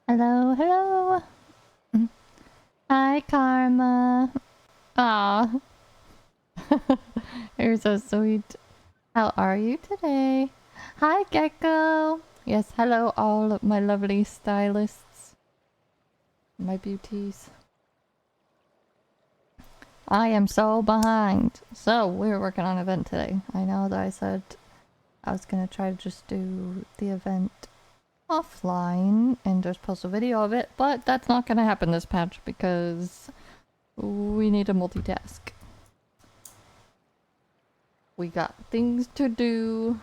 Hello, hello. Hi, Karma. Aw, you're so sweet. How are you today? Hi, Gecko. Yes, hello, all of my lovely stylists, my beauties. I am so behind. So, we were working on an event today. I know that I said I was gonna try to just do the event offline and just post a video of it, but that's not gonna happen this patch because we need to multitask. We got things to do.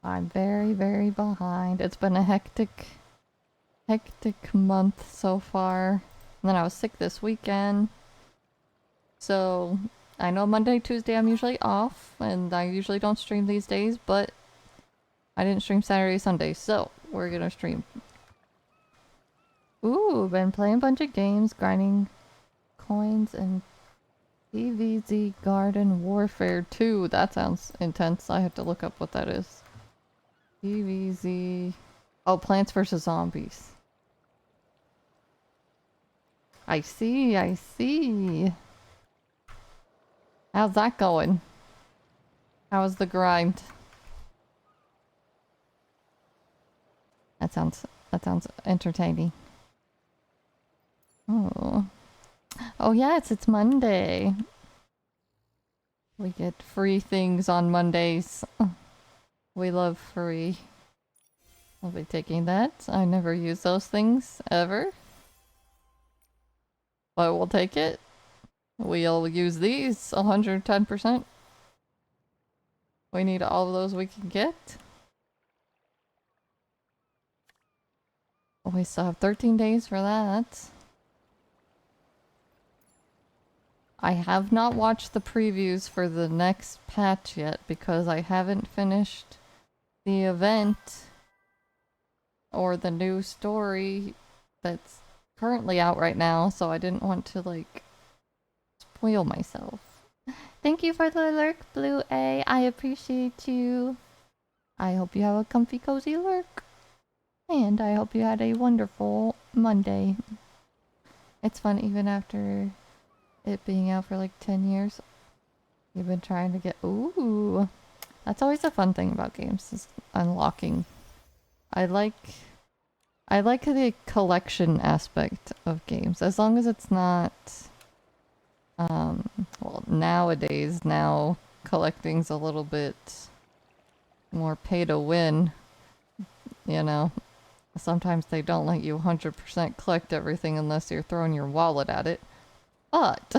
I'm very, very behind. It's been a hectic month so far. And then I was sick this weekend. So, I know Monday, Tuesday I'm usually off, and I usually don't stream these days, but I didn't stream Saturday, Sunday, so we're gonna stream. Ooh, been playing a bunch of games, grinding coins, and DVZ Garden Warfare 2. That sounds intense. I have to look up what that is. DVZ... Oh, Plants vs. Zombies. I see, I see. How's that going? How's the grind? That sounds entertaining. Oh. Oh yes, it's Monday. We get free things on Mondays. We love free. I'll be taking that. I never use those things, ever. But we'll take it. We'll use these 110%. We need all of those we can get. We still have 13 days for that. I have not watched the previews for the next patch yet because I haven't finished the event or the new story that's currently out right now, so I didn't want to, like, spoil myself. Thank you for the lurk, Blue A. I appreciate you. I hope you have a comfy, cozy lurk. And I hope you had a wonderful Monday. It's fun even after it being out for like 10 years. You've been trying to get... Ooh! That's always a fun thing about games, is unlocking. I like the collection aspect of games, as long as it's not... well, nowadays, now collecting's a little bit more pay to win, you know? Sometimes they don't let you 100% collect everything unless you're throwing your wallet at it. But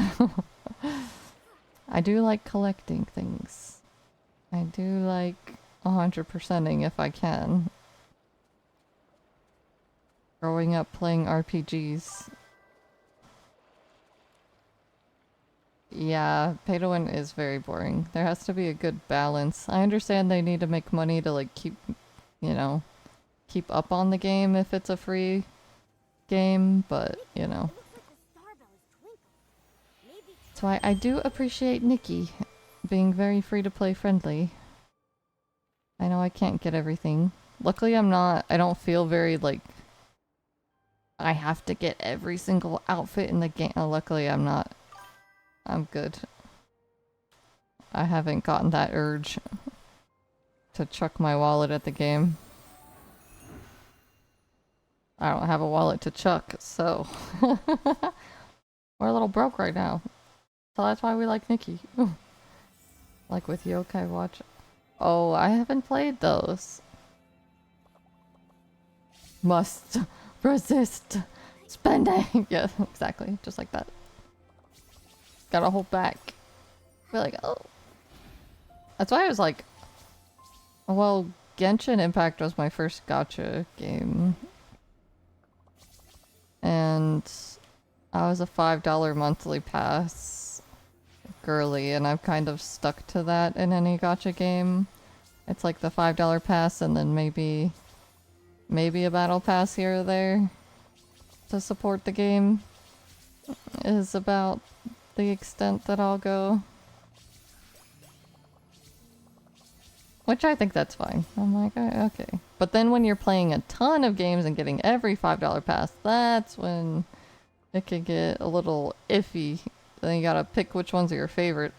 I do like collecting things. I do like 100%ing if I can. Growing up playing RPGs. Yeah, pay to win is very boring. There has to be a good balance. I understand they need to make money to like keep, you know, keep up on the game if it's a free game, but you know. So I do appreciate Nikki being very free to play friendly. I know I can't get everything. Luckily I don't feel very like I have to get every single outfit in the game. Luckily I'm not. I'm good. I haven't gotten that urge to chuck my wallet at the game. I don't have a wallet to chuck, so we're a little broke right now. So that's why we like Nikki. Like with Yokai Watch. Oh, I haven't played those. Must resist spending. Yeah, exactly. Just like that. Gotta hold back. Be like, oh. That's why I was like, well, Genshin Impact was my first gacha game. And I was a $5 monthly pass girly, and I've kind of stuck to that in any gacha game. It's like the $5 pass and then maybe a battle pass here or there to support the game is about the extent that I'll go. Which I think that's fine. I'm like, okay. But then when you're playing a ton of games and getting every $5 pass, that's when it can get a little iffy. Then you gotta pick which ones are your favorite.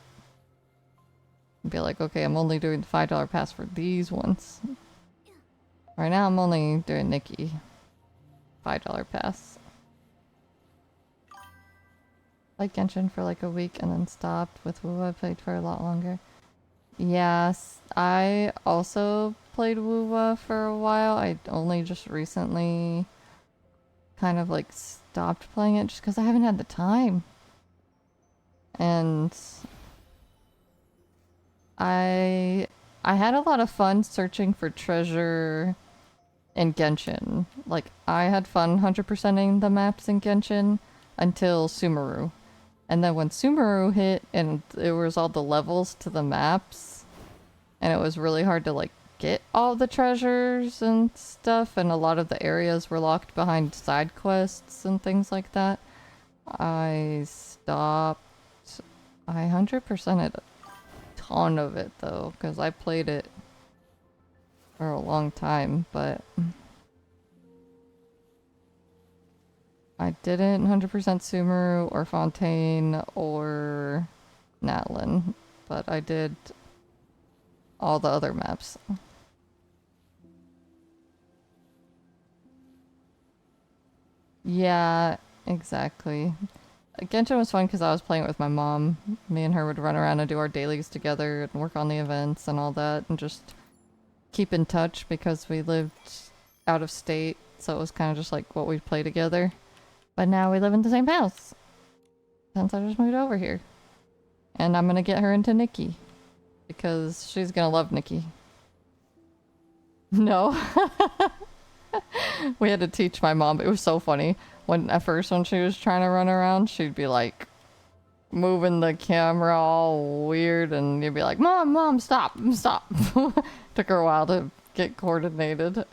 And be like, okay, I'm only doing the $5 pass for these ones. Right now I'm only doing Nikki. $5 pass. Like Genshin for like a week and then stopped. With WoW I played for a lot longer. Yes, I also played WoW for a while. I only just recently kind of like stopped playing it just because I haven't had the time. And I had a lot of fun searching for treasure in Genshin. Like I had fun 100%ing the maps in Genshin until Sumeru. And then when Sumeru hit and there was all the levels to the maps, and it was really hard to like get all the treasures and stuff, and a lot of the areas were locked behind side quests and things like that, I stopped. I 100%ed a ton of it though, because I played it for a long time, but I didn't 100% Sumeru or Fontaine or Natlin, but I did all the other maps. Yeah, exactly. Genshin was fun because I was playing it with my mom. Me and her would run around and do our dailies together and work on the events and all that and just keep in touch because we lived out of state, so it was kind of just like what we'd play together. But now we live in the same house since I just moved over here. And I'm gonna get her into Nikki because she's gonna love Nikki. No. We had to teach my mom. It was so funny. At first when she was trying to run around, she'd be like moving the camera all weird and you'd be like, Mom, stop. Took her a while to get coordinated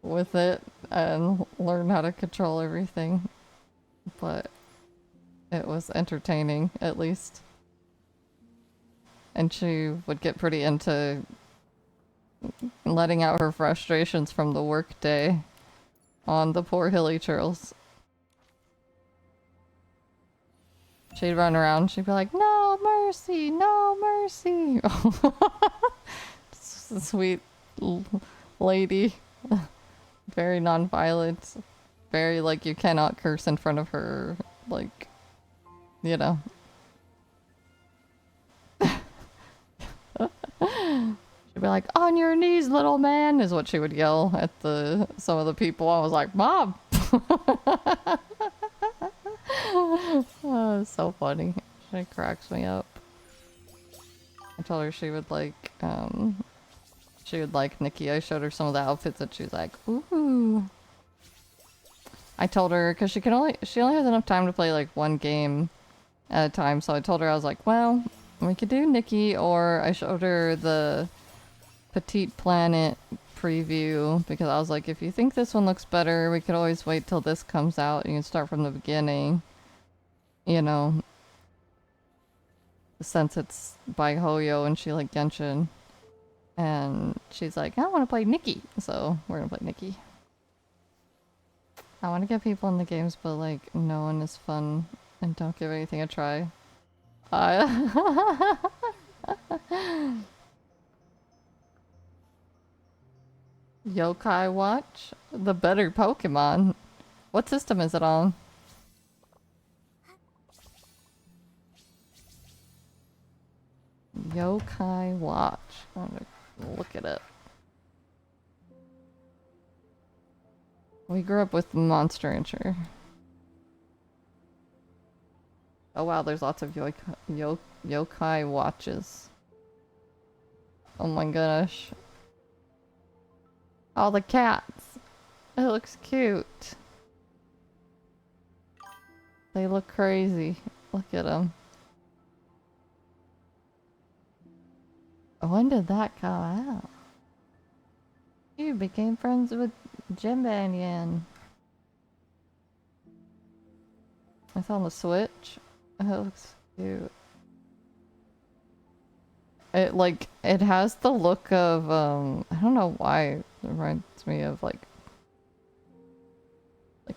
with it and learn how to control everything. But it was entertaining, at least. And she would get pretty into letting out her frustrations from the workday on the poor hilly trails. She'd run around, she'd be like, no mercy, no mercy. Sweet lady. Very non-violent. Very like you cannot curse in front of her. Like, you know. She'd be like, on your knees, little man, is what she would yell at some of the people. I was like, Mom! Oh, it's so funny. She cracks me up. I told her she would like Nikki. I showed her some of the outfits and she was like, ooh. I told her, because she only has enough time to play like one game at a time, so I told her, I was like, well, we could do Nikki, or I showed her the Petite Planet preview, because I was like, if you think this one looks better, we could always wait till this comes out. You can start from the beginning. You know, since it's by Hoyo and she like Genshin. And she's like, I want to play Nikki. So we're gonna play Nikki. I want to get people in the games, but like no one is fun and don't give anything a try. Yokai Watch? The better Pokemon. What system is it on? Yokai Watch. I'm gonna look it up. We grew up with Monster Rancher. Oh wow, there's lots of yokai watches. Oh my gosh. All the cats. It looks cute. They look crazy. Look at them. When did that come out? You became friends with Jim Banyan. It's on the Switch. It looks cute. it has the look of, I don't know why it reminds me of like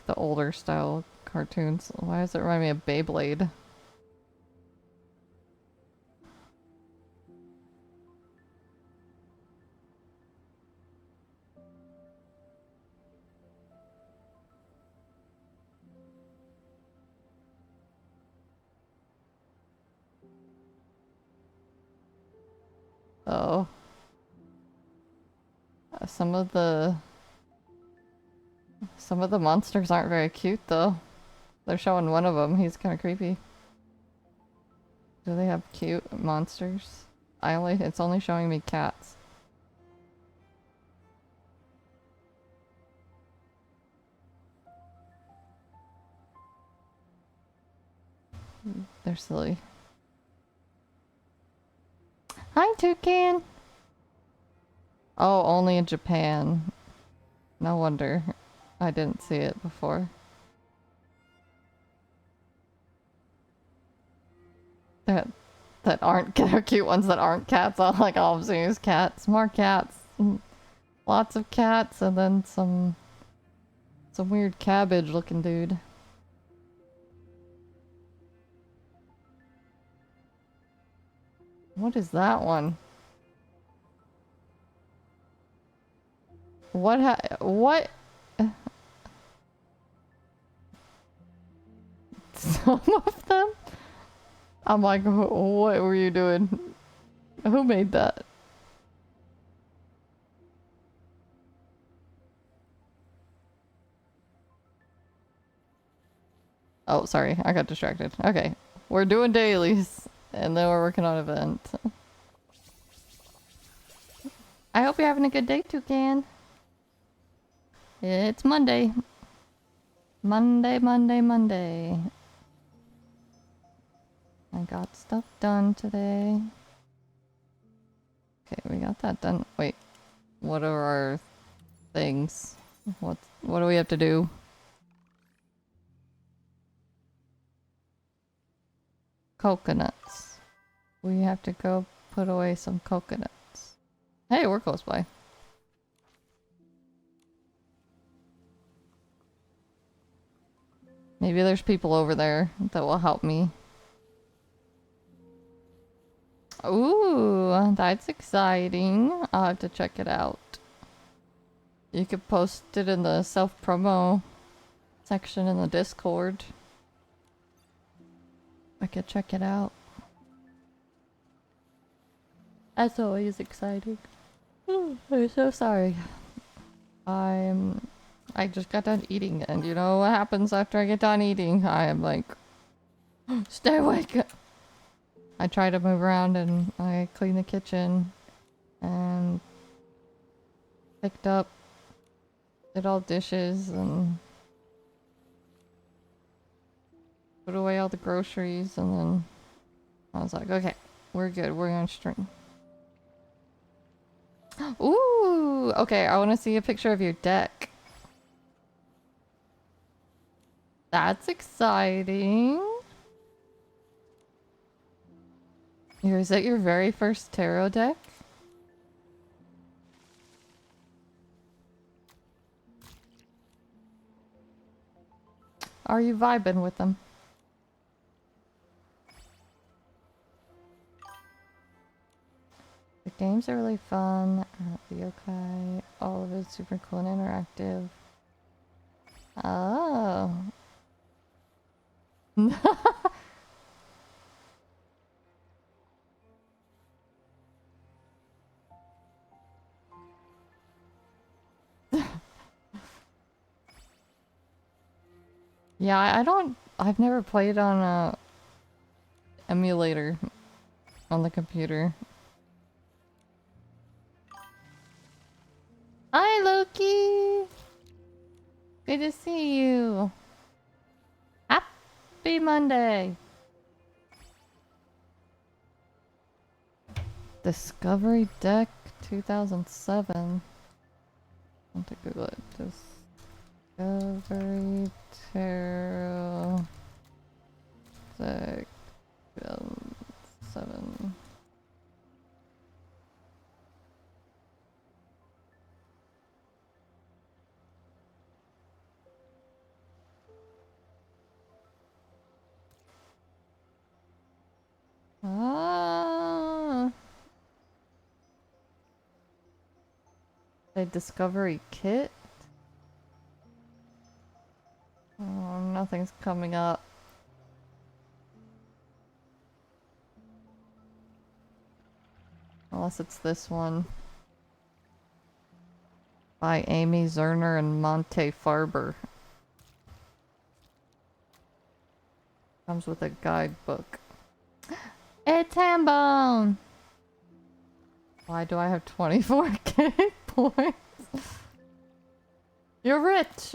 the older style cartoons. Why does it remind me of Beyblade? Oh. Some of the monsters aren't very cute though. They're showing one of them. He's kind of creepy. Do they have cute monsters? It's only showing me cats. They're silly. Hi, Toucan! Oh, only in Japan. No wonder I didn't see it before. That aren't cute ones that aren't cats. All I'm seeing is cats. More cats. Lots of cats, and then some weird cabbage looking dude. What is that one? What? Some of them? I'm like, what were you doing? Who made that? Oh, sorry, I got distracted. Okay, we're doing dailies, and then we're working on event. I hope you're having a good day, Toucan. It's Monday. Monday. I got stuff done today. Okay, we got that done. Wait, what are our things? What do we have to do? Coconuts. We have to go put away some coconuts. Hey, we're close by. Maybe there's people over there that will help me. Ooh, that's exciting. I'll have to check it out. You could post it in the self-promo section in the Discord. I could check it out. That's always exciting. I'm so sorry. I just got done eating, and you know what happens after I get done eating? I am like, stay awake! I try to move around and I clean the kitchen and picked up, did all dishes and put away all the groceries, and then I was like, okay, we're good, we're gonna stream. Ooh, okay, I want to see a picture of your deck. That's exciting. Is that your very first tarot deck? Are you vibing with them? The games are really fun. Yokai, all of it's super cool and interactive. Oh. Yeah, I've never played on a emulator on the computer. Hi, Loki! Good to see you. Happy Monday! Discovery Deck 2007. I have to Google it. Discovery Tarot Deck 2007. A discovery kit? Oh, nothing's coming up. Unless it's this one. By Amy Zerner and Monte Farber. Comes with a guidebook. It's Hambone! Why do I have 24k points? You're rich!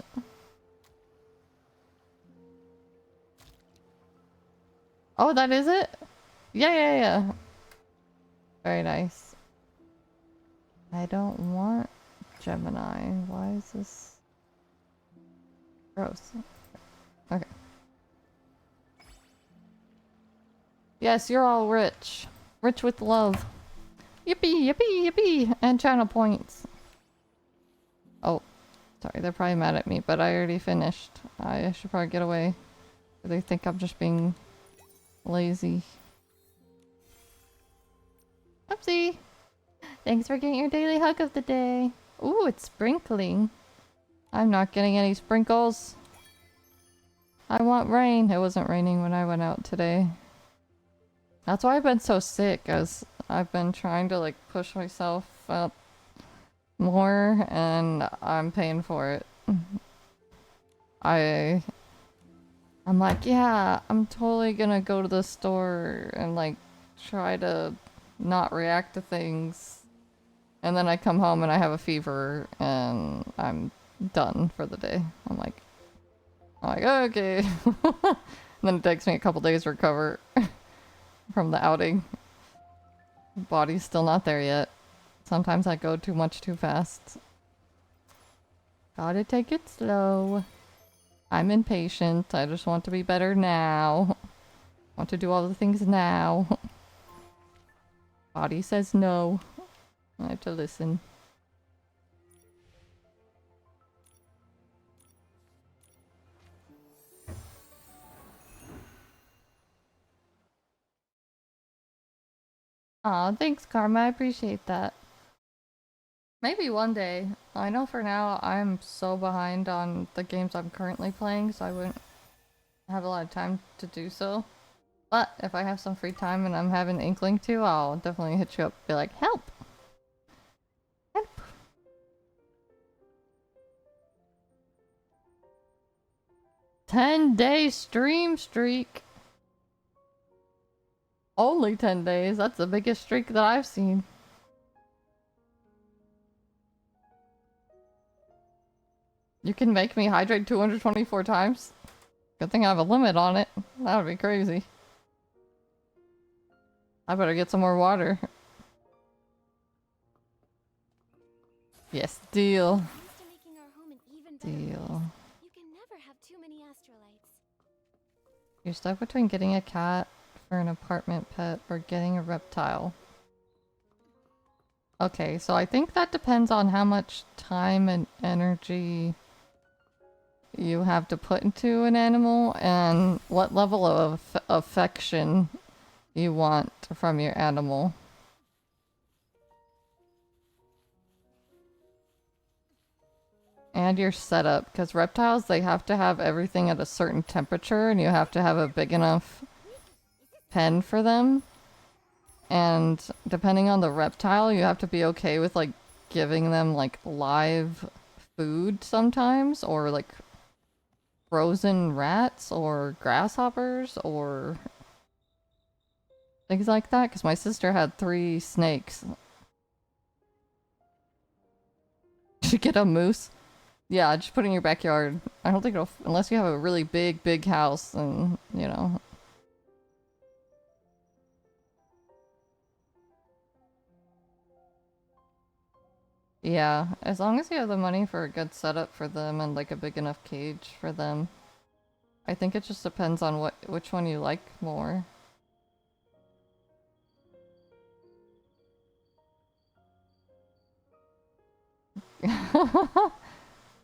Oh, that is it? Yeah. Very nice. I don't want Gemini. Why is this gross? Okay. Yes, you're all rich. Rich with love. Yippee, yippee, yippee! And channel points. Oh, sorry, they're probably mad at me, but I already finished. I should probably get away. They think I'm just being lazy. Oopsie! Thanks for getting your daily hug of the day. Ooh, it's sprinkling. I'm not getting any sprinkles. I want rain. It wasn't raining when I went out today. That's why I've been so sick, as I've been trying to like push myself up more and I'm paying for it. I'm like, yeah, I'm totally gonna go to the store and like try to not react to things. And then I come home and I have a fever and I'm done for the day. I'm like, okay. And then it takes me a couple days to recover from the outing. Body's still not there yet. Sometimes I go too much too fast. Gotta take it slow. I'm impatient. I just want to be better now. Want to do all the things now. Body says no. I have to listen. Aw, thanks Karma, I appreciate that. Maybe one day. I know for now I'm so behind on the games I'm currently playing, so I wouldn't have a lot of time to do so. But if I have some free time and I'm having an inkling to, I'll definitely hit you up and be like, help! Help! 10-day stream streak! Only 10 days, that's the biggest streak that I've seen. You can make me hydrate 224 times? Good thing I have a limit on it. That would be crazy. I better get some more water. Yes, deal. Deal. You can never have too many astrolites. You're stuck between getting a cat for an apartment pet or getting a reptile. Okay, so I think that depends on how much time and energy you have to put into an animal and what level of affection you want from your animal. And your setup, because reptiles, they have to have everything at a certain temperature and you have to have a big enough pen for them. And depending on the reptile, you have to be okay with like giving them like live food sometimes, or like frozen rats or grasshoppers or things like that, because my sister had 3 snakes. Should get a moose. Yeah, just put it in your backyard. I don't think it'll, unless you have a really big house and, you know. Yeah, as long as you have the money for a good setup for them and like a big enough cage for them. I think it just depends on which one you like more.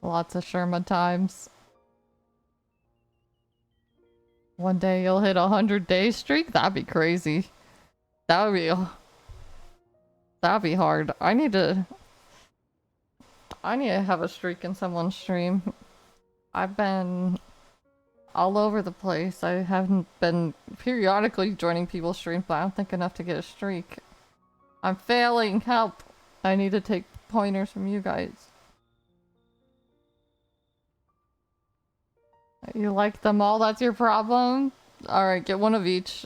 Lots of Sherma times. One day you'll hit 100-day streak? That'd be crazy. That'd be hard. I need to... I need to have a streak in someone's stream. I've been all over the place. I haven't been periodically joining people's streams, but I don't think enough to get a streak. I'm failing. Help! I need to take pointers from you guys. You like them all? That's your problem? Alright, get one of each.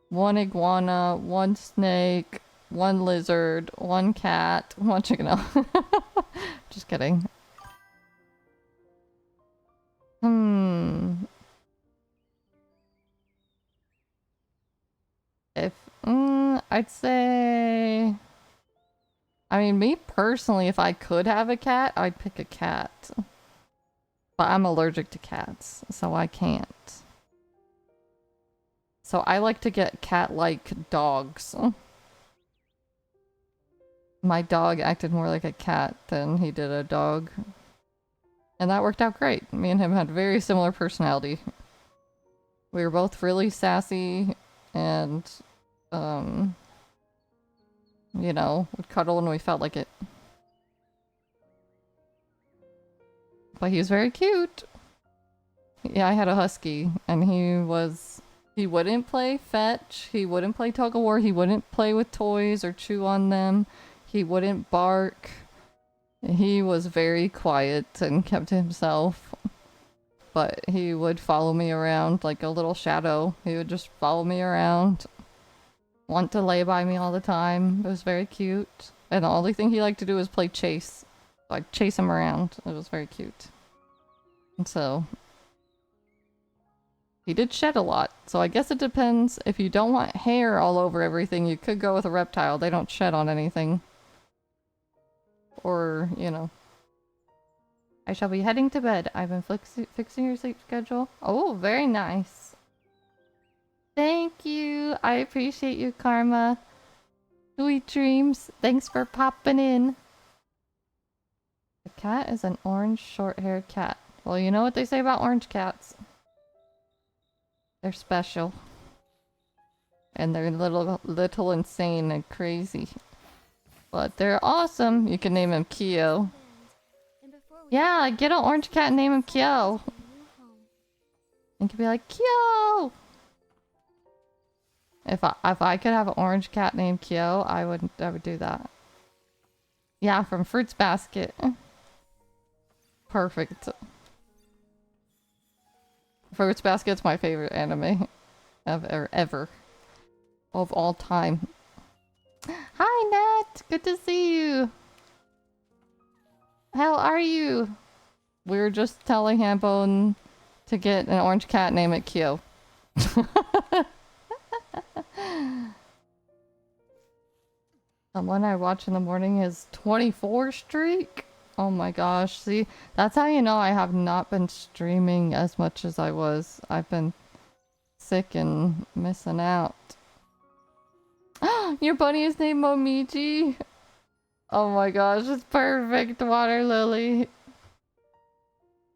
One iguana, one snake, one lizard, one cat, one chicken. No. Just kidding. If, I'd say... I mean, me personally, if I could have a cat, I'd pick a cat. But I'm allergic to cats, so I can't. So I like to get cat-like dogs. My dog acted more like a cat than he did a dog. And that worked out great. Me and him had very similar personality. We were both really sassy and, you know, would cuddle when we felt like it. But he was very cute. Yeah, I had a husky, and he wouldn't play fetch, he wouldn't play tug of war, he wouldn't play with toys or chew on them, he wouldn't bark. He was very quiet and kept to himself. But he would follow me around like a little shadow. He would just follow me around. Want to lay by me all the time. It was very cute. And the only thing he liked to do was play chase. So I'd chase him around. It was very cute. And so... he did shed a lot. So I guess it depends. If you don't want hair all over everything, you could go with a reptile. They don't shed on anything. Or, you know. I shall be heading to bed. I've been fixing your sleep schedule. Oh, very nice. Thank you. I appreciate you, Karma. Sweet dreams. Thanks for popping in. The cat is an orange short-haired cat. Well, you know what they say about orange cats. They're special. And they're little insane and crazy. But they're awesome. You can name him Kyo. Yeah, get an orange cat and name him Kyo. And could be like, Kyo! If I could have an orange cat named Kyo, I would do that. Yeah, from Fruits Basket. Perfect. Fruits Basket's my favorite anime ever. Of all time. Hi, Nat! Good to see you! How are you? We were just telling Hambone to get an orange cat, name it Kyo. Someone I watch in the morning is 24 streak? Oh my gosh, see? That's how you know I have not been streaming as much as I was. I've been sick and missing out. Your bunny is named Momiji? Oh my gosh, it's perfect, Water Lily.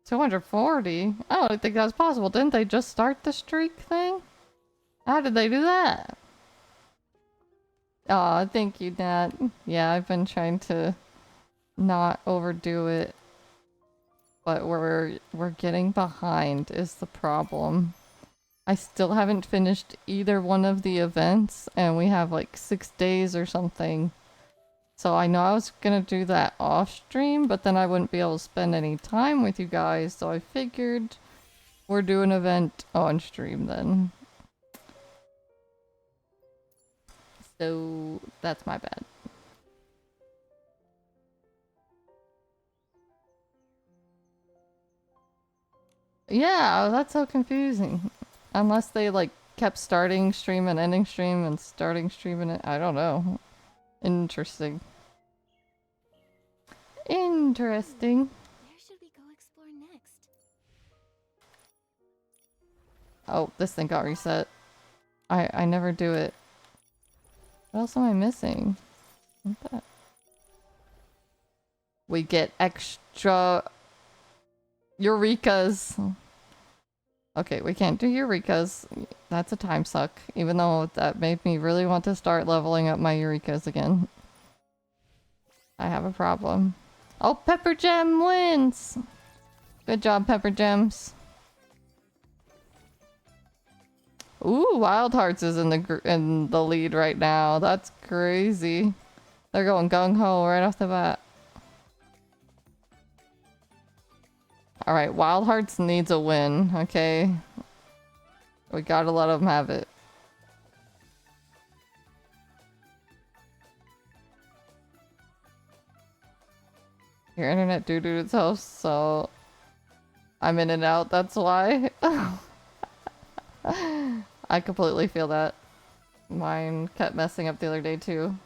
240? I don't think that's possible. Didn't they just start the streak thing? How did they do that? Aw, thank you, Nat. Yeah, I've been trying to not overdo it. But we're getting behind is the problem. I still haven't finished either one of the events, and we have like 6 days or something. So I know I was gonna do that off stream, but then I wouldn't be able to spend any time with you guys, so I figured we're doing an event on stream then. So that's my bad. Yeah, that's so confusing. Unless they like kept starting stream and ending stream and starting stream and I don't know. Interesting. Interesting. Where should we go explore next? Oh, this thing got reset. I never do it. What else am I missing? What's that? We get extra Eurekas. Okay, we can't do Eurekas. That's a time suck. Even though that made me really want to start leveling up my Eurekas again. I have a problem. Oh, Pepper Gem wins! Good job, Pepper Gems. Ooh, Wild Hearts is in the lead right now. That's crazy. They're going gung-ho right off the bat. Alright, Wild Hearts needs a win, okay? We gotta let them have it. Your internet doo-dooed itself, so I'm in and out, that's why. I completely feel that. Mine kept messing up the other day too.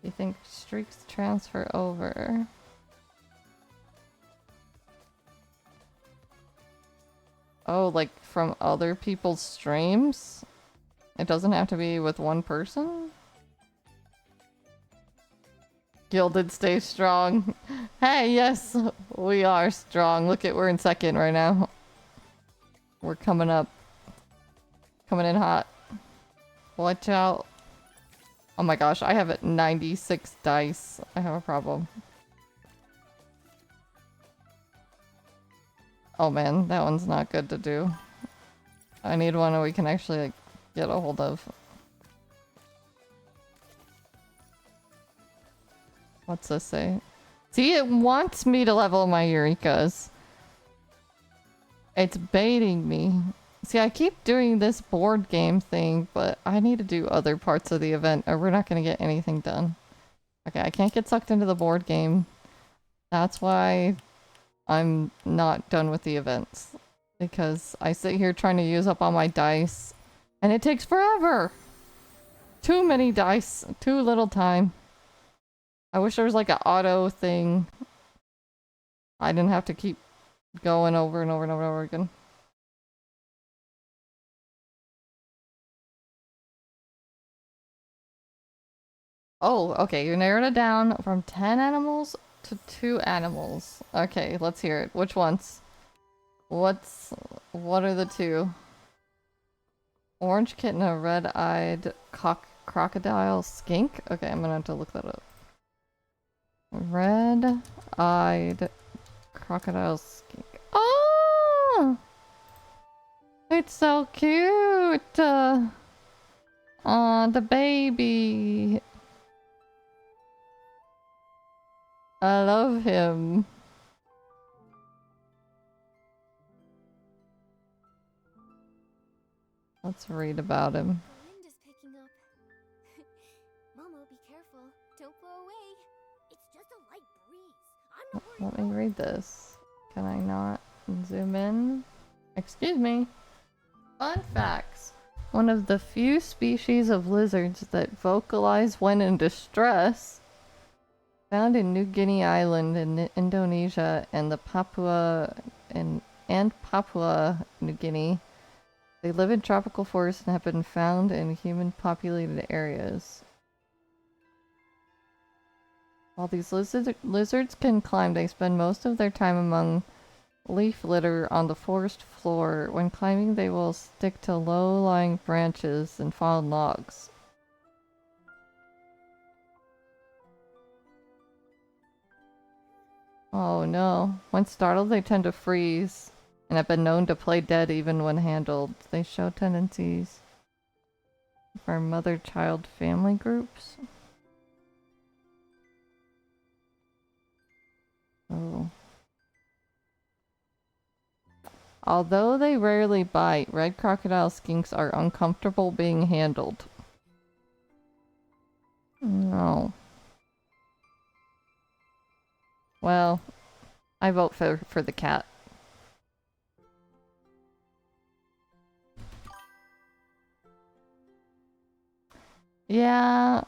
You think streaks transfer over? Oh, like from other people's streams? It doesn't have to be with one person? Gilded stay strong. Hey, yes, we are strong. Look at, we're in second right now. We're coming up. Coming in hot. Watch out. Oh my gosh, I have 96 dice. I have a problem. Oh man, that one's not good to do. I need one that we can actually like, get a hold of. What's this say? See, it wants me to level my Eurekas. It's baiting me. See, I keep doing this board game thing, but I need to do other parts of the event or we're not going to get anything done. Okay, I can't get sucked into the board game. That's why I'm not done with the events. Because I sit here trying to use up all my dice. And it takes forever! Too many dice. Too little time. I wish there was like an auto thing. I didn't have to keep going over and over and over and over again. Oh, okay, you narrowed it down from 10 animals to 2 animals. Okay, let's hear it. Which ones? What are the 2? Orange kitten, a red-eyed crocodile skink? Okay, I'm gonna have to look that up. Red-eyed crocodile skink. Oh! It's so cute! Aw, the baby. I love him. Let's read about him. The wind is picking up. Momo, be careful. Don't blow away. It's just a light breeze. I'm not worried. Let me read this. Can I not zoom in? Excuse me. Fun facts. One of the few species of lizards that vocalize when in distress. Found in New Guinea Island in Indonesia and the Papua New Guinea. They live in tropical forests and have been found in human-populated areas. While these lizards can climb, they spend most of their time among leaf litter on the forest floor. When climbing, they will stick to low-lying branches and fallen logs. Oh no. When startled, they tend to freeze, and have been known to play dead even when handled. They show tendencies for mother-child family groups. Oh. Although they rarely bite, red crocodile skinks are uncomfortable being handled. No. Well, I vote for the cat. Yeah.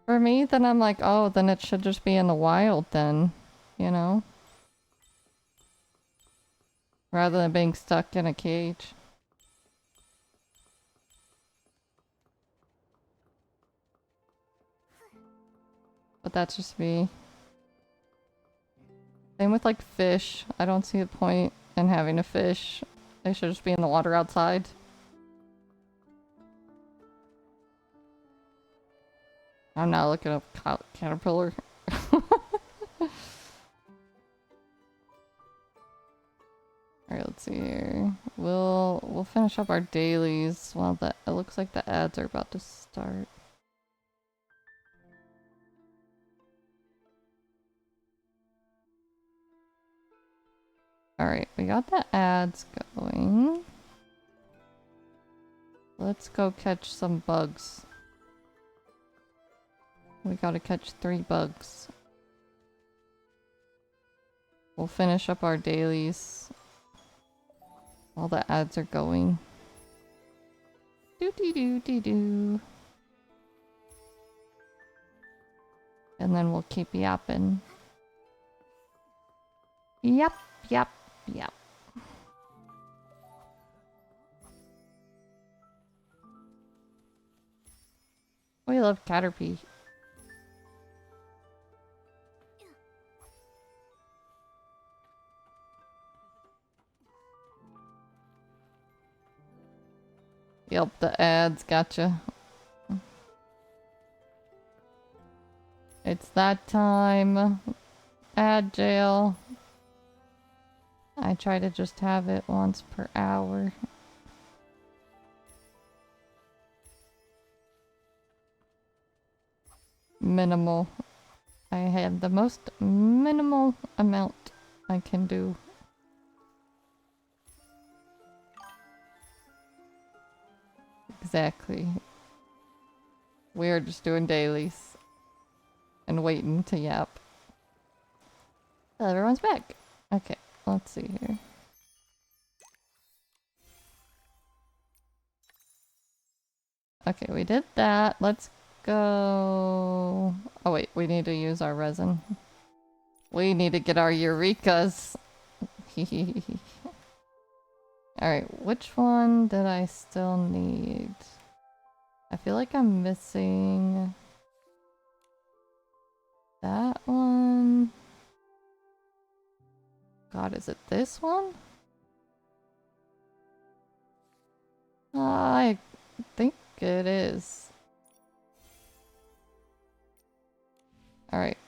For me, then I'm like, oh, then it should just be in the wild then, you know? Rather than being stuck in a cage. But that's just me. Same with like fish. I don't see the point in having a fish. They should just be in the water outside. I'm not looking up caterpillar. see here. We'll finish up our dailies while it looks like the ads are about to start. Alright, we got the ads going. Let's go catch some bugs. We gotta catch 3 bugs. We'll finish up our dailies while the ads are going. Doo-dee-doo-dee-doo. And then we'll keep yapping. Yep, yep, yep. We love Caterpie. Yep, the ads gotcha. It's that time. Ad jail. I try to just have it once per hour. Minimal. I have the most minimal amount I can do. Exactly. We're just doing dailies. And waiting to yap. Everyone's back. Okay, let's see here. Okay, we did that. Let's go... Oh wait, we need to use our resin. We need to get our Eurekas. Alright, which one did I still need? I feel like I'm missing... that one? God, is it this one? I think it is. Alright.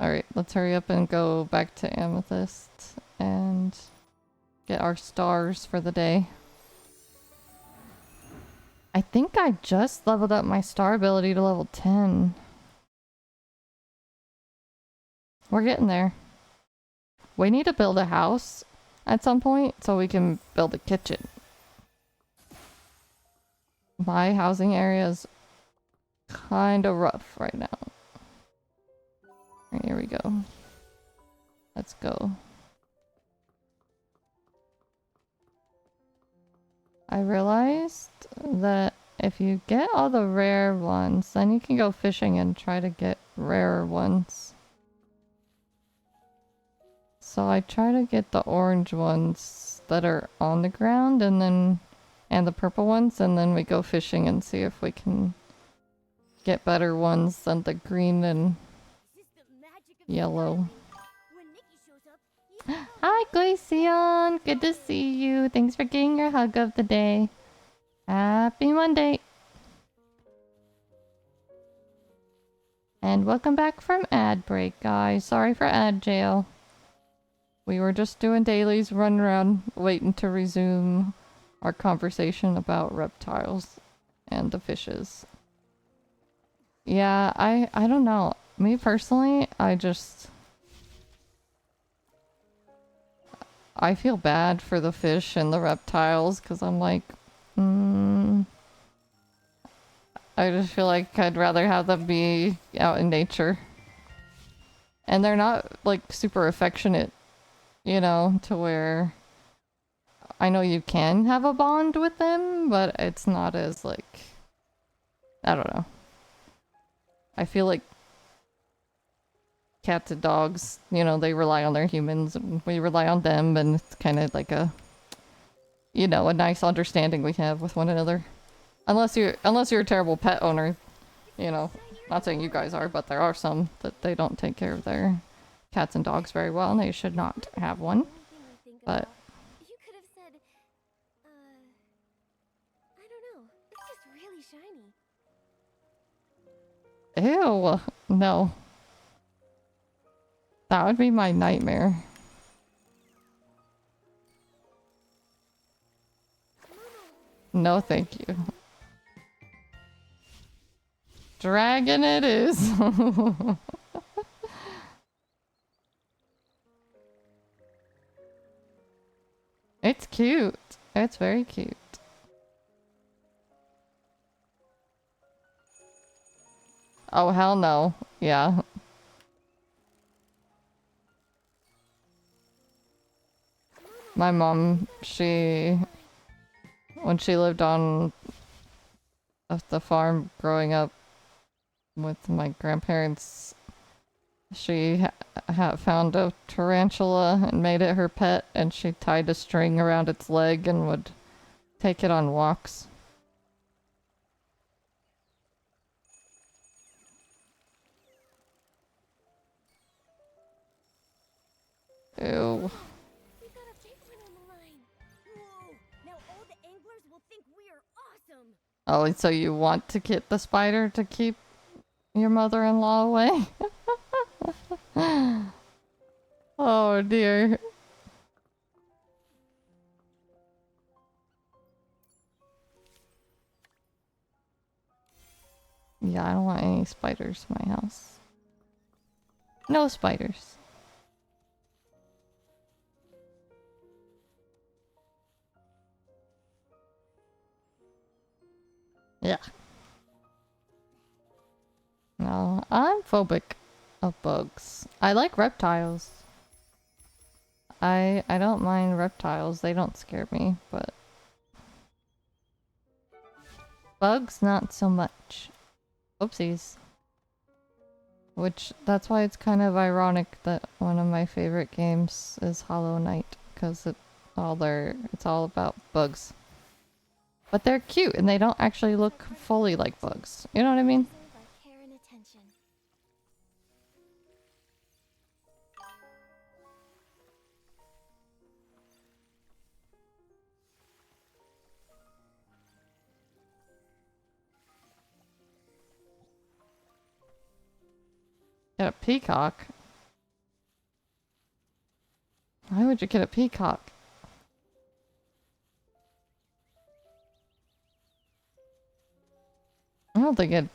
Alright, let's hurry up and go back to Amethyst and get our stars for the day. I think I just leveled up my star ability to level 10. We're getting there. We need to build a house at some point so we can build a kitchen. My housing area is kind of rough right now. Here we go. Let's go. I realized that if you get all the rare ones, then you can go fishing and try to get rarer ones. So I try to get the orange ones that are on the ground and the purple ones, and then we go fishing and see if we can get better ones than the green and yellow. Hi Glaceon! Good to see you. Thanks for getting your hug of the day. Happy Monday! And welcome back from ad break, guys. Sorry for ad jail. We were just doing dailies, running around, waiting to resume our conversation about reptiles and the fishes. Yeah, I don't know. Me personally, I feel bad for the fish and the reptiles because I'm like, I just feel like I'd rather have them be out in nature. And they're not like super affectionate, you know, to where I know you can have a bond with them, but it's not as like, I don't know. I feel like cats and dogs, you know, they rely on their humans and we rely on them, and it's kind of like a, you know, a nice understanding we have with one another. Unless you're a terrible pet owner, you know. Not saying you guys are, but there are some that they don't take care of their cats and dogs very well, and they should not have one. But you could have said, I don't know. It's just really shiny. ew, no. That would be my nightmare. No, thank you. Dragon it is. It's cute. It's very cute. Oh, hell no. Yeah. My mom, when she lived on the farm growing up with my grandparents, she found a tarantula and made it her pet, and she tied a string around its leg and would take it on walks. Ew. We got a big one on the line. Whoa! Now all the anglers will think we are awesome. Oh, so you want to get the spider to keep your mother-in-law away? Oh dear. Yeah, I don't want any spiders in my house. No spiders. Yeah. No, I'm phobic of bugs. I like reptiles. I don't mind reptiles. They don't scare me, but bugs not so much. Oopsies. Which that's why it's kind of ironic that one of my favorite games is Hollow Knight, because it's all about bugs. But they're cute and they don't actually look fully like bugs. You know what I mean? Deserve our care and attention. Get a peacock? Why would you get a peacock? I don't think it...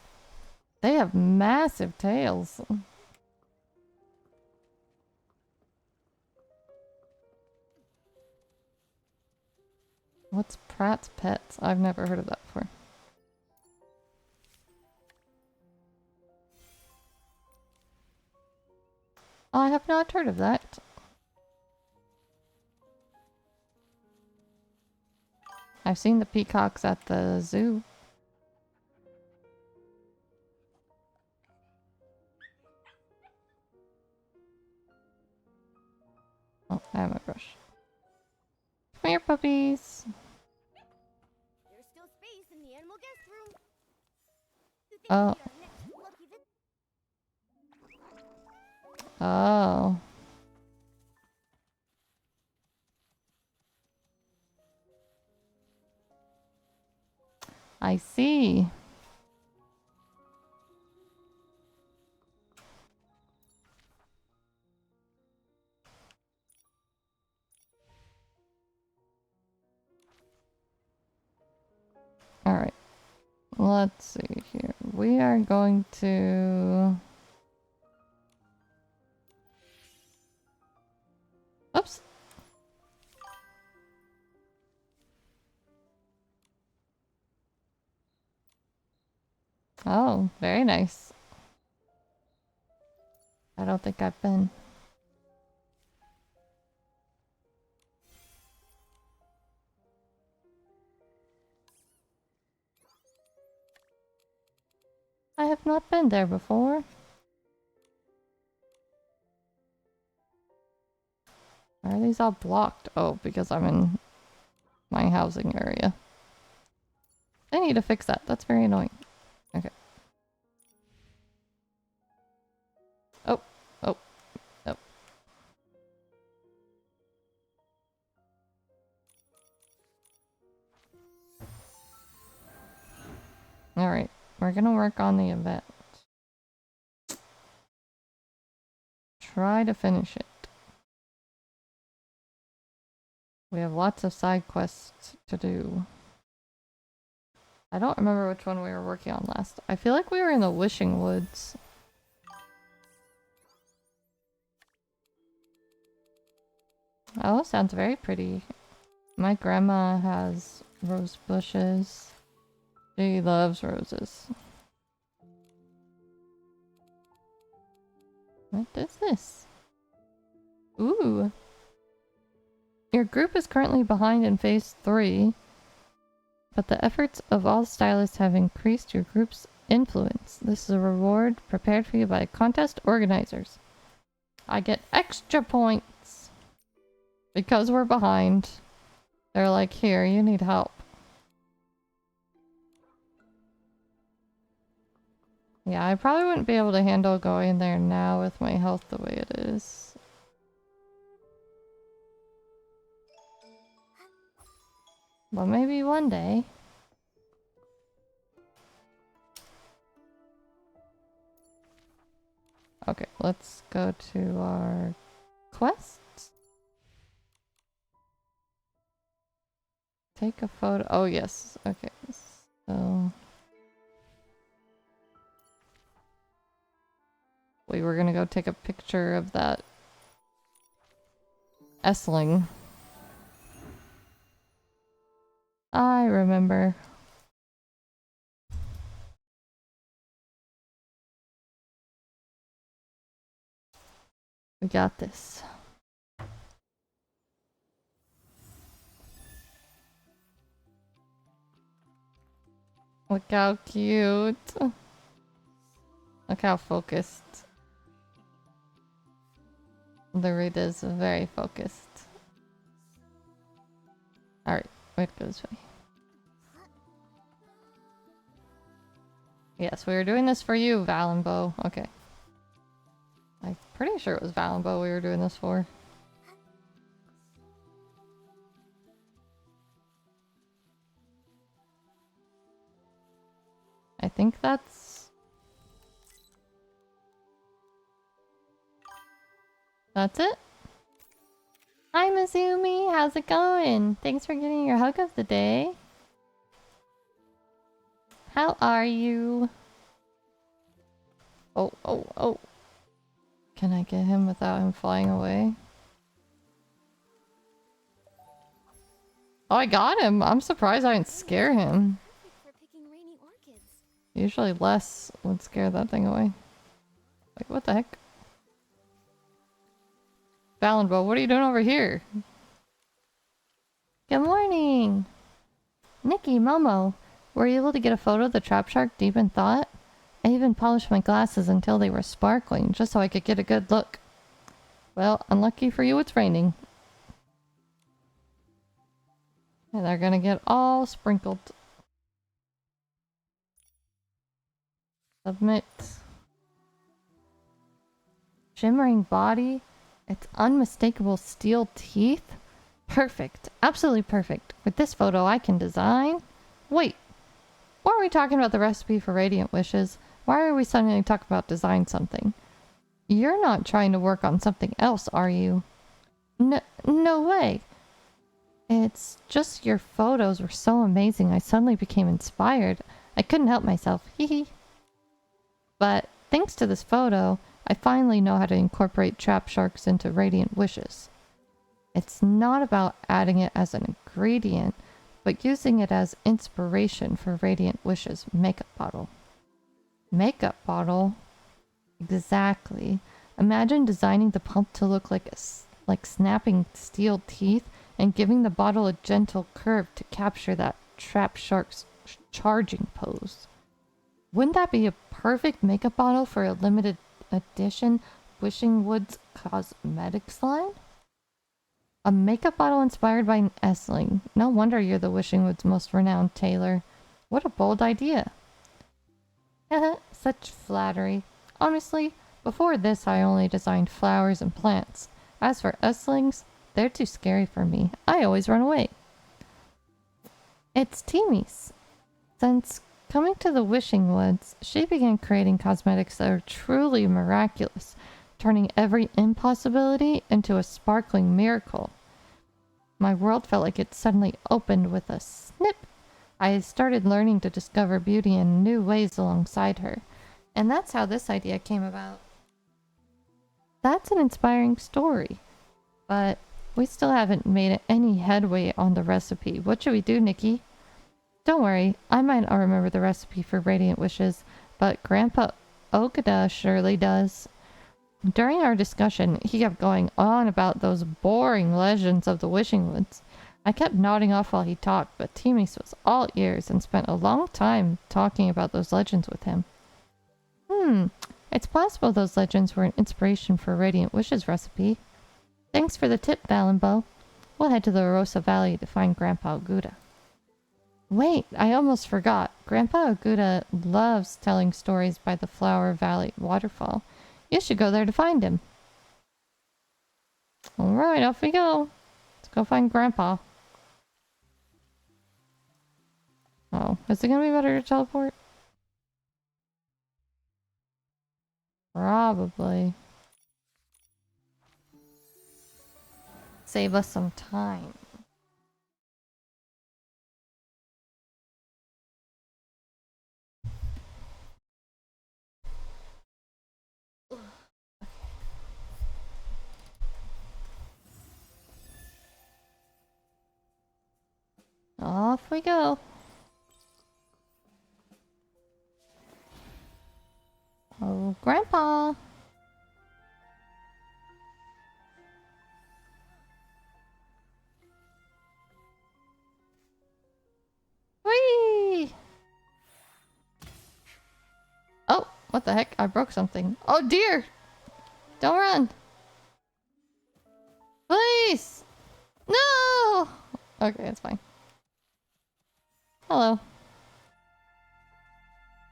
They have massive tails. What's Pratt's Pets? I've never heard of that before. I have not heard of that. I've seen the peacocks at the zoo. Oh, I have my brush. Come here, puppies. There's still space in the animal guest room. You think Oh. we are next lucky Oh. I see. Alright. Let's see here. We are going to... Oops. Oh, very nice. I don't think I've been. I have not been there before. Why are these all blocked? Oh, because I'm in my housing area. I need to fix that. That's very annoying. Okay. Oh. Oh. Oh. Alright. We're gonna work on the event. try to finish it. We have lots of side quests to do. I don't remember which one we were working on last. I feel like we were in the Wishing Woods. Oh, sounds very pretty. My grandma has rose bushes. She loves roses. What is this? Ooh. Your group is currently behind in phase 3, but the efforts of all stylists have increased your group's influence. This is a reward prepared for you by contest organizers. I get extra points because we're behind. They're like, here, you need help. Yeah, I probably wouldn't be able to handle going there now with my health the way it is. Well, maybe one day. Okay, let's go to our quests. Take a photo. Oh, yes. Okay, so... we were gonna go take a picture of that Essling. I remember. We got this. Look how cute. Look how focused. The read is very focused. Alright, wait, go this way. Yes, we were doing this for you, Valenbo. Okay. I'm pretty sure it was Valenbo we were doing this for. I think that's it. Hi Mizumi, how's it going? Thanks for getting your hug of the day. How are you? Oh, oh, oh. Can I get him without him flying away? Oh, I got him! I'm surprised I didn't scare him. Perfect for picking rainy orchids. Usually less would scare that thing away. Like, what the heck? Valenbo, what are you doing over here? Good morning! Nikki, Momo, were you able to get a photo of the trap shark deep in thought? I even polished my glasses until they were sparkling, just so I could get a good look. Well, unlucky for you, it's raining. And they're gonna get all sprinkled. Submit. Shimmering body. Its unmistakable steel teeth. Perfect. Absolutely perfect. With this photo I can design... Wait. Weren't we talking about the recipe for Radiant Wishes? Why are we suddenly talking about design something? You're not trying to work on something else, are you? No way. It's just your photos were so amazing I suddenly became inspired. I couldn't help myself. Hee. But thanks to this photo, I finally know how to incorporate trap sharks into Radiant Wishes. It's not about adding it as an ingredient, but using it as inspiration for Radiant Wishes makeup bottle. Makeup bottle? Exactly. Imagine designing the pump to look like snapping steel teeth and giving the bottle a gentle curve to capture that trap shark's charging pose. Wouldn't that be a perfect makeup bottle for a limited edition Wishing Woods Cosmetics line? A makeup bottle inspired by an Essling. No wonder you're the Wishing Woods' most renowned tailor. What a bold idea. Such flattery. Honestly, before this I only designed flowers and plants. As for Esslings, they're too scary for me. I always run away. It's Timmy's. Since coming to the Wishing Woods, she began creating cosmetics that are truly miraculous. turning every impossibility into a sparkling miracle. My world felt like it suddenly opened with a snip. I had started learning to discover beauty in new ways alongside her. And that's how this idea came about. That's an inspiring story. But we still haven't made any headway on the recipe. What should we do, Nikki? Don't worry, I might not remember the recipe for Radiant Wishes, but Grandpa Okada surely does. During our discussion, he kept going on about those boring legends of the Wishing Woods. I kept nodding off while he talked, but Timmy's was all ears and spent a long time talking about those legends with him. It's possible those legends were an inspiration for Radiant Wishes recipe. Thanks for the tip, Valenbo. We'll head to the Rosa Valley to find Grandpa Aguda. Wait, I almost forgot. Grandpa Aguda loves telling stories by the Flower Valley waterfall. You should go there to find him. Alright, off we go. Let's go find Grandpa. Oh, is it gonna be better to teleport? Probably. Save us some time. Off we go. Oh, Grandpa. Whee! Oh, what the heck? I broke something. Oh dear! Don't run! Please! No! Okay, it's fine. Hello.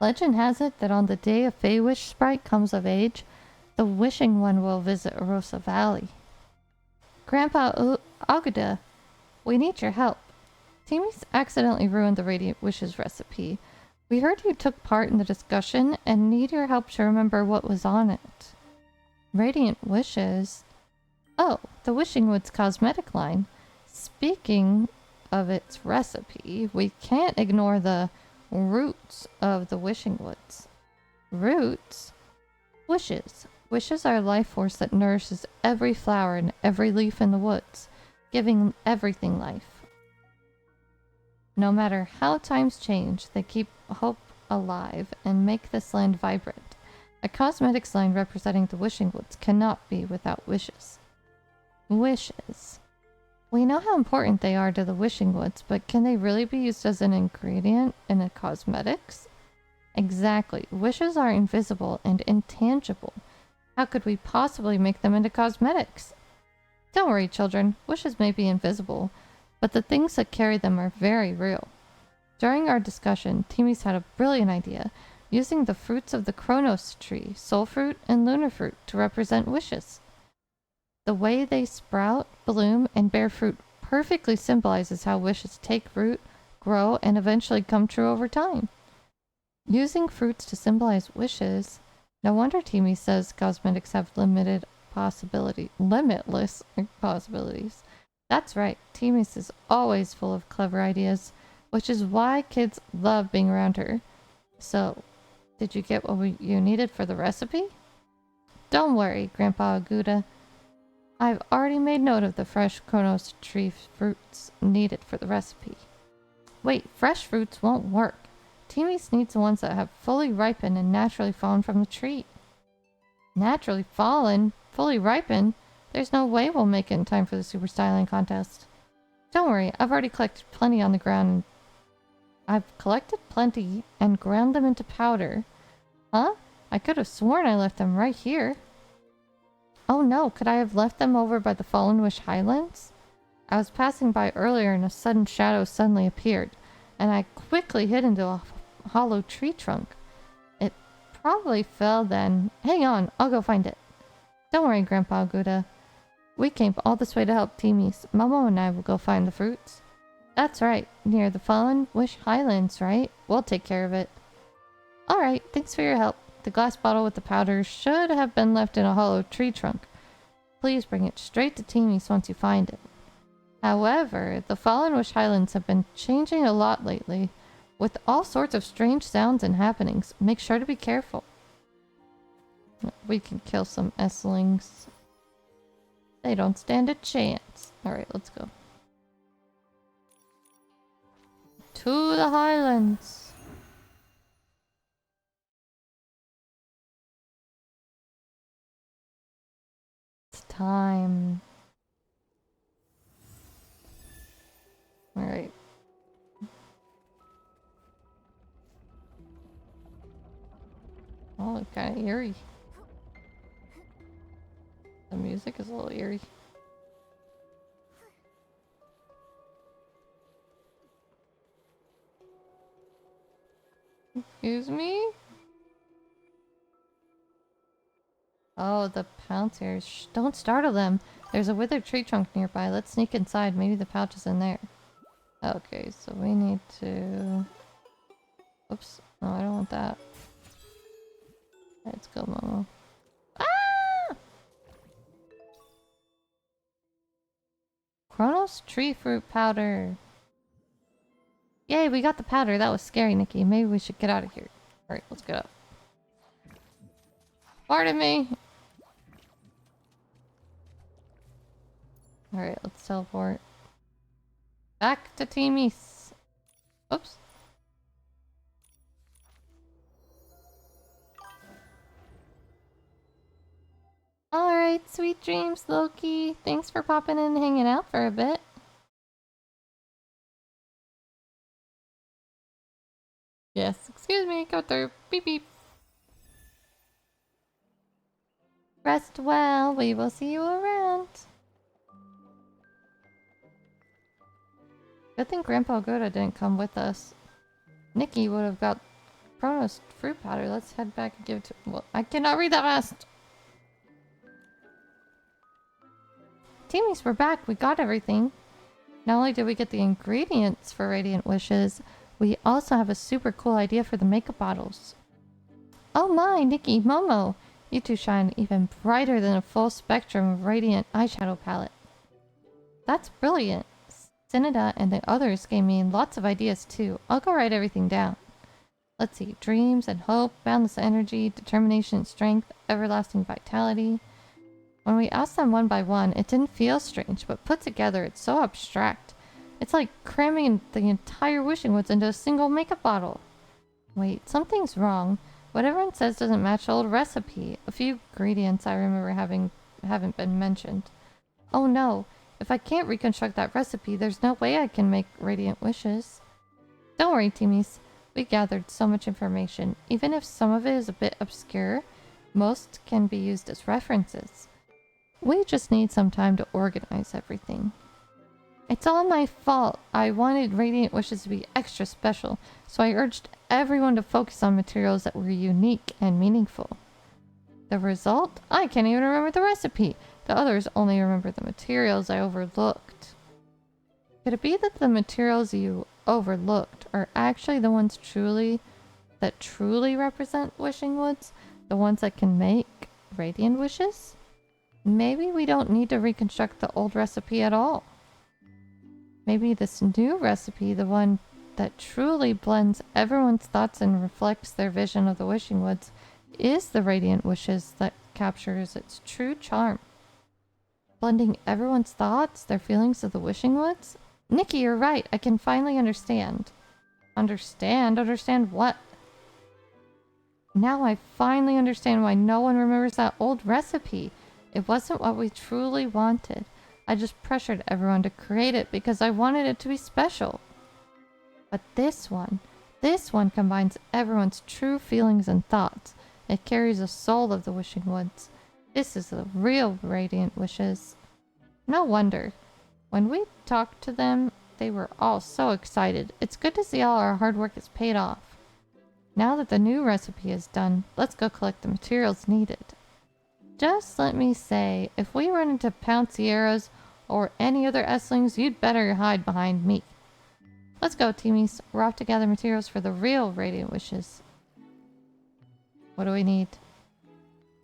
Legend has it that on the day a Fey-Wish sprite comes of age, the Wishing One will visit Rosa Valley. Grandpa Agada, we need your help. Timmy's accidentally ruined the Radiant Wishes recipe. We heard you took part in the discussion and need your help to remember what was on it. Radiant Wishes? Oh, the Wishing Woods cosmetic line. Speaking of its recipe, we can't ignore the roots of the Wishing Woods. Roots? Wishes. Wishes are a life force that nourishes every flower and every leaf in the woods, giving everything life. No matter how times change, they keep hope alive and make this land vibrant. A cosmetics line representing the Wishing Woods cannot be without wishes. Wishes. We know how important they are to the Wishing Woods, but can they really be used as an ingredient in a cosmetics? Exactly. Wishes are invisible and intangible. How could we possibly make them into cosmetics? Don't worry, children. Wishes may be invisible, but the things that carry them are very real. During our discussion, Timmy's had a brilliant idea, using the fruits of the Chronos tree, soul fruit and lunar fruit, to represent wishes. The way they sprout, bloom, and bear fruit perfectly symbolizes how wishes take root, grow, and eventually come true over time. Using fruits to symbolize wishes, no wonder Timmy says cosmetics have limitless possibilities. That's right, Timmy's is always full of clever ideas, which is why kids love being around her. So, did you get what you needed for the recipe? Don't worry, Grandpa Aguda. I've already made note of the fresh Chronos tree fruits needed for the recipe. Wait, fresh fruits won't work. Timmy's needs the ones that have fully ripened and naturally fallen from the tree. Naturally fallen? Fully ripened? There's no way we'll make it in time for the Super Styling Contest. Don't worry, I've already collected plenty on the ground. I've collected plenty and ground them into powder. Huh? I could have sworn I left them right here. Oh no, could I have left them over by the Fallen Wish Highlands? I was passing by earlier and a sudden shadow suddenly appeared, and I quickly hid into a hollow tree trunk. It probably fell then. Hang on, I'll go find it. Don't worry, Grandpa Aguda. We came all this way to help Timmy's. Momo and I will go find the fruits. That's right, near the Fallen Wish Highlands, right? We'll take care of it. Alright, thanks for your help. The glass bottle with the powder should have been left in a hollow tree trunk. Please bring it straight to Timmy's once you find it. However, the Fallen Wish Highlands have been changing a lot lately, with all sorts of strange sounds and happenings. Make sure to be careful. We can kill some Esslings. They don't stand a chance. Alright, let's go. To the Highlands. It's time. Alright. Oh, it's kind of eerie. The music is a little eerie. Excuse me? Oh, the pouncers. Shh, don't startle them. There's a withered tree trunk nearby. Let's sneak inside. Maybe the pouch is in there. Okay, so we need to... Oops. No, I don't want that. Let's go, Momo. Ah! Chronos tree fruit powder. Yay, we got the powder. That was scary, Nikki. Maybe we should get out of here. Alright, let's get up. Pardon me. Alright, let's teleport. Back to Timmy's. Oops. Alright, sweet dreams, Loki. Thanks for popping in and hanging out for a bit. Yes, excuse me, go through. Beep beep. Rest well, we will see you around. Good thing Grandpa Goda didn't come with us. Nikki would have got Chronos fruit powder. Let's head back and give it to... Well, I cannot read that fast! Teamies, we're back. We got everything. Not only did we get the ingredients for Radiant Wishes, we also have a super cool idea for the makeup bottles. Oh my, Nikki, Momo! You two shine even brighter than a full spectrum of Radiant eyeshadow palette. That's brilliant. Syneda and the others gave me lots of ideas too. I'll go write everything down. Let's see. Dreams and hope, boundless energy, determination and strength, everlasting vitality. When we asked them one by one, it didn't feel strange, but put together it's so abstract. It's like cramming the entire Wishing Woods into a single makeup bottle. Wait, something's wrong. What everyone says doesn't match the old recipe. A few ingredients I remember haven't been mentioned. Oh no. If I can't reconstruct that recipe, there's no way I can make Radiant Wishes. Don't worry, Teamies. We gathered so much information. Even if some of it is a bit obscure, most can be used as references. We just need some time to organize everything. It's all my fault. I wanted Radiant Wishes to be extra special, so I urged everyone to focus on materials that were unique and meaningful. The result? I can't even remember the recipe. The others only remember the materials I overlooked. Could it be that the materials you overlooked are actually the ones that truly represent Wishing Woods? The ones that can make Radiant Wishes? Maybe we don't need to reconstruct the old recipe at all. Maybe this new recipe, the one that truly blends everyone's thoughts and reflects their vision of the Wishing Woods, is the Radiant Wishes that captures its true charm. Blending everyone's thoughts, their feelings of the Wishing Woods? Nikki, you're right. I can finally understand. Understand? Understand what? Now I finally understand why no one remembers that old recipe. It wasn't what we truly wanted. I just pressured everyone to create it because I wanted it to be special. But this one combines everyone's true feelings and thoughts. It carries the soul of the Wishing Woods. This is the real Radiant Wishes. No wonder. When we talked to them, they were all so excited. It's good to see all our hard work has paid off. Now that the new recipe is done, let's go collect the materials needed. Just let me say, if we run into Pouncieras or any other Esslings, you'd better hide behind me. Let's go, Teamies. We're off to gather materials for the real Radiant Wishes. What do we need?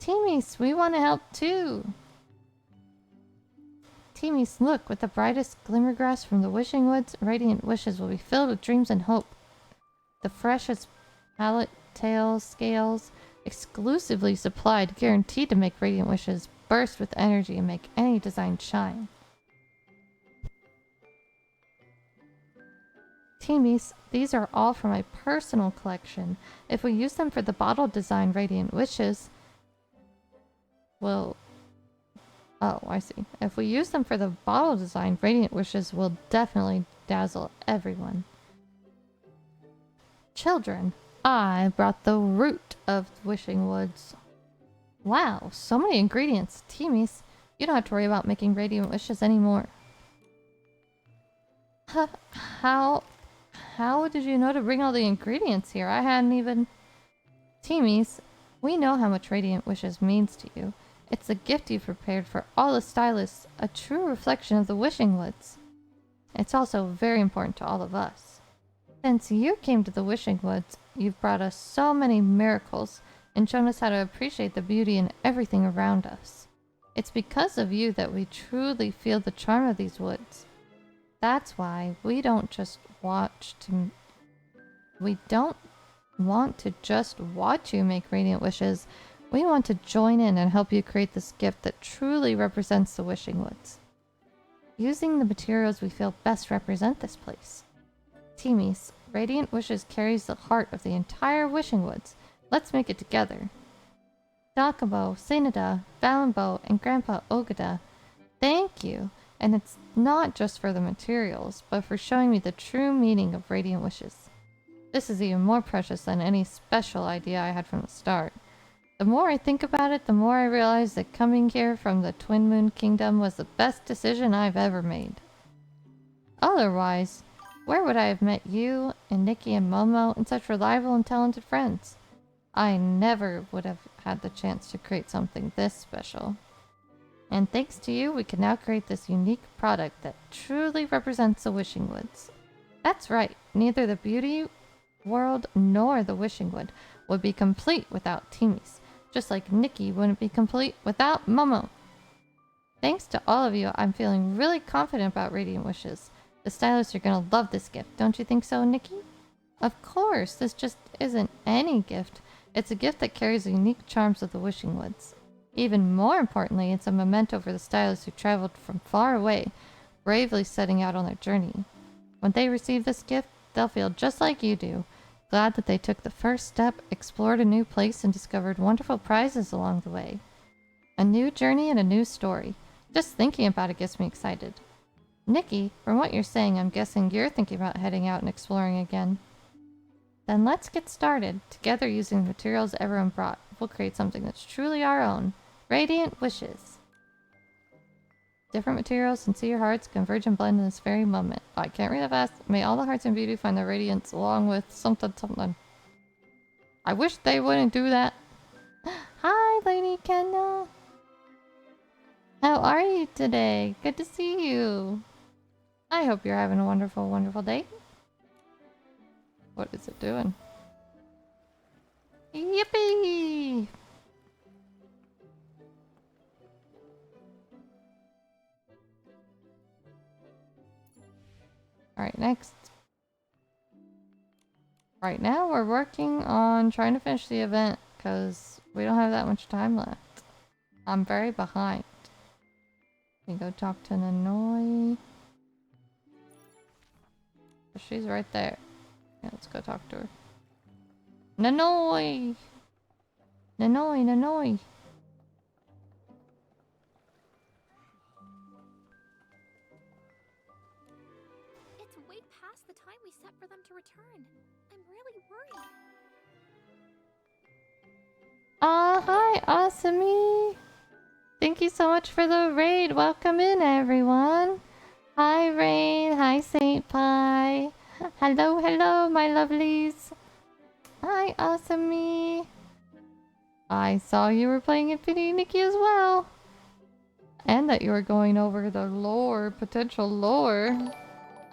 Teamies, we want to help too. Teamies, look, with the brightest glimmergrass from the wishing woods, radiant wishes will be filled with dreams and hope. The freshest palette tails scales, exclusively supplied, guaranteed to make radiant wishes burst with energy and make any design shine. Teamies, these are all from my personal collection. If we use them for the bottle design radiant wishes, well... Oh, I see. If we use them for the bottle design, radiant wishes will definitely dazzle everyone. Children, I brought the root of wishing woods. Wow, so many ingredients. Teamies, you don't have to worry about making radiant wishes anymore. How did you know to bring all the ingredients here? I hadn't even... Teamies, we know how much radiant wishes means to you. It's a gift you've prepared for all the stylists, a true reflection of the wishing woods. It's also very important to all of us. Since you came to the wishing woods, you've brought us so many miracles and shown us how to appreciate the beauty in everything around us. It's because of you that we truly feel the charm of these woods. That's why we don't want to just watch you make radiant wishes. We want to join in and help you create this gift that truly represents the wishing woods. Using the materials we feel best represent this place. Teamies, Radiant Wishes carries the heart of the entire wishing woods. Let's make it together. Dakubo, Senada, Valenbo, and Grandpa Ogada, thank you. And it's not just for the materials, but for showing me the true meaning of radiant wishes. This is even more precious than any special idea I had from the start. The more I think about it, the more I realize that coming here from the Twin Moon Kingdom was the best decision I've ever made. Otherwise, where would I have met you and Nikki and Momo and such reliable and talented friends? I never would have had the chance to create something this special. And thanks to you, we can now create this unique product that truly represents the wishing woods. That's right, neither the beauty world nor the wishing wood would be complete without Teamies, just like Nikki wouldn't be complete without Momo. Thanks to all of you, I'm feeling really confident about Radiant Wishes. The stylists are gonna love this gift, don't you think so, Nikki? Of course, this just isn't any gift. It's a gift that carries the unique charms of the wishing woods. Even more importantly, it's a memento for the stylists who traveled from far away, bravely setting out on their journey. When they receive this gift, they'll feel just like you do, glad that they took the first step, explored a new place, and discovered wonderful prizes along the way. A new journey and a new story. Just thinking about it gets me excited. Nikki, from what you're saying, I'm guessing you're thinking about heading out and exploring again. Then let's get started. Together, using the materials everyone brought, we'll create something that's truly our own. Radiant Wishes. Different materials, sincere hearts converge and blend in this very moment. Oh, I can't read that fast. May all the hearts in beauty find their radiance along with something. I wish they wouldn't do that. Hi, Lady Kenna. How are you today? Good to see you. I hope you're having a wonderful, wonderful day. What is it doing? Yippee! Alright, next. Right now we're working on trying to finish the event because we don't have that much time left. I'm very behind. We go talk to Nanoi. She's right there. Yeah, let's go talk to her. Nanoi! Nanoi, Nanoi! It's way past the time we set for them to return. I'm really worried. Hi, Asami! Thank you so much for the raid. Welcome in, everyone. Hi, Rain. Hi, Saint Pie. Hello, hello, my lovelies. Hi, Asami. I saw you were playing Infinity Nikki as well. And that you were going over the lore, potential lore.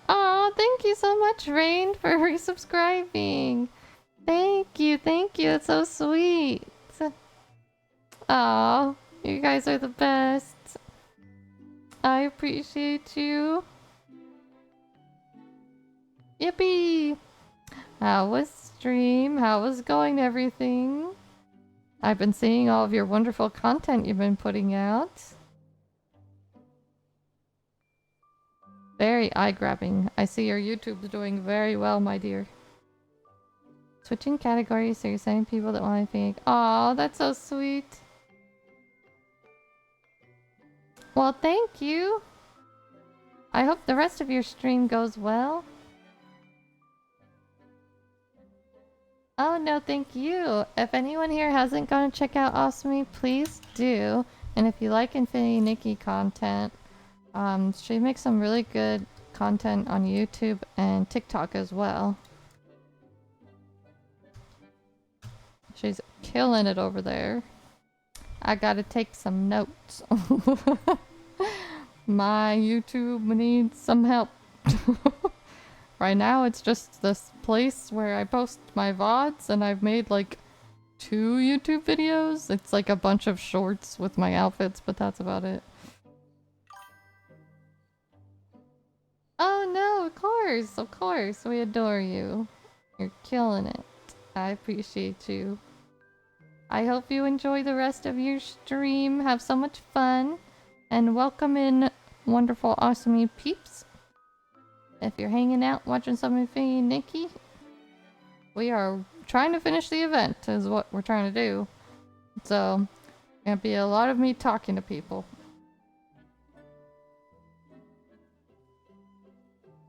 Aw, thank you so much, Rain, for resubscribing. Thank you, it's so sweet. Aw, you guys are the best. I appreciate you. Yippee! How was stream? How was going everything? I've been seeing all of your wonderful content you've been putting out. Very eye-grabbing. I see your YouTube's doing very well, my dear. Switching categories, so you're sending people that want to think. Aw, that's so sweet. Well, thank you. I hope the rest of your stream goes well. Oh, no, thank you. If anyone here hasn't gone to check out Awesome, please do. And if you like Infinity Nikki content, she makes some really good content on YouTube and TikTok as well. She's killing it over there. I gotta take some notes. My YouTube needs some help. Right now it's just this place where I post my VODs, and I've made like 2 YouTube videos. It's like a bunch of shorts with my outfits, but that's about it. Oh no, of course, we adore you. You're killing it. I appreciate you. I hope you enjoy the rest of your stream, have so much fun, and welcome in wonderful, awesome peeps. If you're hanging out watching some Infinity Nikki, we are trying to finish the event is what we're trying to do. So, gonna be a lot of me talking to people.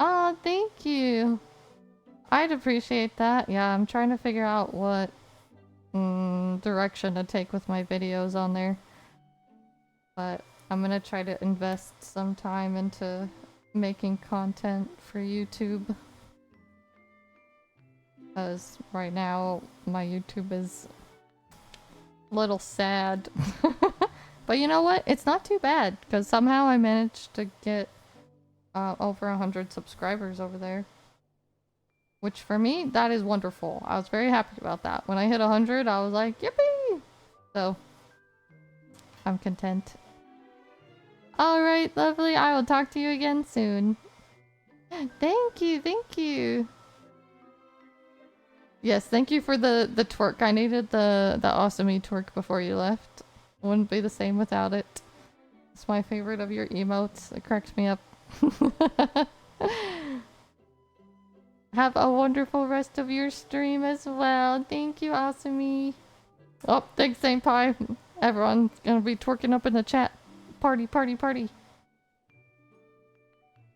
Oh, thank you. I'd appreciate that. Yeah, I'm trying to figure out what direction to take with my videos on there. But I'm gonna try to invest some time into making content for YouTube. Because right now my YouTube is a little sad. But you know what? It's not too bad because somehow I managed to get over 100 subscribers over there. Which for me, that is wonderful. I was very happy about that. When I hit 100, I was like, yippee! So, I'm content. Alright, lovely. I will talk to you again soon. Thank you, thank you. Yes, thank you for the twerk. I needed the awesome twerk before you left. Wouldn't be the same without it. It's my favorite of your emotes. It cracks me up. Have a wonderful rest of your stream as well. Thank you, Awesome. Oh, thanks, St. Pie. Everyone's gonna be twerking up in the chat. Party, party, party.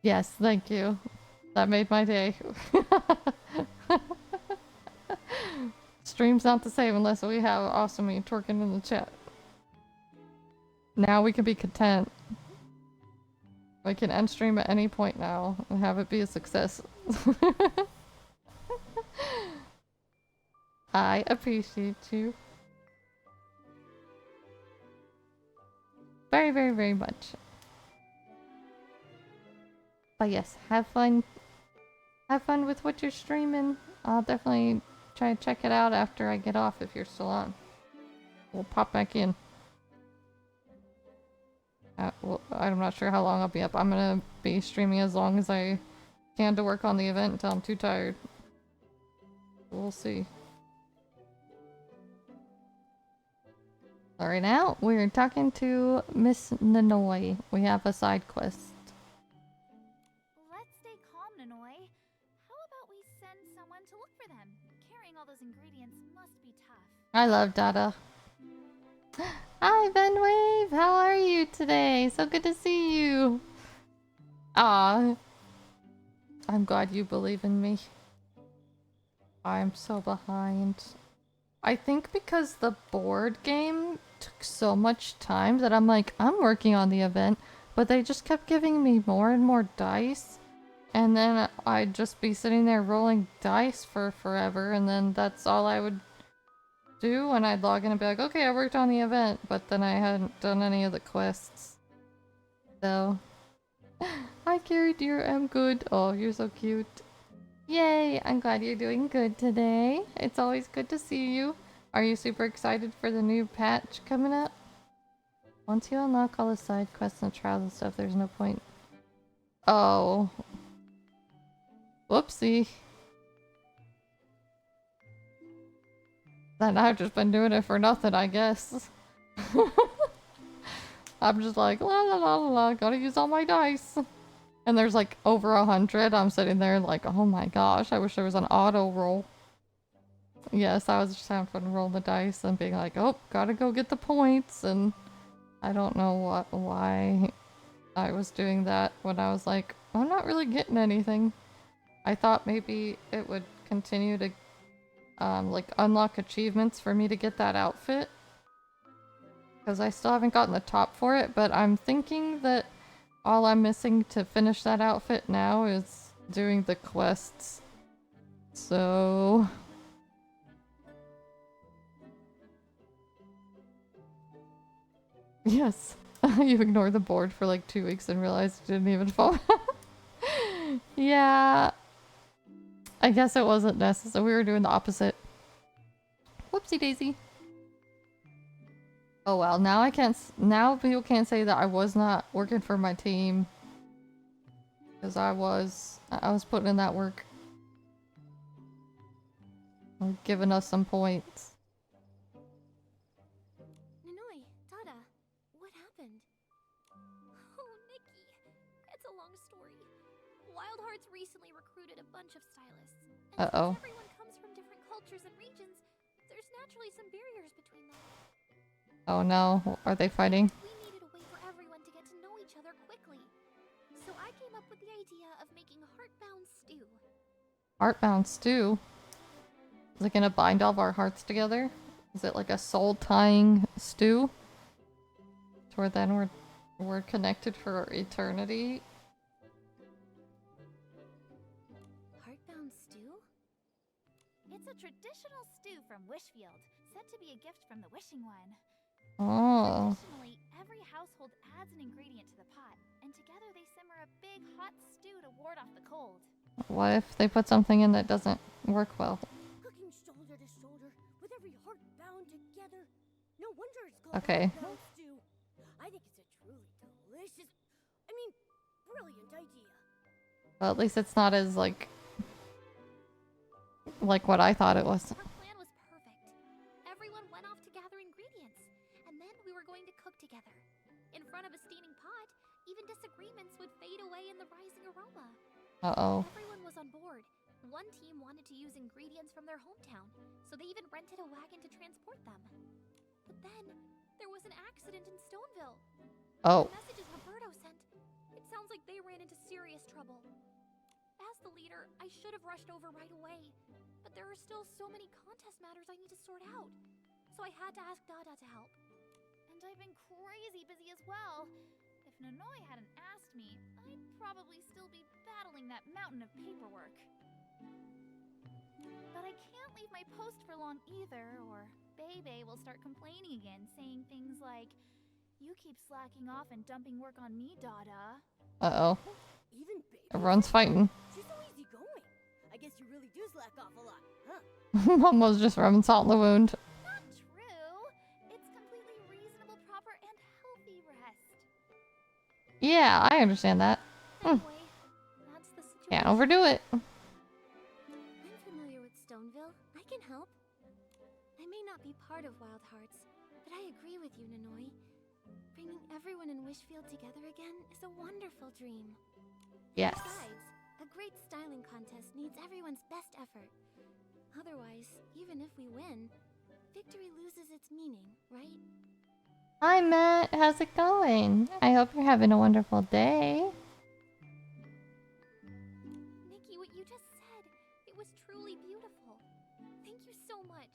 Yes, thank you. That made my day. Stream's not the same unless we have Awesome twerking in the chat. Now we can be content. We can end stream at any point now and have it be a success. I appreciate you. Very, very, very much. But yes, have fun. Have fun with what you're streaming. I'll definitely try to check it out after I get off if you're still on. We'll pop back in. Well, I'm not sure how long I'll be up. I'm gonna be streaming as long as I can to work on the event until I'm too tired. We'll see. Alright, now we're talking to Miss Nanoy. We have a side quest. Let's stay calm, Nanoy. How about we send someone to look for them? Carrying all those ingredients must be tough. I love Dada. Hi, Benwave! How are you today? So good to see you! Ah, I'm glad you believe in me. I'm so behind. I think because the board game took so much time that I'm like, I'm working on the event, but they just kept giving me more and more dice. And then I'd just be sitting there rolling dice for forever, and then that's all I would do, and I'd log in and be like, okay, I worked on the event, but then I hadn't done any of the quests. So, hi Carrie dear, I'm good. Oh, you're so cute. Yay, I'm glad you're doing good today. It's always good to see you. Are you super excited for the new patch coming up? Once you unlock all the side quests and trials and stuff, there's no point. Oh. Whoopsie. Then I've just been doing it for nothing, I guess. I'm just like, la la la la la, gotta use all my dice. And there's like over 100. I'm sitting there like, oh my gosh, I wish there was an auto roll. Yes, I was just having fun rolling the dice and being like, oh, gotta go get the points. And I don't know why I was doing that when I was like, I'm not really getting anything. I thought maybe it would continue to like unlock achievements for me to get that outfit. Because I still haven't gotten the top for it, but I'm thinking that all I'm missing to finish that outfit now is doing the quests. So... Yes. You ignore the board for like 2 weeks and realize it didn't even fall. Yeah. I guess it wasn't necessary. We were doing the opposite. Whoopsie daisy. Oh well, now I can't. Now people can't say that I was not working for my team. Because I was putting in that work. I'm giving us some points. Nanoi, Dada, what happened? Oh, Nikki, it's a long story. Wild Hearts recently recruited a bunch of stylists. And Uh-oh. since everyone comes from different cultures and regions, there's naturally some barriers between them. Oh no, are they fighting? We needed a way for everyone to get to know each other quickly. So I came up with the idea of making heartbound stew. Heartbound stew? Is it gonna bind all of our hearts together? Is it like a soul-tying stew? To where then we're connected for eternity? Heartbound stew? It's a traditional stew from Wishfield, said to be a gift from the Wishing One. Oh. Traditionally, every household adds an ingredient to the pot, and together they simmer a big hot stew to ward off the cold. What if they put something in that doesn't work well? Cooking shoulder to shoulder, with every heart bound together. No wonder it's called Okay. heartbound stew. I think it's a truly delicious, brilliant idea. Well, at least it's not as like what I thought it was. Our plan was perfect. Everyone went off to gather ingredients, and then we were going to cook together. In front of a steaming pot, even disagreements would fade away in the rising aroma. Uh-oh. Everyone was on board. One team wanted to use ingredients from their hometown, so they even rented a wagon to transport them. But then, there was an accident in Stoneville. Oh. The messages Roberto sent, it sounds like they ran into serious trouble. As the leader, I should have rushed over right away, but there are still so many contest matters I need to sort out. So I had to ask Dada to help. And I've been crazy busy as well. If Nanoi hadn't asked me, I'd probably still be battling that mountain of paperwork. But I can't leave my post for long either, or Bebe will start complaining again, saying things like, "You keep slacking off and dumping work on me, Dada." Uh-oh. Even Bebe? Everyone's fighting. She's so easy going. I guess you really do slack off a lot, huh? Mom was just rubbing salt in the wound. Not true. It's completely reasonable, proper, and healthy rest. Yeah, I understand that. Anyway, that's the situation. Can't overdo it. I'm familiar with Stoneville. I can help. I may not be part of Wild Hearts, but I agree with you, Nanoi. Bringing everyone in Wishfield together again is a wonderful dream. Yes. Besides, a great styling contest needs everyone's best effort. Otherwise, even if we win, victory loses its meaning, right? Hi, Matt. How's it going? I hope you're having a wonderful day. Nikki, what you just said, it was truly beautiful. Thank you so much.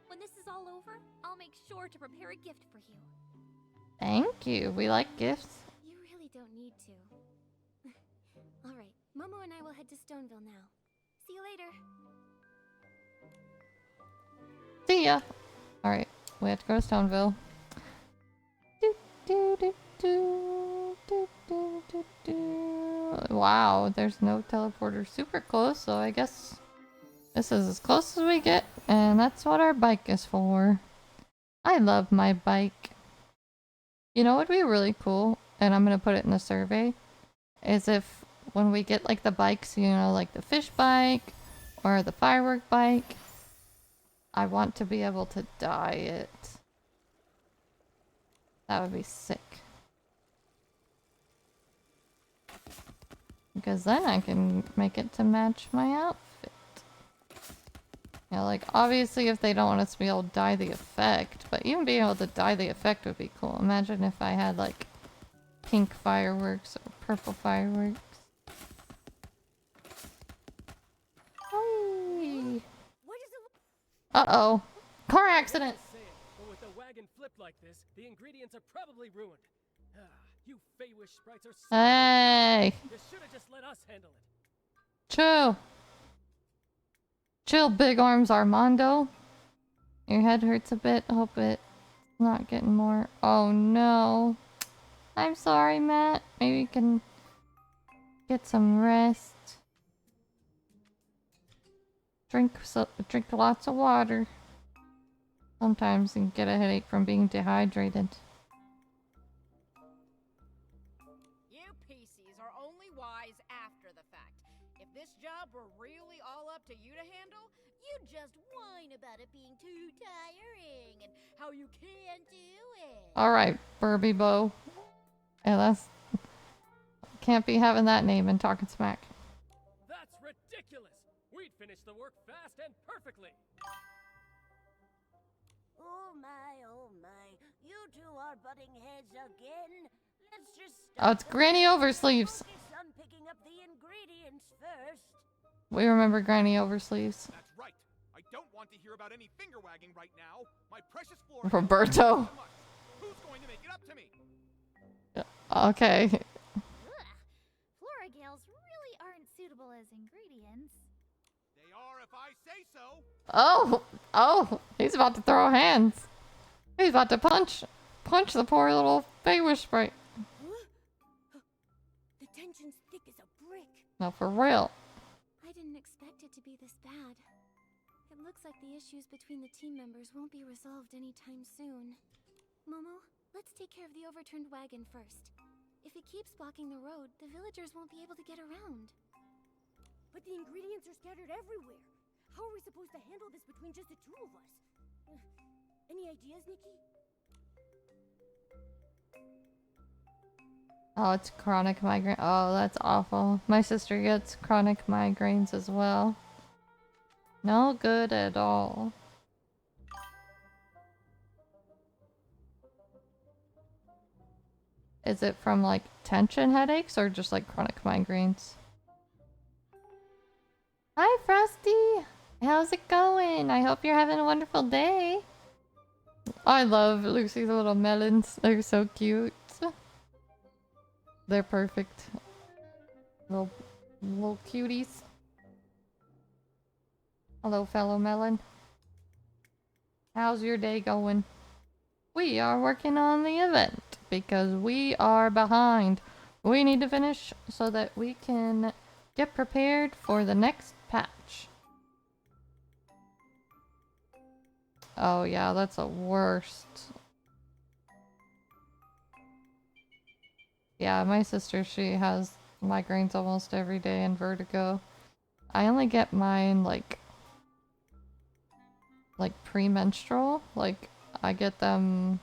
When this is all over, I'll make sure to prepare a gift for you. Thank you. We like gifts. You really don't need to. Alright, Momo and I will head to Stoneville now. See you later. See ya. Alright, we have to go to Stoneville. Wow, there's no teleporter super close, so I guess this is as close as we get, and that's what our bike is for. I love my bike. You know what would be really cool, and I'm gonna put it in the survey, is if when we get like the bikes, you know, like the fish bike or the firework bike, I want to be able to dye it. That would be sick. Because then I can make it to match my outfit. You know, like obviously if they don't want us to be able to dye the effect, but even being able to dye the effect would be cool. Imagine if I had like pink fireworks or purple fireworks. Hey. Uh-oh. Car accident! But with a wagon flipped like this, the ingredients are probably ruined. Ah, you Feywish sprites are so Hey! You should have just let us handle it. Chill! Chill, Big Arms Armando. Your head hurts a bit. Hope it's not getting more. Oh no. I'm sorry, Matt. Maybe you can get some rest. Drink lots of water. Sometimes you can get a headache from being dehydrated. You PCs are only wise after the fact. If this job were really all up to you to handle, you'd just whine about it being too tiring and how you can't do it. Alright, Burby Bow. Yeah, that's... Can't be having that name and talking smack. That's ridiculous! We'd finish the work fast and perfectly! Oh my, you two are butting heads again. Let's just Oh, it's Granny Oversleeves. focus on picking up the ingredients first. We remember Granny Oversleeves. That's right. I don't want to hear about any finger wagging right now. My precious Flora. Roberto. Who's going to make it up to me? Okay. Ugh. Flora gales really aren't suitable as ingredients. They are if I say so. Oh, he's about to throw hands. He's about to punch the poor little Feywish sprite. The tension's thick as a brick. No, for real. I didn't expect it to be this bad. It looks like the issues between the team members won't be resolved anytime soon. Momo, let's take care of the overturned wagon first. If it keeps blocking the road, the villagers won't be able to get around. But the ingredients are scattered everywhere. How are we supposed to handle this between just the two of us? Any ideas, Nikki? Oh, it's chronic migraine. Oh, that's awful. My sister gets chronic migraines as well. No good at all. Is it from like tension headaches or just like chronic migraines? Hi, Frosty! How's it going? I hope you're having a wonderful day. I love Lucy's little melons. They're so cute. They're perfect. Little cuties. Hello, fellow melon. How's your day going? We are working on the event because we are behind. We need to finish so that we can get prepared for the next patch. Oh yeah, that's the worst. Yeah, my sister, she has migraines almost every day and vertigo. I only get mine like premenstrual. Like I get them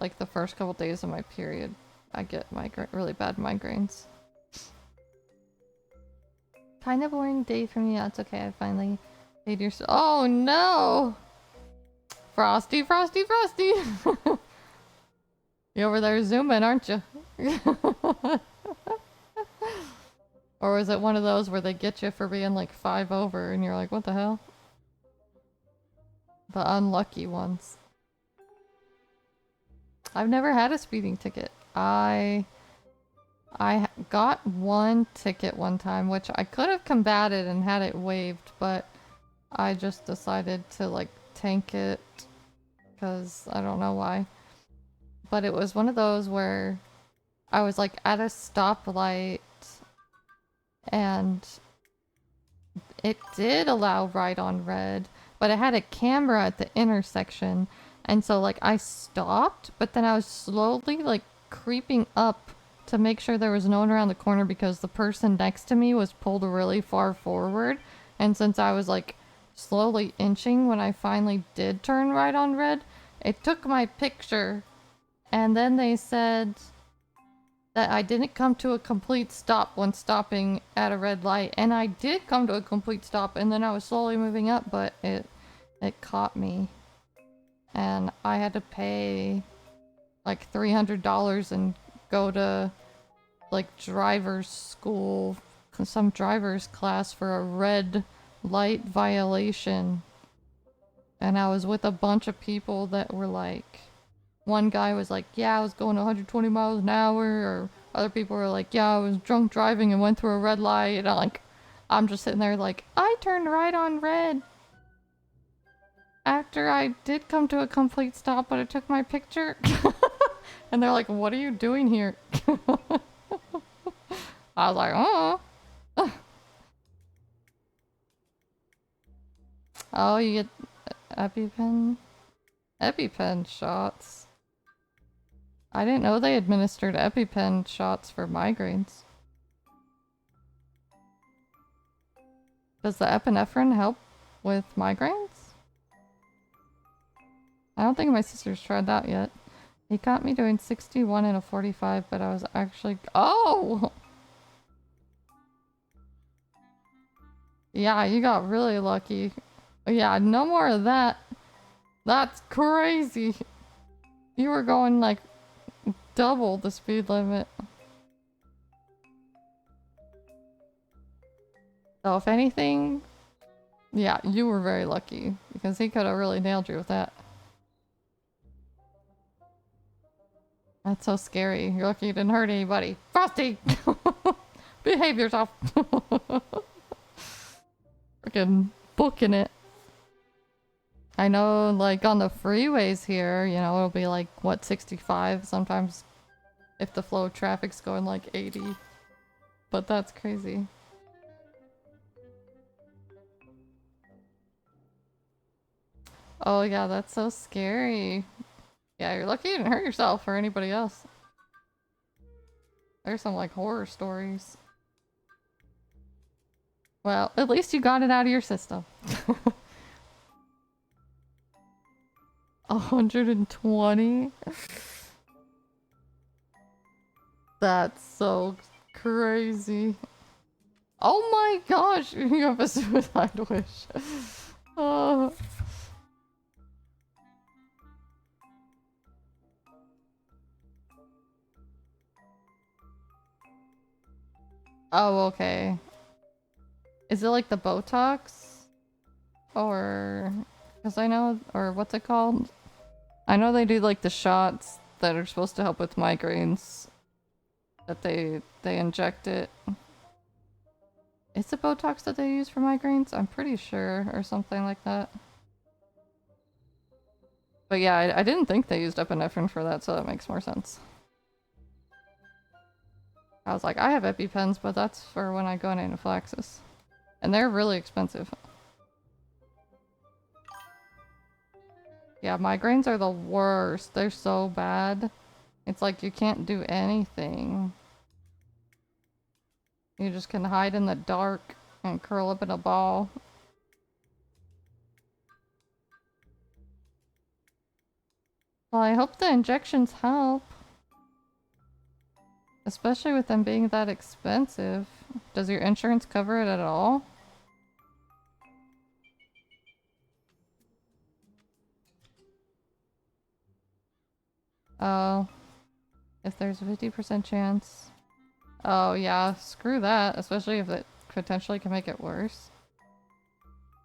like the first couple days of my period. I get really bad migraines. Kind of boring day for me. That's okay. I finally paid your. Oh no! Frosty, Frosty, Frosty! You over there zooming, aren't you? Or was it one of those where they get you for being like 5 over and you're like, what the hell? The unlucky ones. I've never had a speeding ticket. I got one ticket one time, which I could have combated and had it waived, but I just decided to like tank it because I don't know why. But it was one of those where I was like at a stoplight and it did allow right on red, but it had a camera at the intersection And so like I stopped, but then I was slowly like creeping up to make sure there was no one around the corner because the person next to me was pulled really far forward. And since I was like slowly inching when I finally did turn right on red, it took my picture. And then they said that I didn't come to a complete stop when stopping at a red light. And I did come to a complete stop, and then I was slowly moving up, but it caught me. And I had to pay like $300 and go to like driver's school, some driver's class for a red light violation. And I was with a bunch of people that were like, one guy was like, yeah, I was going 120 miles an hour, or other people were like, yeah, I was drunk driving and went through a red light. And I'm just sitting there like, I turned right on red after I did come to a complete stop, but it took my picture. And they're like, what are you doing here? I was like, oh. Oh, you get EpiPen shots. I didn't know they administered EpiPen shots for migraines. Does the epinephrine help with migraines? I don't think my sister's tried that yet. He got me doing 61 and a 45, but I was actually... Oh! Yeah, you got really lucky. Yeah, no more of that. That's crazy. You were going like double the speed limit. So if anything, yeah, you were very lucky because he could have really nailed you with that. That's so scary. You're lucky you didn't hurt anybody. Frosty! Behave yourself! Freaking booking it. I know, like, on the freeways here, you know, it'll be like, what, 65 sometimes if the flow of traffic's going like 80. But that's crazy. Oh yeah, that's so scary. Yeah, you're lucky you didn't hurt yourself or anybody else. There's some like horror stories. Well, at least you got it out of your system. 120? That's so crazy. Oh my gosh, you have a suicide wish. Oh. Oh, okay. Is it like the Botox? Or... Because I know... Or what's it called? I know they do like the shots that are supposed to help with migraines. That they inject it. Is it Botox that they use for migraines? I'm pretty sure. Or something like that. But yeah, I didn't think they used epinephrine for that, so that makes more sense. I was like, I have EpiPens, but that's for when I go on anaphylaxis. And they're really expensive. Yeah, migraines are the worst. They're so bad. It's like you can't do anything. You just can hide in the dark and curl up in a ball. Well, I hope the injections help. Especially with them being that expensive. Does your insurance cover it at all? Oh. If there's a 50% chance. Oh yeah, screw that. Especially if it potentially can make it worse.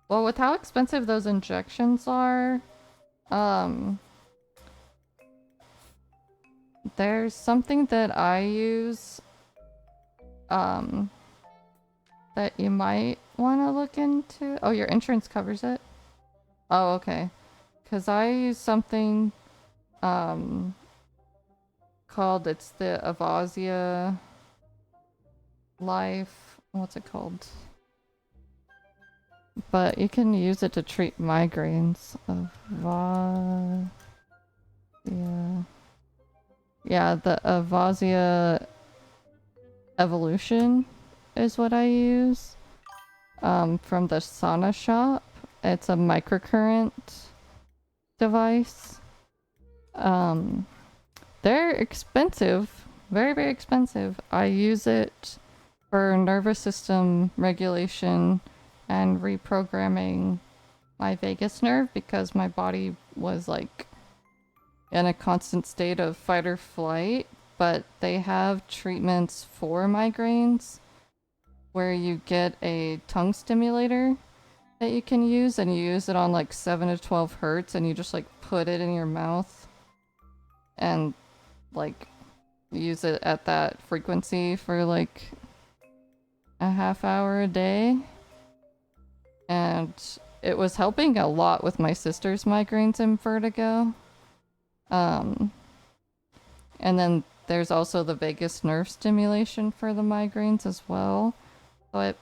Well, with how expensive those injections are, there's something that I use, that you might want to look into. Oh, your insurance covers it? Oh, okay. Because I use something, called, it's the Avazia Life, what's it called? But you can use it to treat migraines. Yeah, the Avasia Evolution is what I use. From the Sauna shop. It's a microcurrent device. They're expensive. Very, very expensive. I use it for nervous system regulation and reprogramming my vagus nerve because my body was like in a constant state of fight or flight, but they have treatments for migraines where you get a tongue stimulator that you can use, and you use it on like 7 to 12 hertz, and you just like put it in your mouth and like use it at that frequency for like a half hour a day. And it was helping a lot with my sister's migraines and vertigo. And then there's also the vagus nerve stimulation for the migraines as well. So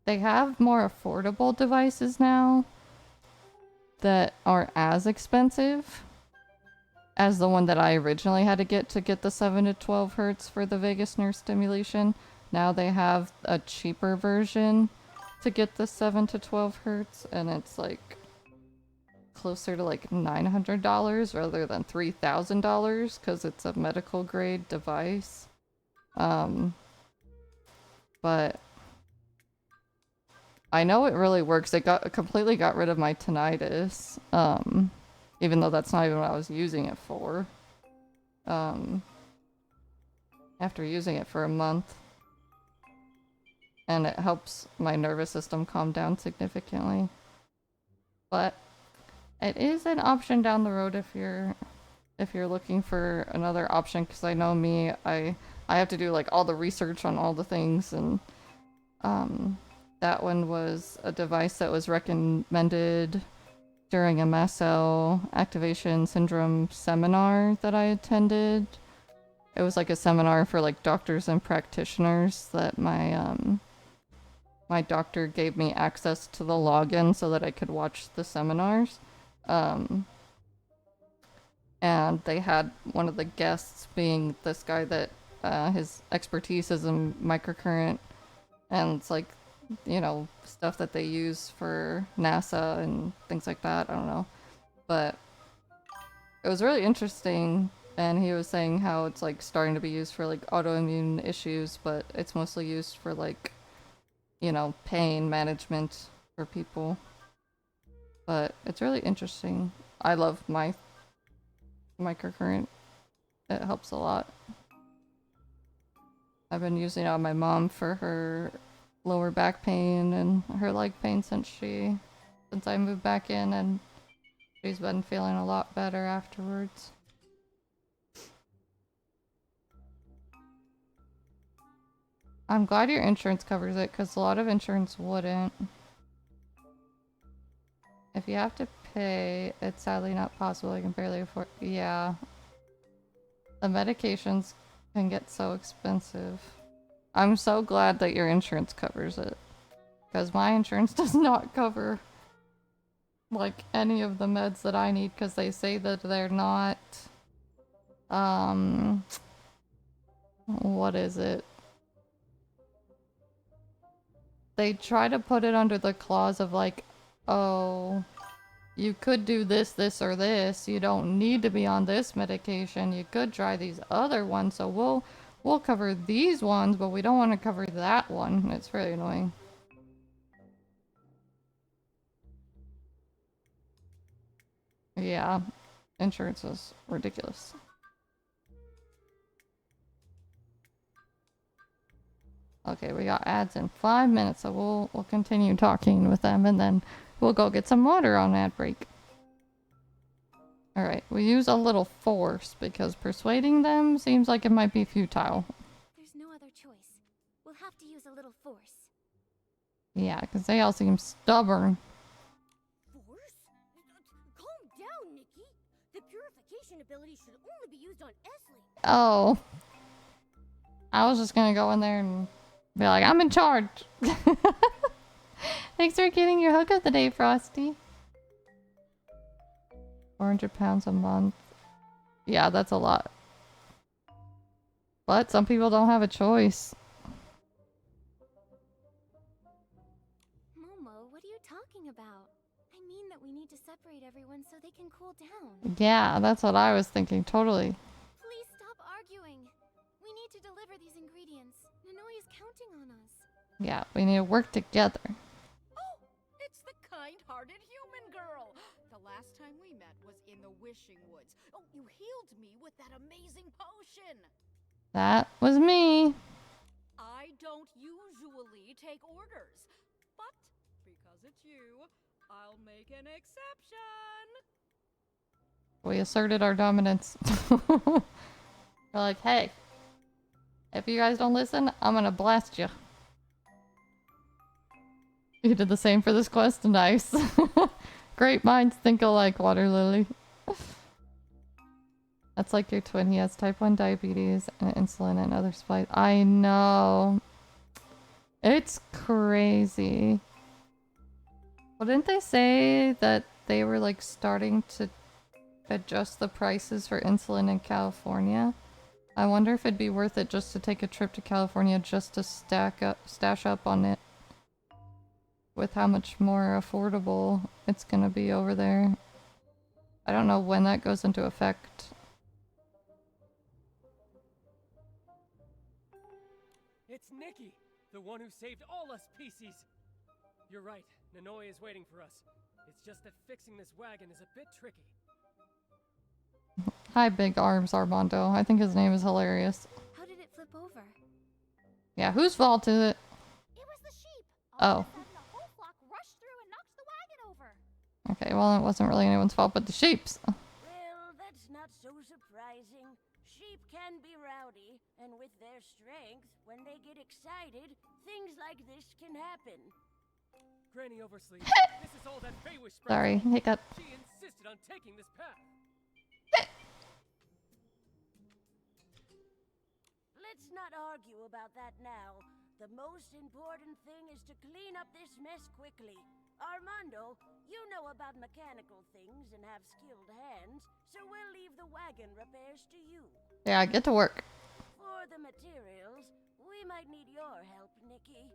they have more affordable devices now that aren't as expensive as the one that I originally had to get the 7 to 12 hertz for the vagus nerve stimulation. Now they have a cheaper version to get the 7 to 12 hertz, and it's like closer to like $900 rather than $3,000 because it's a medical grade device. But I know it really works. It completely got rid of my tinnitus, even though that's not even what I was using it for. After using it for a month. And it helps my nervous system calm down significantly. But it is an option down the road if you're looking for another option, because I know me, I have to do like all the research on all the things, and that one was a device that was recommended during a mast cell activation syndrome seminar that I attended. It was like a seminar for like doctors and practitioners that my doctor gave me access to the login so that I could watch the seminars. And they had one of the guests being this guy that his expertise is in microcurrent, and it's like, you know, stuff that they use for NASA and things like that. I don't know. But it was really interesting, and he was saying how it's like starting to be used for like autoimmune issues, but it's mostly used for like, you know, pain management for people. But it's really interesting. I love my microcurrent. It helps a lot. I've been using it on my mom for her lower back pain and her leg pain since I moved back in, and she's been feeling a lot better afterwards. I'm glad your insurance covers it, because a lot of insurance wouldn't. If you have to pay, it's sadly not possible. I can barely afford. Yeah. The medications can get so expensive. I'm so glad that your insurance covers it, because my insurance does not cover like any of the meds that I need, because they say that they're not what is it? They try to put it under the clause of like, oh, you could do this, this, or this. You don't need to be on this medication. You could try these other ones. So we'll cover these ones, but we don't want to cover that one. It's really annoying. Yeah, insurance is ridiculous. Okay, we got ads in 5 minutes, so we'll continue talking with them, and then we'll go get some water on ad break. Alright, we use a little force, because persuading them seems like it might be futile. There's no other choice. We'll have to use a little force. Yeah, because they all seem stubborn. Force? Calm down, Nikki. The purification ability should only be used on Esley. Oh. I was just gonna go in there and be like, I'm in charge. Thanks for getting your hook of the day, Frosty. 400 pounds a month. Yeah, that's a lot. But some people don't have a choice. Momo, what are you talking about? I mean that we need to separate everyone so they can cool down. Yeah, that's what I was thinking, totally. Please stop arguing. We need to deliver these ingredients. Nanoi is counting on us. Yeah, we need to work together. Oh, it's the kind-hearted human girl. The last time we met was in the Wishing Woods. Oh, you healed me with that amazing potion. That was me. I don't usually take orders, but because it's you, I'll make an exception. We asserted our dominance. We're like, hey, if you guys don't listen, I'm gonna blast you. You did the same for this quest? Nice. Great minds think alike, Water Lily. That's like your twin. He has type 1 diabetes and insulin and other supplies. I know. It's crazy. Well, didn't they say that they were like starting to adjust the prices for insulin in California? I wonder if it'd be worth it just to take a trip to California just to stash up on it. With how much more affordable it's gonna be over there. I don't know when that goes into effect. It's Nikki, the one who saved all us PCs. You're right, Nanoi is waiting for us. It's just that fixing this wagon is a bit tricky. Hi, Big Arms Armando. I think his name is hilarious. How did it flip over? Yeah, whose fault is it? It was the sheep. Oh. All of a sudden, the whole flock rushed through and knocked the wagon over. Okay, well, it wasn't really anyone's fault but the sheep's. Well, that's not so surprising. Sheep can be rowdy, and with their strength, when they get excited, things like this can happen. Granny Oversleep, this is all that Feywish sprite. Sorry, hiccup. She insisted on taking this path. Let's not argue about that now. The most important thing is to clean up this mess quickly. Armando, you know about mechanical things and have skilled hands, so we'll leave the wagon repairs to you. Yeah, get to work. For the materials, we might need your help, Nikki.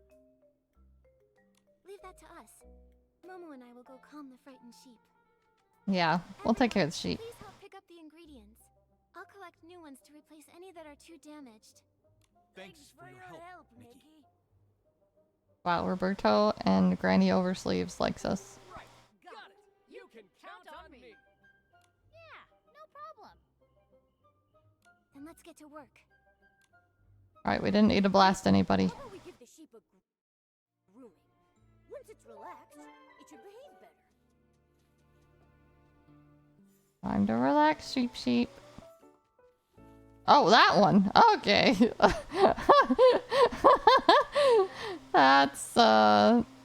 Leave that to us. Momo and I will go calm the frightened sheep. Yeah, we'll take care of the sheep. Please help pick up the ingredients. I'll collect new ones to replace any that are too damaged. Thanks for your help, Nikki. Wow, Roberto and Granny Oversleeves likes us. Right, got it. You can count on me. Yeah, no problem. Then let's get to work. Alright, we didn't need to blast anybody. How about we give the sheep a grooming? Once it's relaxed, it should behave better. Time to relax, sheep. Oh, that one. Okay. That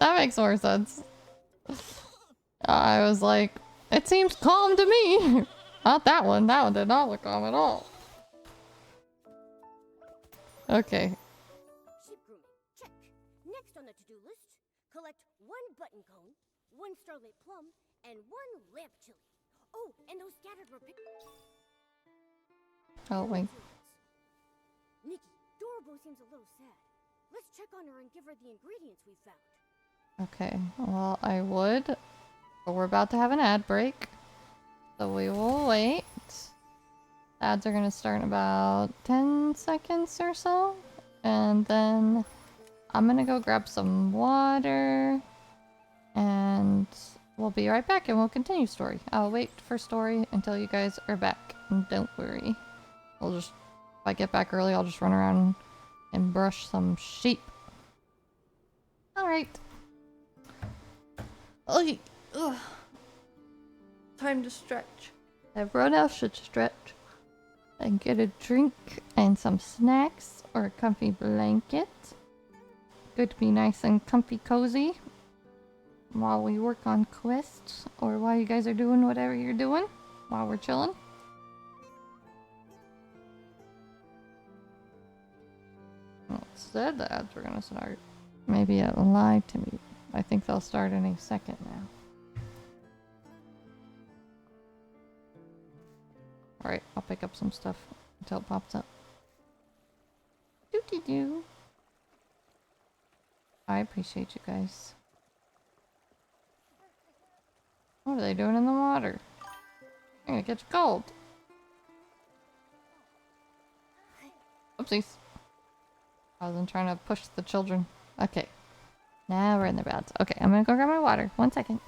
makes more sense. I was like, it seems calm to me. Not that one. That one did not look calm at all. Okay. Sheep grooming, check. Next on the to-do list, collect 1 button cone, 1 starlit plum, and 1 lamp chili. Oh, and those scattered were picked. Oh, wait. Nikki, Dorobo seems a little sad. Let's check on her and give her the ingredients we found. Okay. Well, I would. But we're about to have an ad break. So we will wait. Ads are going to start in about 10 seconds or so. And then I'm going to go grab some water. And we'll be right back and we'll continue story. I'll wait for story until you guys are back. And don't worry. We'll just, if I get back early, I'll just run around and brush some sheep. Alright. Ugh. Time to stretch. Everyone else should stretch. And get a drink and some snacks or a comfy blanket. Good to be nice and comfy cozy while we work on quests or while you guys are doing whatever you're doing while we're chilling. Well, it said the ads were gonna start. Maybe it lied to me. I think they'll start any second now. Alright, I'll pick pick up some stuff until it pops up. Doo-dee-doo. I appreciate you guys. What are they doing in the water? I'm gonna catch cold. Oopsies. I wasn't trying to push the children. Okay. Now we're in the beds. Okay, I'm gonna go grab my water. 1 second.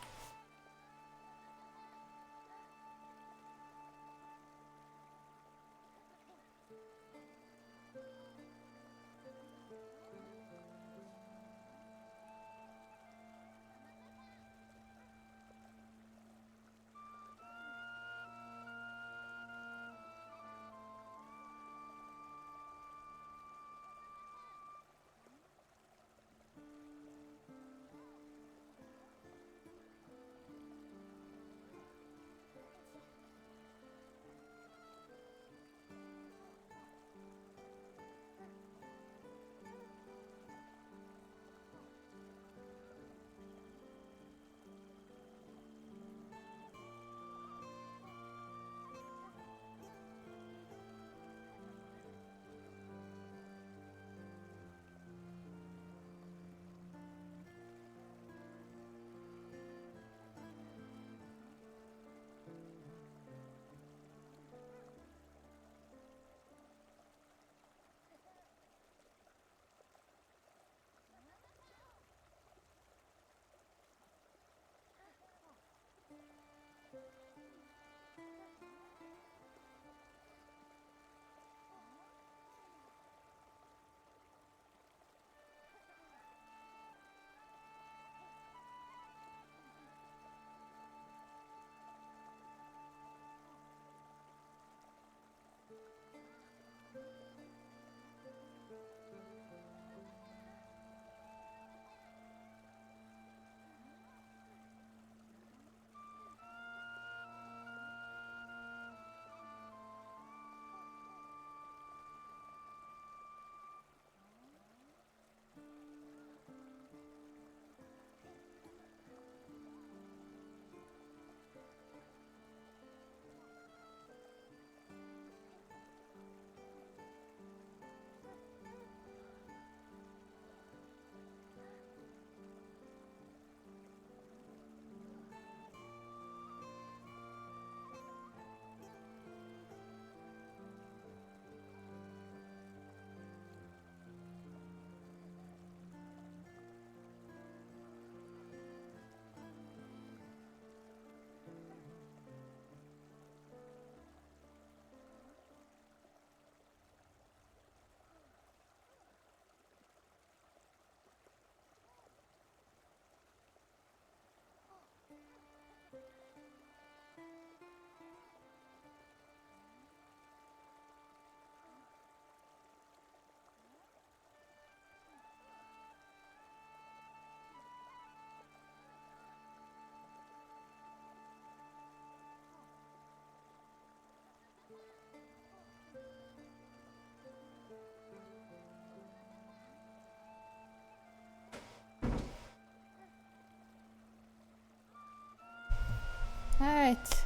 Alright.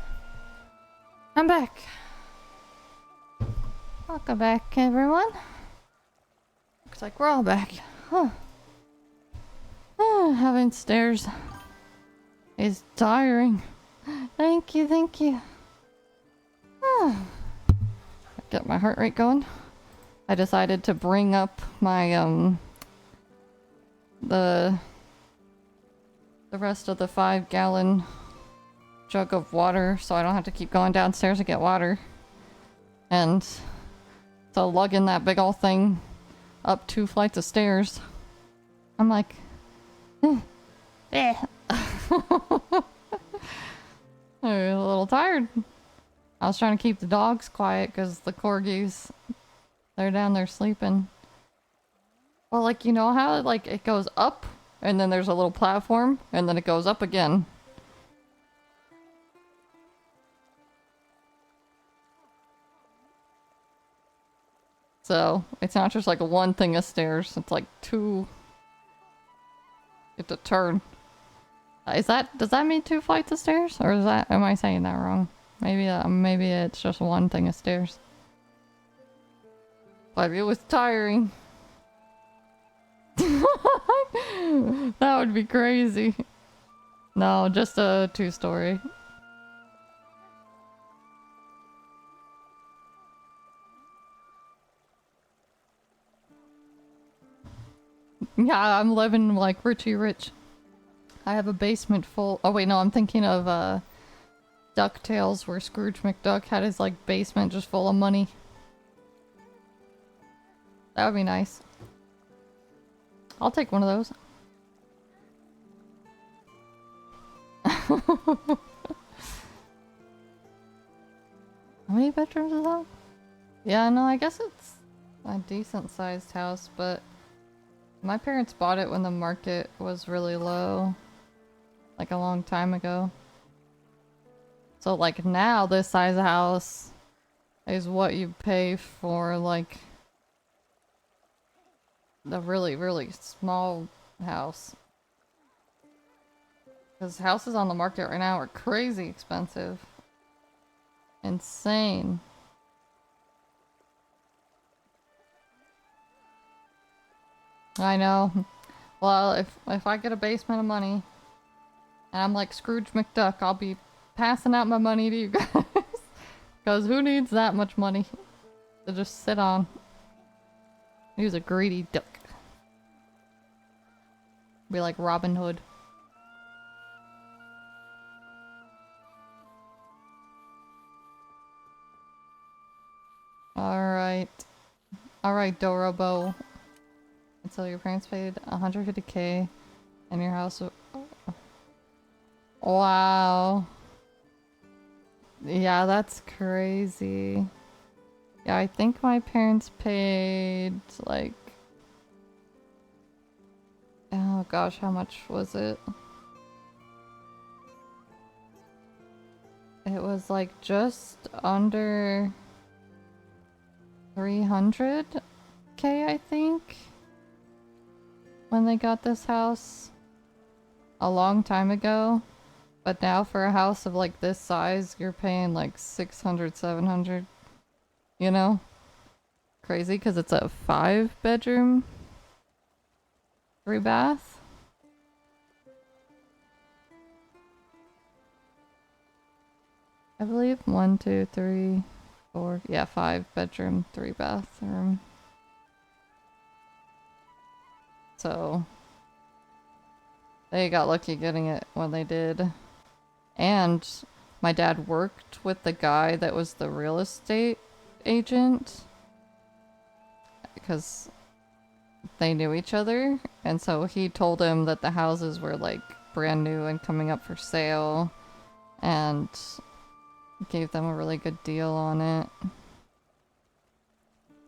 I'm back. Welcome back, everyone. Looks like we're all back. Huh. Having stairs is tiring. Thank you, thank you. Get my heart rate going. I decided to bring up my, the rest of the 5-gallon jug of water so I don't have to keep going downstairs to get water. And so lugging that big old thing up 2 flights of stairs, I'm like, I'm a little tired. I was trying to keep the dogs quiet because the corgis, they're down there sleeping. Well, like, you know how like it goes up and then there's a little platform and then it goes up again. So it's not just like one thing of stairs, it's like 2. You have to turn. Does that mean 2 flights of stairs? Or am I saying that wrong? Maybe it's just one thing of stairs. But it was tiring. That would be crazy. No, just a 2-story. Yeah, I'm living like Richie Rich. I have a basement full. Oh wait, no, I'm thinking of DuckTales, where Scrooge McDuck had his like basement just full of money. That would be nice. I'll take one of those. How many bedrooms is that? Yeah, no, I guess it's a decent sized house, but my parents bought it when the market was really low. Like a long time ago. So like now this size of house is what you pay for like the really, really small house. Because houses on the market right now are crazy expensive. Insane. I know. Well, if I get a basement of money, and I'm like Scrooge McDuck, I'll be passing out my money to you guys. Because who needs that much money to just sit on? He's a greedy duck. Be like Robin Hood. Alright. Alright, Dorobo. Until your parents paid 150K and your house... Wow. Yeah, that's crazy. Yeah, I think my parents paid like... Oh gosh, how much was it? It was like just under 300K, I think, when they got this house a long time ago. But now for a house of like this size, you're paying like 600, 700, you know? Crazy, because it's a 5-bedroom, 3-bath. I believe 1, 2, 3, 4, yeah, 5-bedroom, 3-bathroom. So they got lucky getting it when they did. And my dad worked with the guy that was the real estate agent because they knew each other, and so he told him that the houses were like brand new and coming up for sale, and gave them a really good deal on it.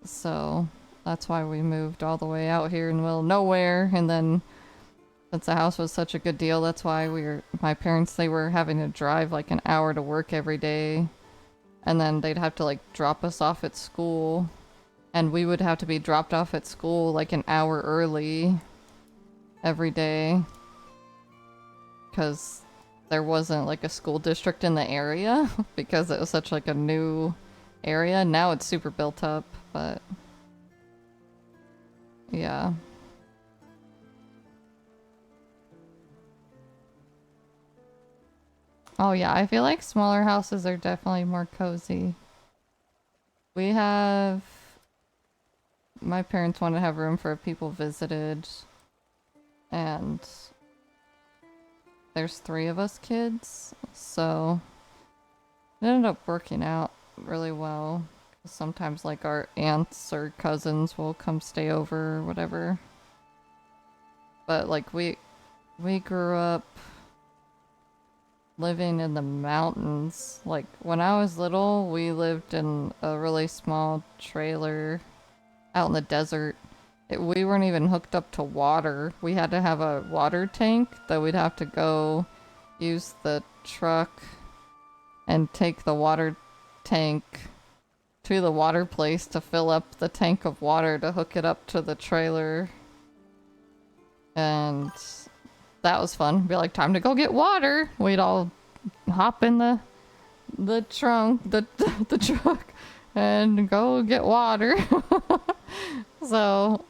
So that's why we moved all the way out here in the middle of nowhere. And then since the house was such a good deal, that's why my parents, they were having to drive like an hour to work every day, and then they'd have to like drop us off at school, and we would have to be dropped off at school like an hour early every day because there wasn't like a school district in the area because it was such like a new area. Now it's super built up, but yeah. Oh yeah, I feel like smaller houses are definitely more cozy. My parents wanted to have room for people visited, and there's 3 of us kids, so it ended up working out really well. Sometimes like our aunts or cousins will come stay over or whatever. But like we grew up living in the mountains. Like when I was little, we lived in a really small trailer out in the desert. We weren't even hooked up to water. We had to have a water tank that we'd have to go use the truck and take the water tank to the water place to fill up the tank of water to hook it up to the trailer. And that was fun. Be like, time to go get water. We'd all hop in the the trunk, the truck, and go get water. So,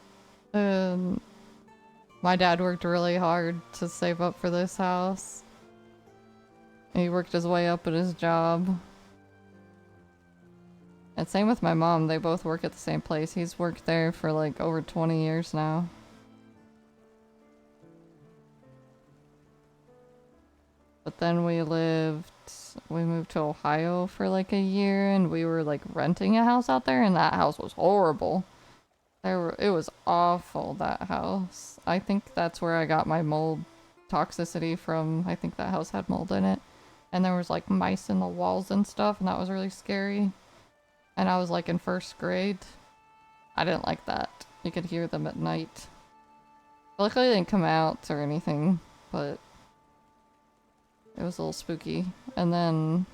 my dad worked really hard to save up for this house. He worked his way up at his job. And same with my mom, they both work at the same place. He's worked there for like over 20 years now. But then we moved to Ohio for like a year and we were like renting a house out there and that house was horrible. It was awful, that house. I think that's where I got my mold toxicity from. I think that house had mold in it. And there was like mice in the walls and stuff and that was really scary. And I was like in first grade. I didn't like that. You could hear them at night. Luckily they didn't come out or anything, but it was a little spooky. And then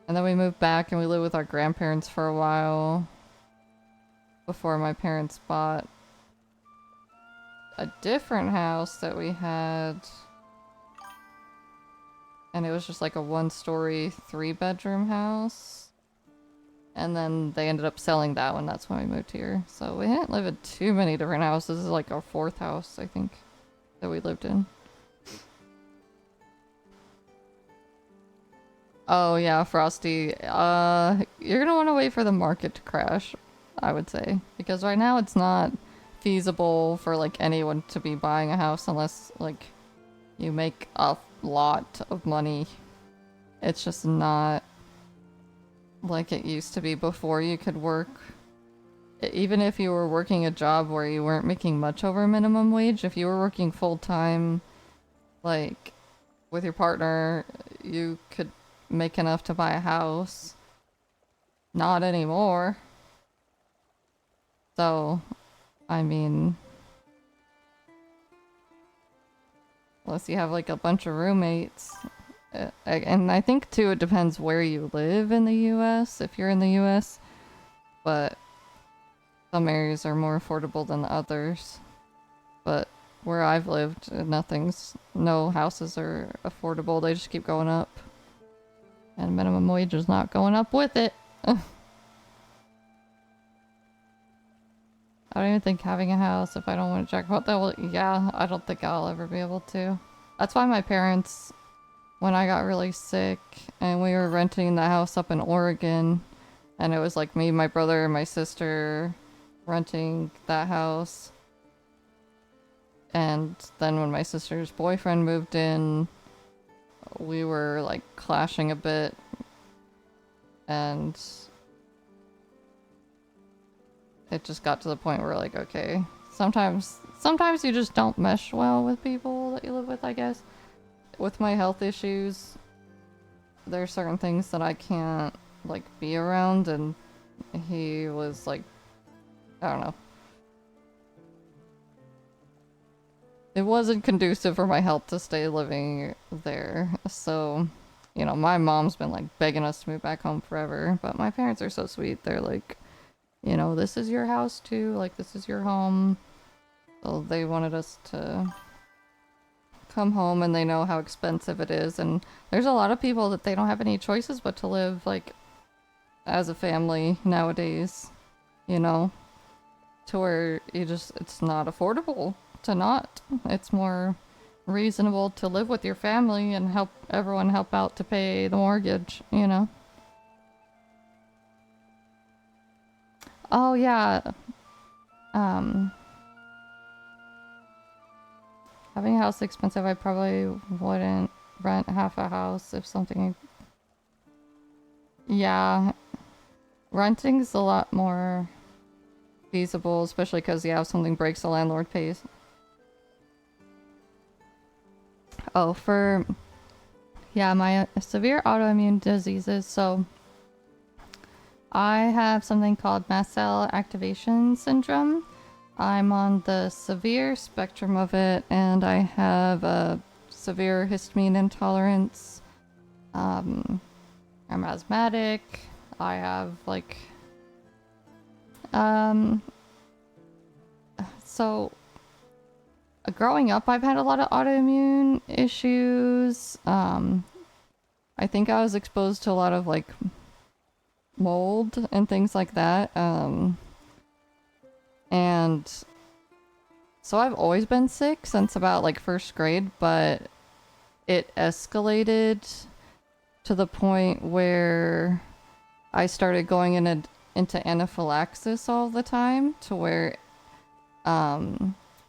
we moved back and we lived with our grandparents for a while before my parents bought a different house that we had. And it was just like a 1-story, 3-bedroom house. And then they ended up selling that one. That's when we moved here. So we didn't live in too many different houses. This is like our 4th house, I think, that we lived in. Oh yeah, Frosty. You're gonna want to wait for the market to crash, I would say. Because right now it's not feasible for like anyone to be buying a house unless like you make a lot of money. It's just not like it used to be before. You could work, even if you were working a job where you weren't making much over minimum wage, if you were working full-time, like, with your partner, you could make enough to buy a house. Not anymore. So, I mean, unless you have, like, a bunch of roommates. And I think, too, it depends where you live in the US, if you're in the US. But some areas are more affordable than others. But where I've lived, no houses are affordable. They just keep going up. And minimum wage is not going up with it. I don't even think having a house, if I don't want to jackpot that, yeah, I don't think I'll ever be able to. That's why my parents, when I got really sick and we were renting the house up in Oregon, and it was like me, my brother, and my sister renting that house. And then when my sister's boyfriend moved in, we were like clashing a bit. And it just got to the point where like, okay, sometimes you just don't mesh well with people that you live with, I guess. With my health issues, there are certain things that I can't like be around, and he was like, I don't know. It wasn't conducive for my health to stay living there. So, you know, my mom's been like begging us to move back home forever, but my parents are so sweet. They're like, you know, this is your house too, like this is your home. So they wanted us to come home, and they know how expensive it is, and there's a lot of people that they don't have any choices but to live like as a family nowadays, you know, to where it's not affordable to not. It's more reasonable to live with your family and help everyone help out to pay the mortgage, you know. Oh yeah, having a house expensive, I probably wouldn't rent half a house if something... Yeah, renting's a lot more feasible, especially because, yeah, if something breaks, the landlord pays. Oh, yeah, my severe autoimmune diseases, so I have something called mast cell activation syndrome. I'm on the severe spectrum of it, and I have a severe histamine intolerance. I'm asthmatic. I have like so growing up I've had a lot of autoimmune issues. I think I was exposed to a lot of like mold and things like that. And so I've always been sick since about like first grade, but it escalated to the point where I started going into anaphylaxis all the time, to where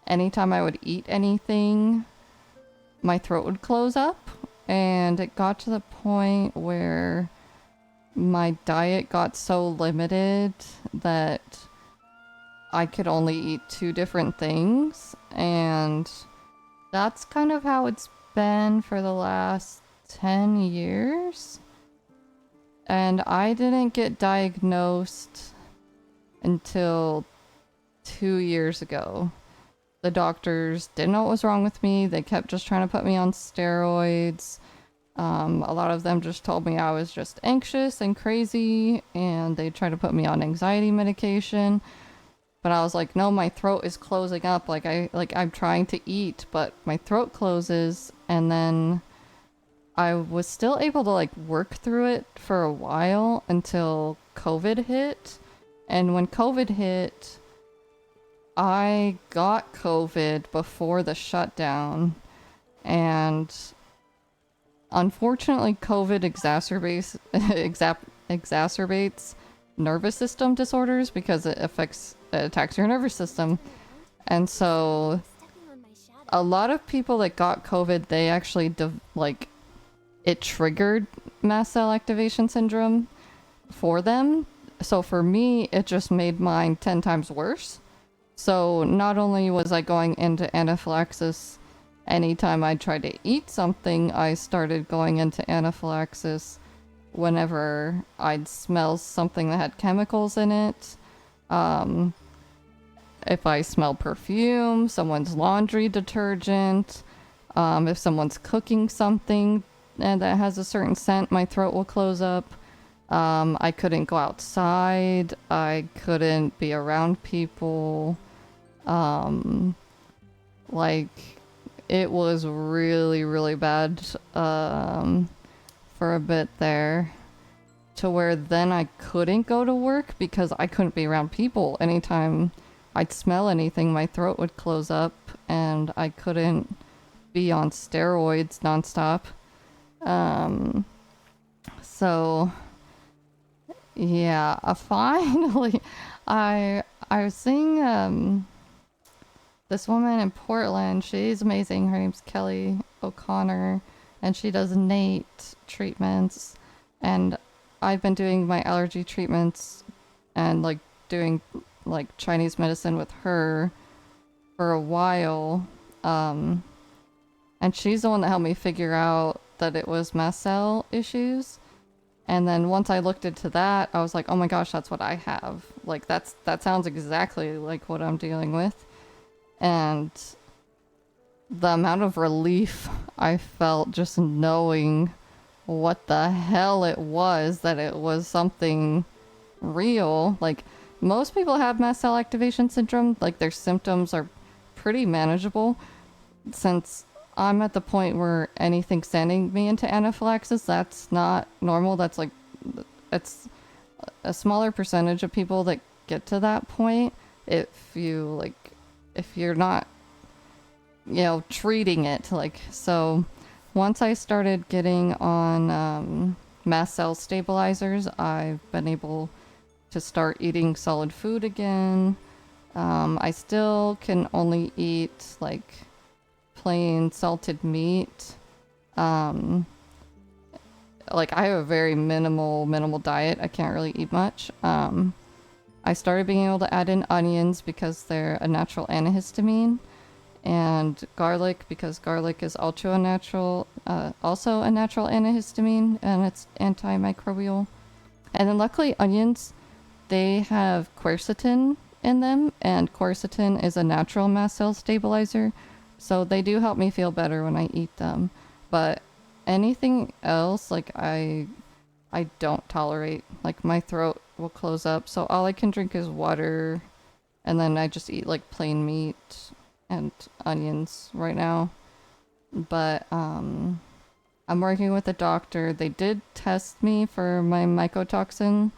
anytime I would eat anything, my throat would close up. And it got to the point where my diet got so limited that I could only eat 2 different things, and that's kind of how it's been for the last 10 years. And I didn't get diagnosed until 2 years ago. The doctors didn't know what was wrong with me. They kept just trying to put me on steroids. A lot of them just told me I was just anxious and crazy, and they tried to put me on anxiety medication. But I was like, no, my throat is closing up. I'm trying to eat, but my throat closes. And then I was still able to like work through it for a while until COVID hit. And when COVID hit, I got COVID before the shutdown. And unfortunately, COVID exacerbates nervous system disorders because it attacks your nervous system. And so a lot of people that got COVID, they actually it triggered mast cell activation syndrome for them. So for me, it just made mine 10 times worse. So not only was I going into anaphylaxis anytime I tried to eat something, I started going into anaphylaxis whenever I'd smell something that had chemicals in it. If I smell perfume, someone's laundry detergent, if someone's cooking something and that has a certain scent, my throat will close up. I couldn't go outside. I couldn't be around people. It was really, really bad for a bit there, to where then I couldn't go to work because I couldn't be around people. Anytime I'd smell anything, my throat would close up, and I couldn't be on steroids nonstop. So yeah, finally, I was seeing this woman in Portland. She's amazing. Her name's Kelly O'Connor, and she does NATE treatments. And I've been doing my allergy treatments and like doing like Chinese medicine with her for a while. And she's the one that helped me figure out that it was mast cell issues. And then once I looked into that, I was like, oh my gosh, that's what I have. Like that sounds exactly like what I'm dealing with. And the amount of relief I felt just knowing what the hell it was, that it was something real. Like, most people have mast cell activation syndrome. Like, their symptoms are pretty manageable. Since I'm at the point where anything sending me into anaphylaxis, that's not normal. That's like, it's a smaller percentage of people that get to that point. If you're not, treating it, so once I started getting on mast cell stabilizers, I've been able to start eating solid food again. I still can only eat plain salted meat. I have a very minimal diet. I can't really eat much. I started being able to add in onions because they're a natural antihistamine, and garlic because garlic is also a natural antihistamine, and it's antimicrobial. And then luckily onions, they have quercetin in them, and quercetin is a natural mast cell stabilizer, so they do help me feel better when I eat them. But anything else, I don't tolerate. My throat will close up, so all I can drink is water, and then I just eat plain meat and onions right now. But I'm working with a doctor. They did test me for my mycotoxin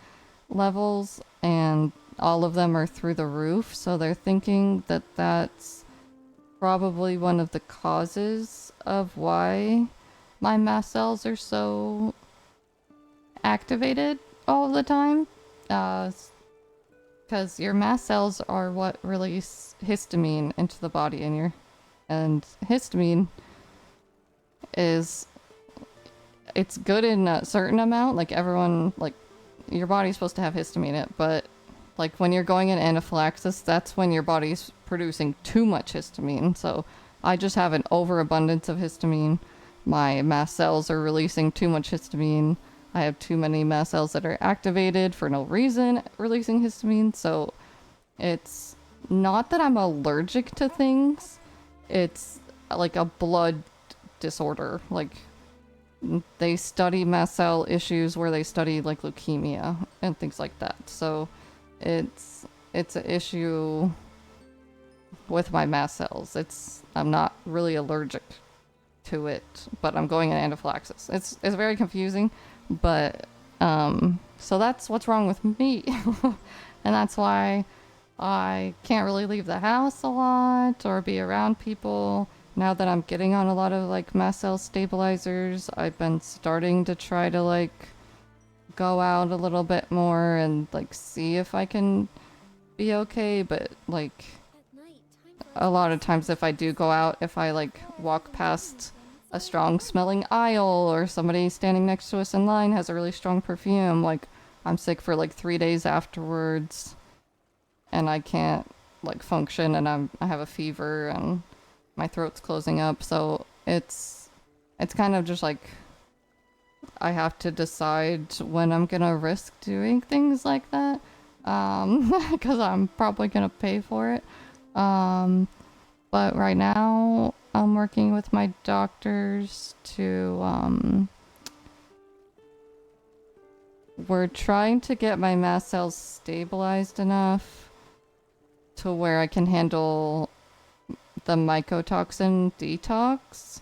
levels, and all of them are through the roof, so they're thinking that that's probably one of the causes of why my mast cells are so activated all the time. Because your mast cells are what release histamine into the body, and histamine is, it's good in a certain amount. Like everyone, like your body's supposed to have histamine in it, but like when you're going in anaphylaxis, that's when your body's producing too much histamine. So I just have an overabundance of histamine. My mast cells are releasing too much histamine. I have too many mast cells that are activated for no reason, releasing histamine. So it's not that I'm allergic to things. It's like a blood disorder. Like they study mast cell issues where they study like leukemia and things like that. So it's an issue with my mast cells. I'm not really allergic to it, but I'm going in anaphylaxis. It's very confusing, but so that's what's wrong with me. And that's why I can't really leave the house a lot or be around people. Now that I'm getting on a lot of like mast cell stabilizers, I've been starting to try to like go out a little bit more and like see if I can be okay, but like a lot of times if I do go out, if I like walk past a strong smelling aisle or somebody standing next to us in line has a really strong perfume, like I'm sick for like 3 days afterwards and I can't like function, and I have a fever and my throat's closing up. So it's kind of just like I have to decide when I'm gonna risk doing things like that, because I'm probably gonna pay for it. But right now I'm working with my doctors to we're trying to get my mast cells stabilized enough to where I can handle the mycotoxin detox,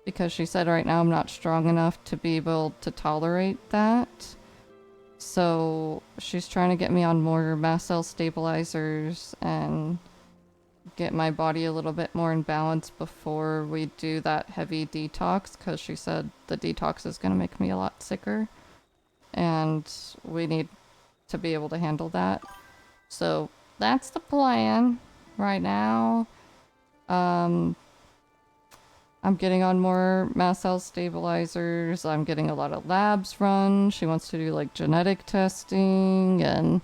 because she said right now I'm not strong enough to be able to tolerate that. So she's trying to get me on more mast cell stabilizers and get my body a little bit more in balance before we do that heavy detox, because she said the detox is going to make me a lot sicker and we need to be able to handle that. So that's the plan right now. I'm getting on more mast cell stabilizers. I'm getting a lot of labs run. She wants to do like genetic testing, and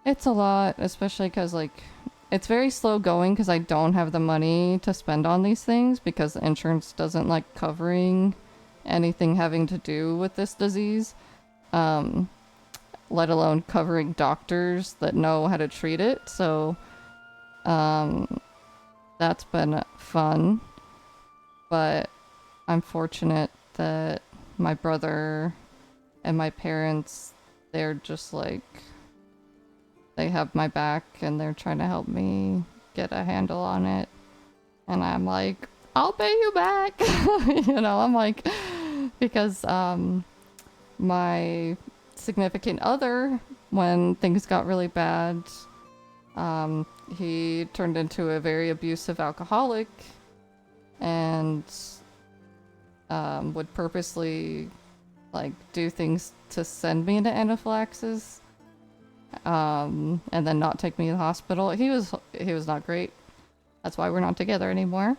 it's a lot, especially because like it's very slow going because I don't have the money to spend on these things because the insurance doesn't like covering anything having to do with this disease, let alone covering doctors that know how to treat it. So that's been fun. But I'm fortunate that my brother and my parents, they're just like, they have my back and they're trying to help me get a handle on it. And I'm like, I'll pay you back. You know, I'm like, because my significant other, when things got really bad, he turned into a very abusive alcoholic and would purposely like do things to send me into anaphylaxis, and then not take me to the hospital. He was not great. That's why we're not together anymore.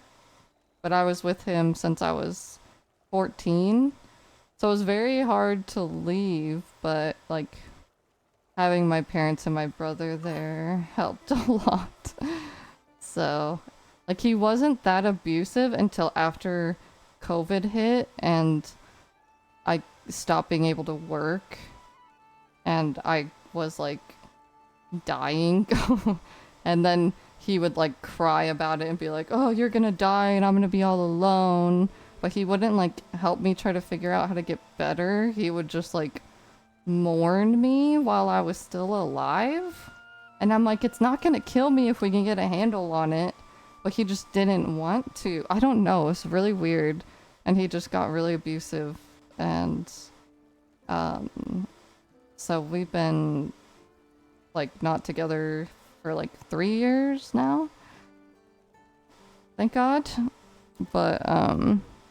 But I was with him since I was 14, so it was very hard to leave, but like having my parents and my brother there helped a lot. So like he wasn't that abusive until after COVID hit and I stopped being able to work and I was like dying. And then he would like cry about it and be like, oh, you're gonna die and I'm gonna be all alone. But he wouldn't like help me try to figure out how to get better. He would just like mourn me while I was still alive. And I'm like, it's not gonna kill me if we can get a handle on it. But he just didn't want to. I don't know. It's really weird. and he just got really abusive, and so we've been like not together for like 3 years now. Thank God. But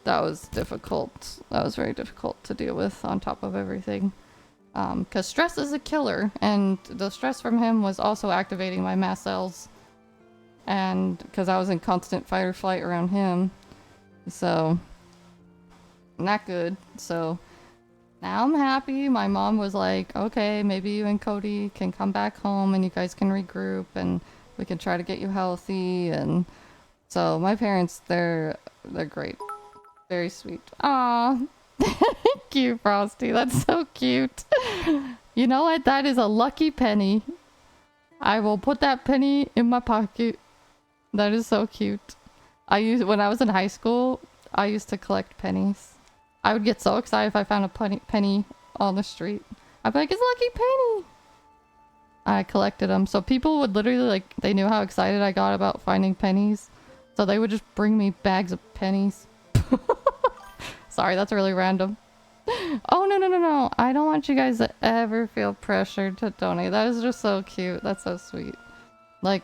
that was difficult. That was very difficult to deal with on top of everything. Because stress is a killer, and the stress from him was also activating my mast cells. And because I was in constant fight or flight around him. So, not good. So, now I'm happy. My mom was like, okay, maybe you and Cody can come back home and you guys can regroup and we can try to get you healthy. And so my parents, they're great. Very sweet. Aw. Thank you, Frosty. That's so cute. You know what? That is a lucky penny. I will put that penny in my pocket. That is so cute. When I was in high school, I used to collect pennies. I would get so excited if I found a penny on the street. I'd be like, it's a lucky penny! I collected them. So people would literally, like, they knew how excited I got about finding pennies. So they would just bring me bags of pennies. Sorry, that's really random. Oh, no. I don't want you guys to ever feel pressured to donate. That is just so cute. That's so sweet. Like,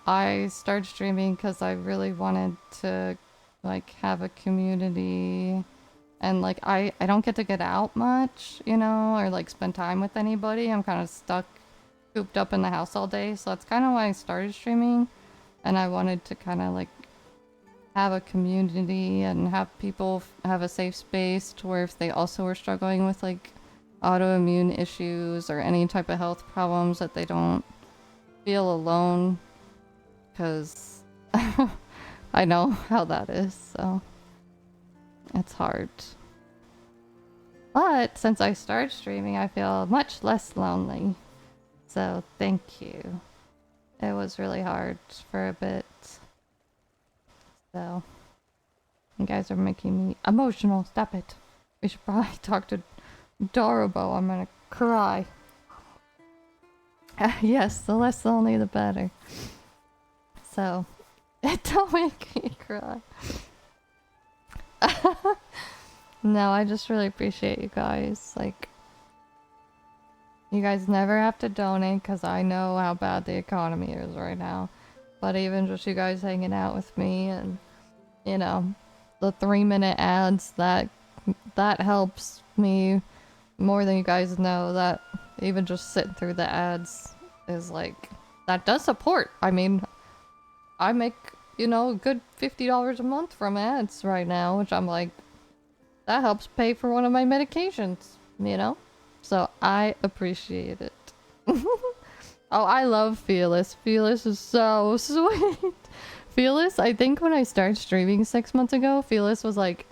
I started streaming because I really wanted to like have a community, and like I don't get to get out much, you know, or like spend time with anybody. I'm kind of stuck cooped up in the house all day, so that's kind of why I started streaming. And I wanted to kind of like have a community and have people have a safe space to where if they also were struggling with like autoimmune issues or any type of health problems, that they don't feel alone, because I know how that is, so it's hard. But since I started streaming, I feel much less lonely. So thank you. It was really hard for a bit. So you guys are making me emotional. Stop it. We should probably talk to Dorobo. I'm gonna cry. Yes, the less lonely the better. So don't make me cry. No, I just really appreciate you guys. Like, you guys never have to donate because I know how bad the economy is right now. But even just you guys hanging out with me and, you know, the 3-minute ads, that helps me more than you guys know. That even just sitting through the ads is like, that does support. I mean, I make, you know, a good $50 a month from ads right now, which I'm like, that helps pay for one of my medications, you know? So I appreciate it. Oh, I love Fearless. Fearless is so sweet. Fearless, I think when I started streaming 6 months ago, Fearless was like,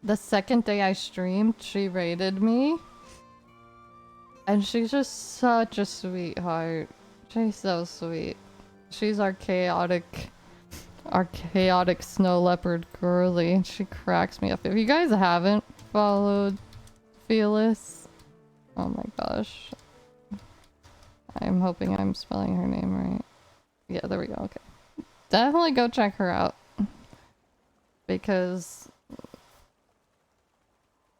the second day I streamed, she raided me. And she's just such a sweetheart. She's so sweet. She's our chaotic snow leopard girly, and she cracks me up. If you guys haven't followed Fearless, oh my gosh. I'm hoping I'm spelling her name right. Yeah, there we go, okay. Definitely go check her out. Because,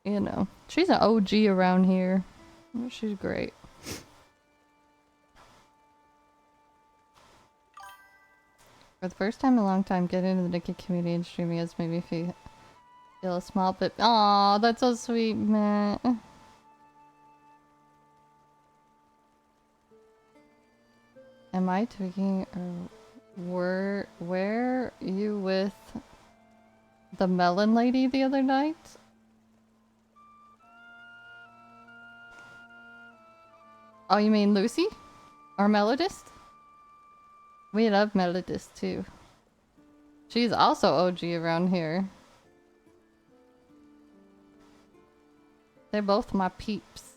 you know, she's an OG around here. She's great. For the first time in a long time, getting into the Nikki community and streaming has made me feel a small bit. Aw, that's so sweet, Matt. Am I tweaking, or were you with the melon lady the other night? Oh, you mean Lucy? Our melodist? We love melodist too. She's also OG around here. They're both my peeps.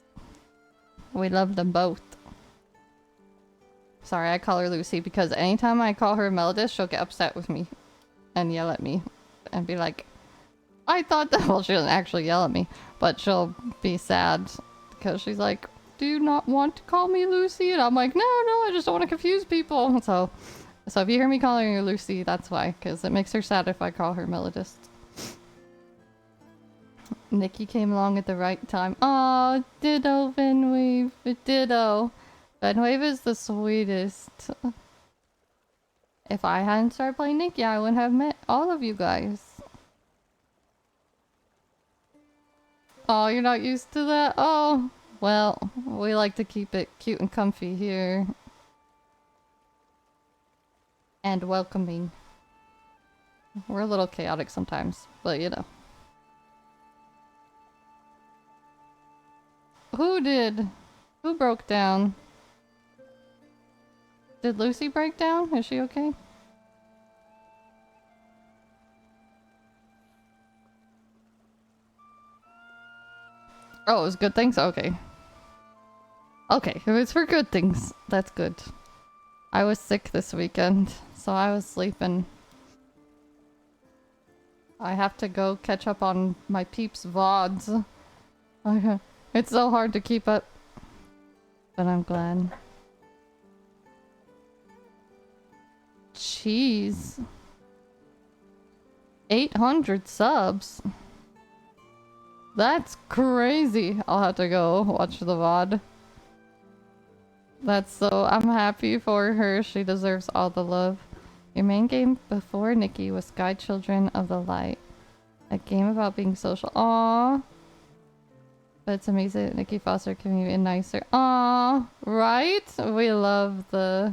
We love them both. Sorry, I call her Lucy because anytime I call her melodist, she'll get upset with me and yell at me and be like, I thought that, well, she doesn't actually yell at me, but she'll be sad because she's like, do you not want to call me Lucy? And I'm like, no, I just don't want to confuse people. So So if you hear me calling her Lucy, that's why, because it makes her sad if I call her Melodist. Nikki came along at the right time. Aw, ditto, Venwave. Ditto. Venwave is the sweetest. If I hadn't started playing Nikki, I wouldn't have met all of you guys. Oh, you're not used to that? Oh, well, we like to keep it cute and comfy here. And welcoming. We're a little chaotic sometimes, but you know. Who did? Who broke down? Did Lucy break down? Is she okay? Oh, it was good things? Okay. Okay, if it's for good things, that's good. I was sick this weekend, so I was sleeping. I have to go catch up on my peeps' VODs. It's so hard to keep up. But I'm glad. Jeez. 800 subs? That's crazy. I'll have to go watch the VOD. That's so... I'm happy for her. She deserves all the love. Your main game before Nikki was Sky Children of the Light. A game about being social. Aww. But it's amazing that Nikki Foster can be nicer. Aww. Right? We love the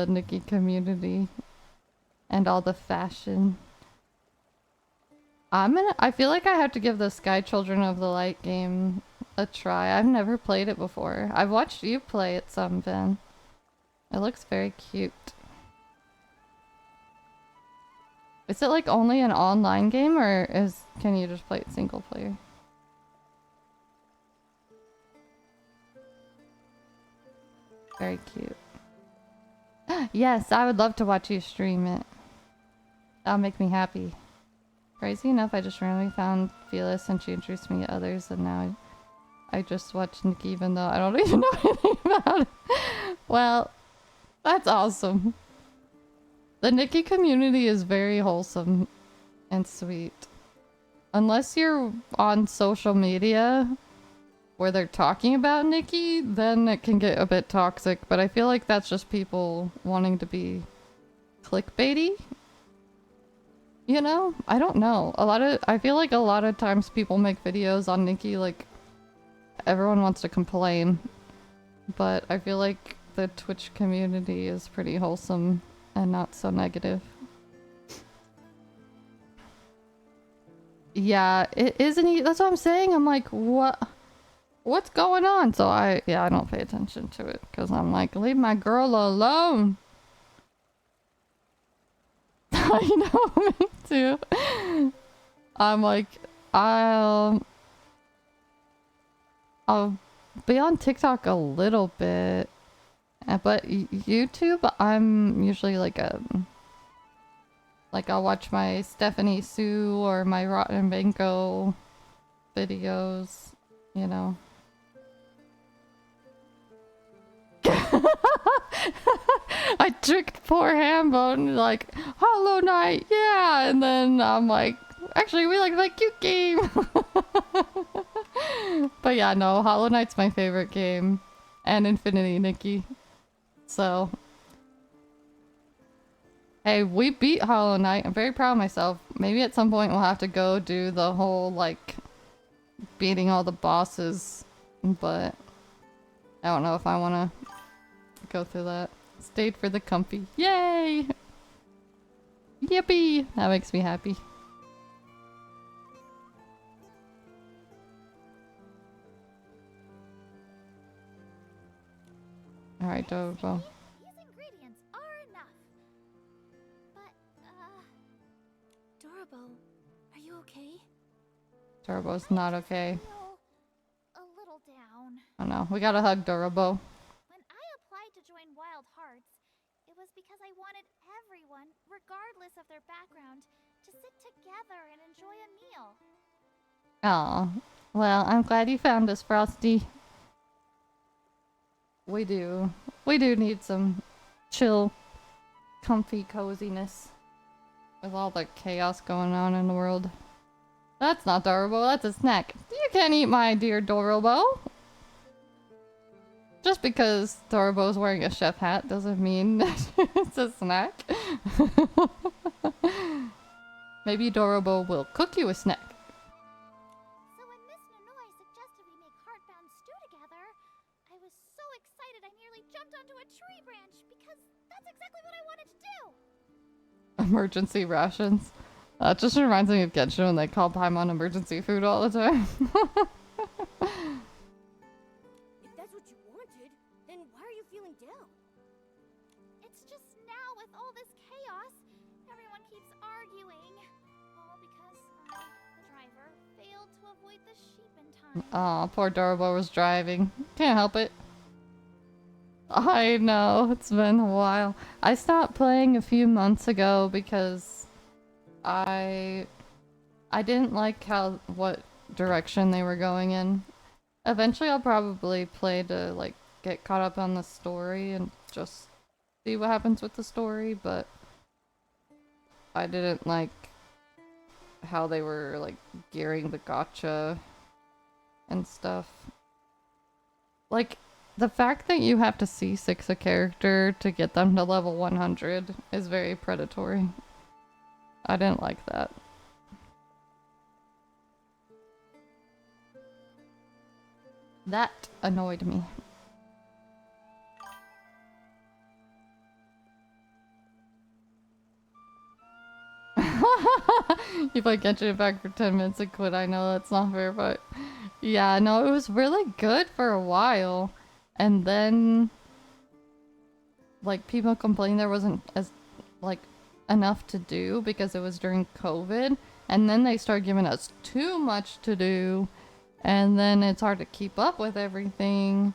Nikki community. And all the fashion. I feel like I have to give the Sky Children of the Light game a try. I've never played it before. I've watched you play it some, Ben. It looks very cute. Is it like only an online game or can you just play it single player? Very cute. Yes, I would love to watch you stream it. That'll make me happy. Crazy enough, I just randomly found Fearless and she introduced me to others and now I just watched Nikki even though I don't even know anything about it. Well, that's awesome. The Nikki community is very wholesome and sweet. Unless you're on social media where they're talking about Nikki, then it can get a bit toxic, but I feel like that's just people wanting to be clickbaity. You know? I don't know. I feel like a lot of times people make videos on Nikki like everyone wants to complain, but I feel like the Twitch community is pretty wholesome and not so negative. Yeah, it isn't. That's what I'm saying. I'm like, what's going on? So I don't pay attention to it because I'm like, leave my girl alone. I know, me too. I'm like, I'll be on TikTok a little bit, but YouTube, I'm usually like I'll watch my Stephanie Sue or my Rotten Banco videos, you know. I tricked poor Hambone, like, Hollow Knight, yeah! And then I'm like, actually, we like that cute game! But yeah, no, Hollow Knight's my favorite game. And Infinity Nikki. So. Hey, we beat Hollow Knight. I'm very proud of myself. Maybe at some point we'll have to go do the whole, like, beating all the bosses. But I don't know if I want to go through that. Stayed for the comfy. Yay! Yippee! That makes me happy. Alright, Dobo. These ingredients are enough. But, Dorobo, are you okay? Turbo's not okay. I feel a little down. Oh no, we gotta hug Dorobo. When I applied to join Wild Hearts, it was because I wanted everyone, regardless of their background, to sit together and enjoy a meal. Aw. Well, I'm glad you found us, Frosty. We do. We do need some chill, comfy coziness with all the chaos going on in the world. That's not Dorobo, that's a snack. You can't eat my dear Dorobo. Just because Dorobo's wearing a chef hat doesn't mean it's a snack. Maybe Dorobo will cook you a snack. So when Miss Nanoy suggested we make heartbound stew together, I was so excited I nearly jumped onto a tree branch because that's exactly what I wanted to do. Emergency rations. That just reminds me of Genshin when they call Paimon emergency food all the time. If that's what you wanted, then why are you feeling down? It's just now with all this chaos, everyone keeps arguing. All because I, the driver, failed to avoid the sheep in time. Aw, poor Dorobo was driving. Can't help it. I know, it's been a while. I stopped playing a few months ago because I didn't like what direction they were going in. Eventually I'll probably play to like get caught up on the story and just see what happens with the story, but I didn't like how they were like gearing the gacha and stuff. Like, the fact that you have to C6 a character to get them to level 100 is very predatory. I didn't like that. That annoyed me. You play Genshin Impact for 10 minutes and quit. I know that's not fair, but yeah, no, it was really good for a while. And then, like, people complained there wasn't as, like, enough to do because it was during COVID. And then they started giving us too much to do. And then it's hard to keep up with everything.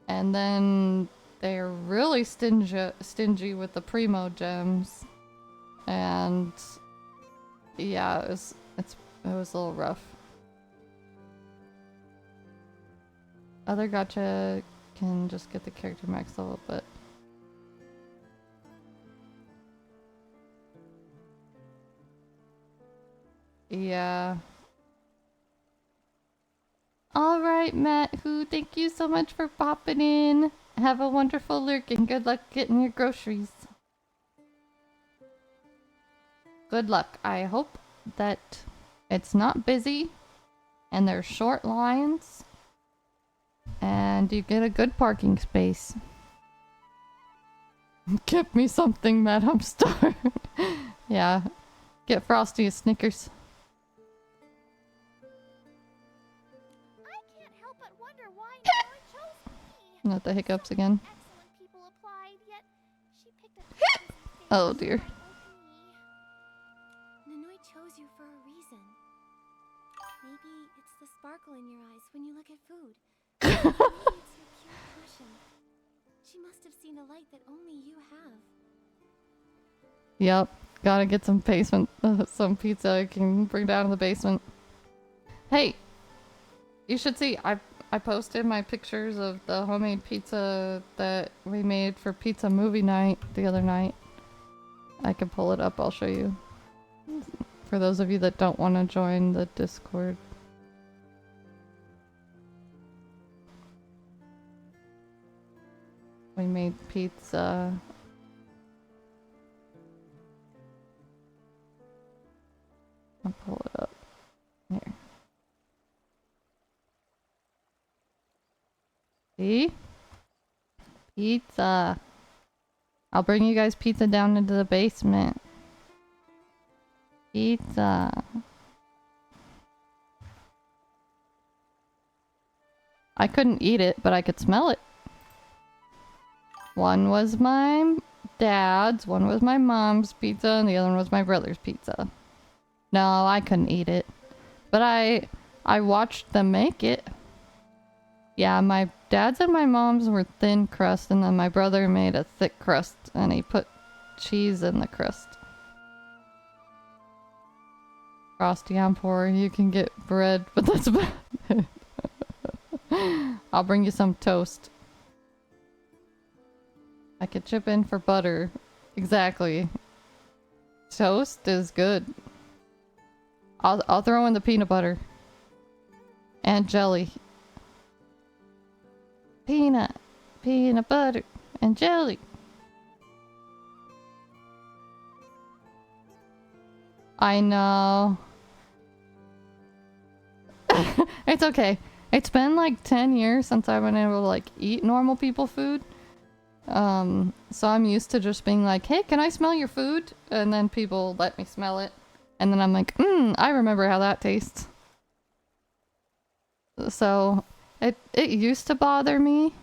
And then they're really stingy with the primo gems. And yeah, it was a little rough. Other gacha can just get the character max level, but yeah. Alright, Matt, thank you so much for popping in. Have a wonderful lurk and good luck getting your groceries. Good luck. I hope that it's not busy and there's short lines and you get a good parking space. Get me something, Matt, I'm starved. Yeah, get Frosty a Snickers. I can't help but wonder why Nanoy chose me. Not the hiccups again. Excellent people applied, yet she picked a Oh dear. Nanoy chose you for a reason. Maybe it's the sparkle in your eyes when you look at food. Maybe it's your pure passion. She must have seen a light that only you have. Yep, gotta get some some pizza I can bring down to the basement. Hey, you should see, I posted my pictures of the homemade pizza that we made for pizza movie night the other night. I can pull it up, I'll show you. For those of you that don't want to join the Discord. We made pizza. I'll pull it up. Here. See? Pizza. I'll bring you guys pizza down into the basement. Pizza. I couldn't eat it, but I could smell it. One was my dad's, one was my mom's pizza, and the other one was my brother's pizza. No, I couldn't eat it. But I watched them make it. Yeah, my dad's and my mom's were thin crust, and then my brother made a thick crust, and he put cheese in the crust. Frosty on pour, you can get bread, but that's about it. I'll bring you some toast. I could chip in for butter. Exactly. Toast is good. I'll throw in the peanut butter. And jelly. Peanut butter, and jelly. I know. It's okay. It's been like 10 years since I've been able to like eat normal people food. So I'm used to just being like, hey, can I smell your food? And then people let me smell it. And then I'm like, I remember how that tastes. So it used to bother me,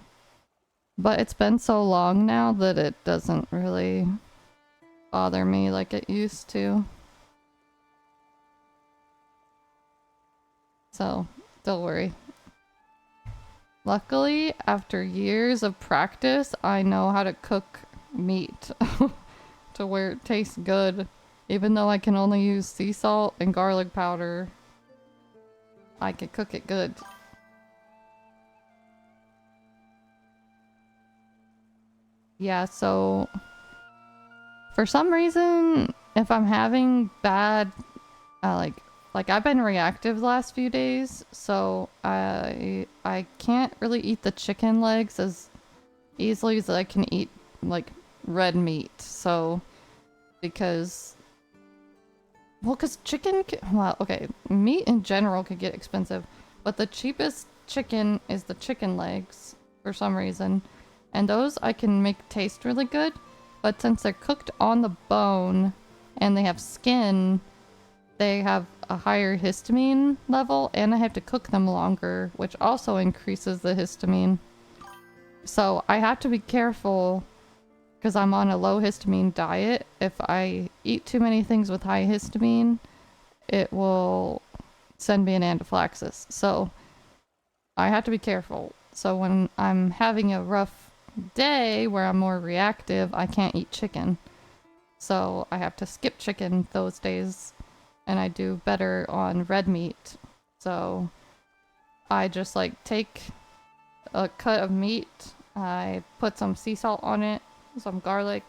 but it's been so long now that it doesn't really bother me like it used to. So don't worry. Luckily, after years of practice, I know how to cook meat to where it tastes good. Even though I can only use sea salt and garlic powder, I can cook it good. Yeah, so for some reason, if I'm having bad, like I've been reactive the last few days, so I can't really eat the chicken legs as easily as I can eat like red meat. So because chicken, well, okay, meat in general could get expensive, but the cheapest chicken is the chicken legs for some reason. And those I can make taste really good, but since they're cooked on the bone and they have skin, they have a higher histamine level, and I have to cook them longer, which also increases the histamine. So I have to be careful because I'm on a low histamine diet. If I eat too many things with high histamine, it will send me an anaphylaxis. So I have to be careful. So when I'm having a rough day where I'm more reactive, I can't eat chicken. So I have to skip chicken those days, and I do better on red meat. So I just like take a cut of meat, I put some sea salt on it, some garlic.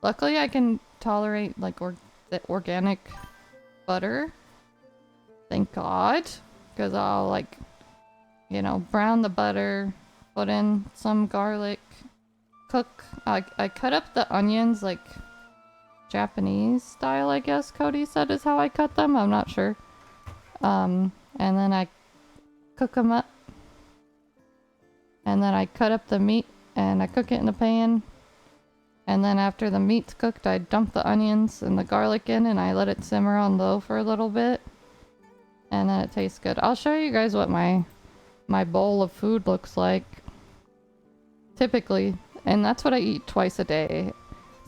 Luckily I can tolerate like the organic butter. Thank God. Because I'll like, brown the butter, put in some garlic, cook. I cut up the onions like Japanese style, I guess Cody said is how I cut them. I'm not sure. And then I cook them up. And then I cut up the meat and I cook it in the pan. And then after the meat's cooked, I dump the onions and the garlic in and I let it simmer on low for a little bit. And then it tastes good. I'll show you guys what my bowl of food looks like. Typically. And that's what I eat twice a day.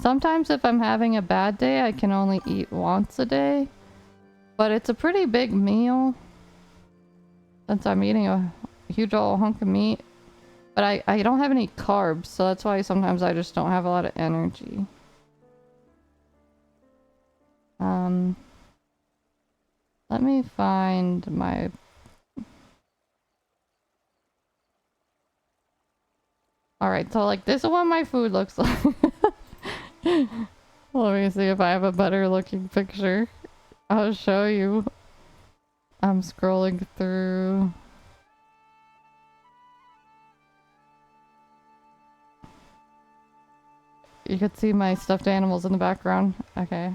Sometimes if I'm having a bad day, I can only eat once a day. But it's a pretty big meal. Since I'm eating a huge old hunk of meat. But I don't have any carbs, so that's why sometimes I just don't have a lot of energy. Let me find my... Alright, so like this is what my food looks like. Let me see if I have a better looking picture. I'll show you. I'm scrolling through... You could see my stuffed animals in the background. Okay.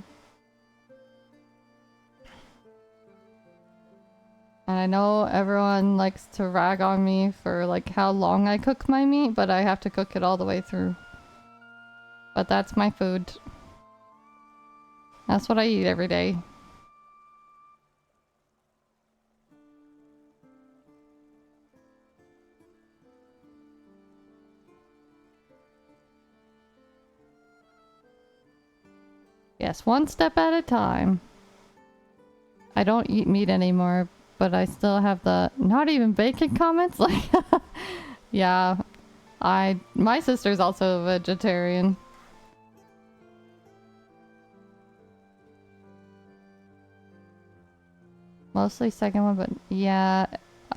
And I know everyone likes to rag on me for like how long I cook my meat, but I have to cook it all the way through. But that's my food. That's what I eat every day. Yes, one step at a time. I don't eat meat anymore, but I still have the not even bacon comments. Like, yeah, my sister's also a vegetarian. Mostly second one, but yeah,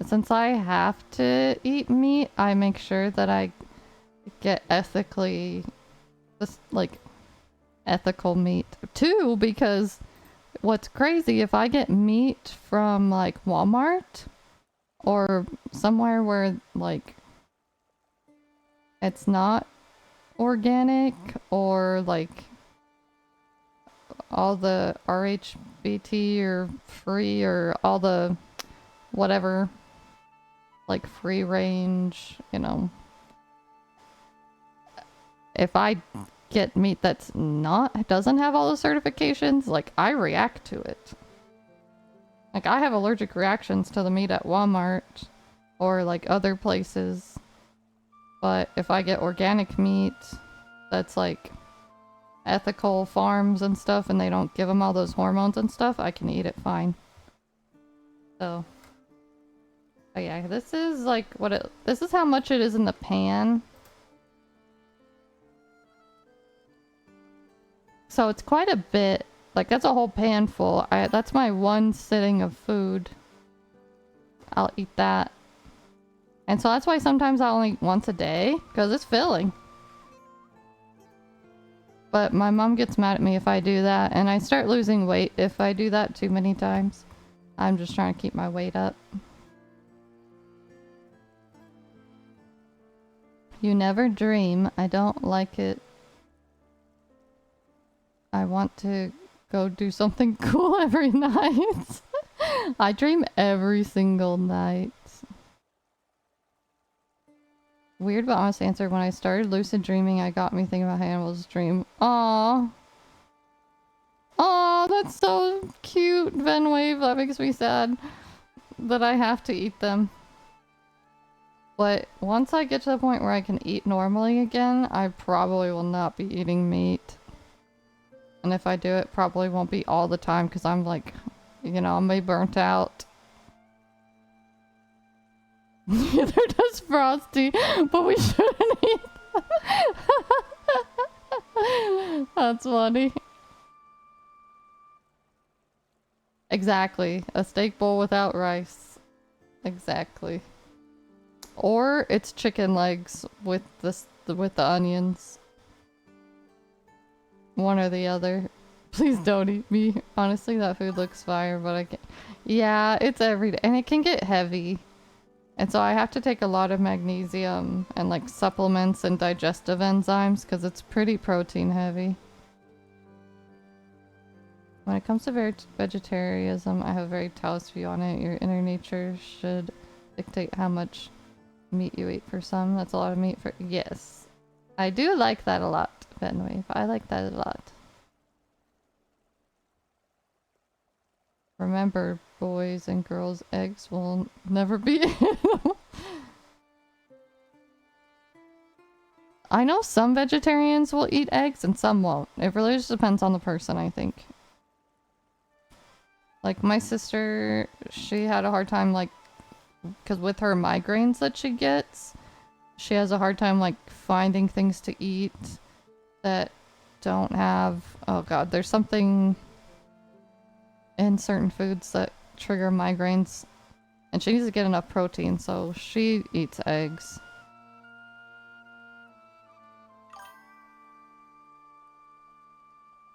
since I have to eat meat, I make sure that I get ethically this, like, ethical meat. 2, because what's crazy, if I get meat from, like, Walmart or somewhere where, like, it's not organic or, like, all the RHBT or free or all the whatever, like, free range, you know. If I get meat that's doesn't have all the certifications, like, I react to it. Like, I have allergic reactions to the meat at Walmart or, like, other places. But if I get organic meat that's, like, ethical farms and stuff and they don't give them all those hormones and stuff, I can eat it fine. So, but yeah, this is, like, this is how much it is in the pan. So it's quite a bit. Like, that's a whole pan full. That's my one sitting of food. I'll eat that. And so that's why sometimes I only eat once a day, because it's filling. But my mom gets mad at me if I do that, and I start losing weight if I do that too many times. I'm just trying to keep my weight up. You never dream. I don't like it. I want to go do something cool every night. I dream every single night. Weird but honest answer. When I started lucid dreaming, I got me thinking about Hannibal's dream. Aww. Aww, that's so cute, Venwave. That makes me sad that I have to eat them. But once I get to the point where I can eat normally again, I probably will not be eating meat. And if I do, it probably won't be all the time because I'm like, you know, I'm burnt out. Neither does Frosty, but we shouldn't eat that. That's funny. Exactly. A steak bowl without rice. Exactly. Or it's chicken legs with with the onions. One or the other. Please don't eat me. Honestly, that food looks fire, but I can't. Yeah, it's every day. And it can get heavy. And so I have to take a lot of magnesium and, like, supplements and digestive enzymes because it's pretty protein heavy. When it comes to vegetarianism, I have a very Taoist view on it. Your inner nature should dictate how much meat you eat for some. That's a lot of meat for... Yes. I do like that a lot. Anyway, I like that a lot. Remember, boys and girls, eggs will never be I know some vegetarians will eat eggs and some won't. It really just depends on the person, I think. Like, my sister, she had a hard time, like, because with her migraines that she gets, she has a hard time, like, finding things to eat that don't have, oh god, there's something in certain foods that trigger migraines, and she needs to get enough protein, so she eats eggs.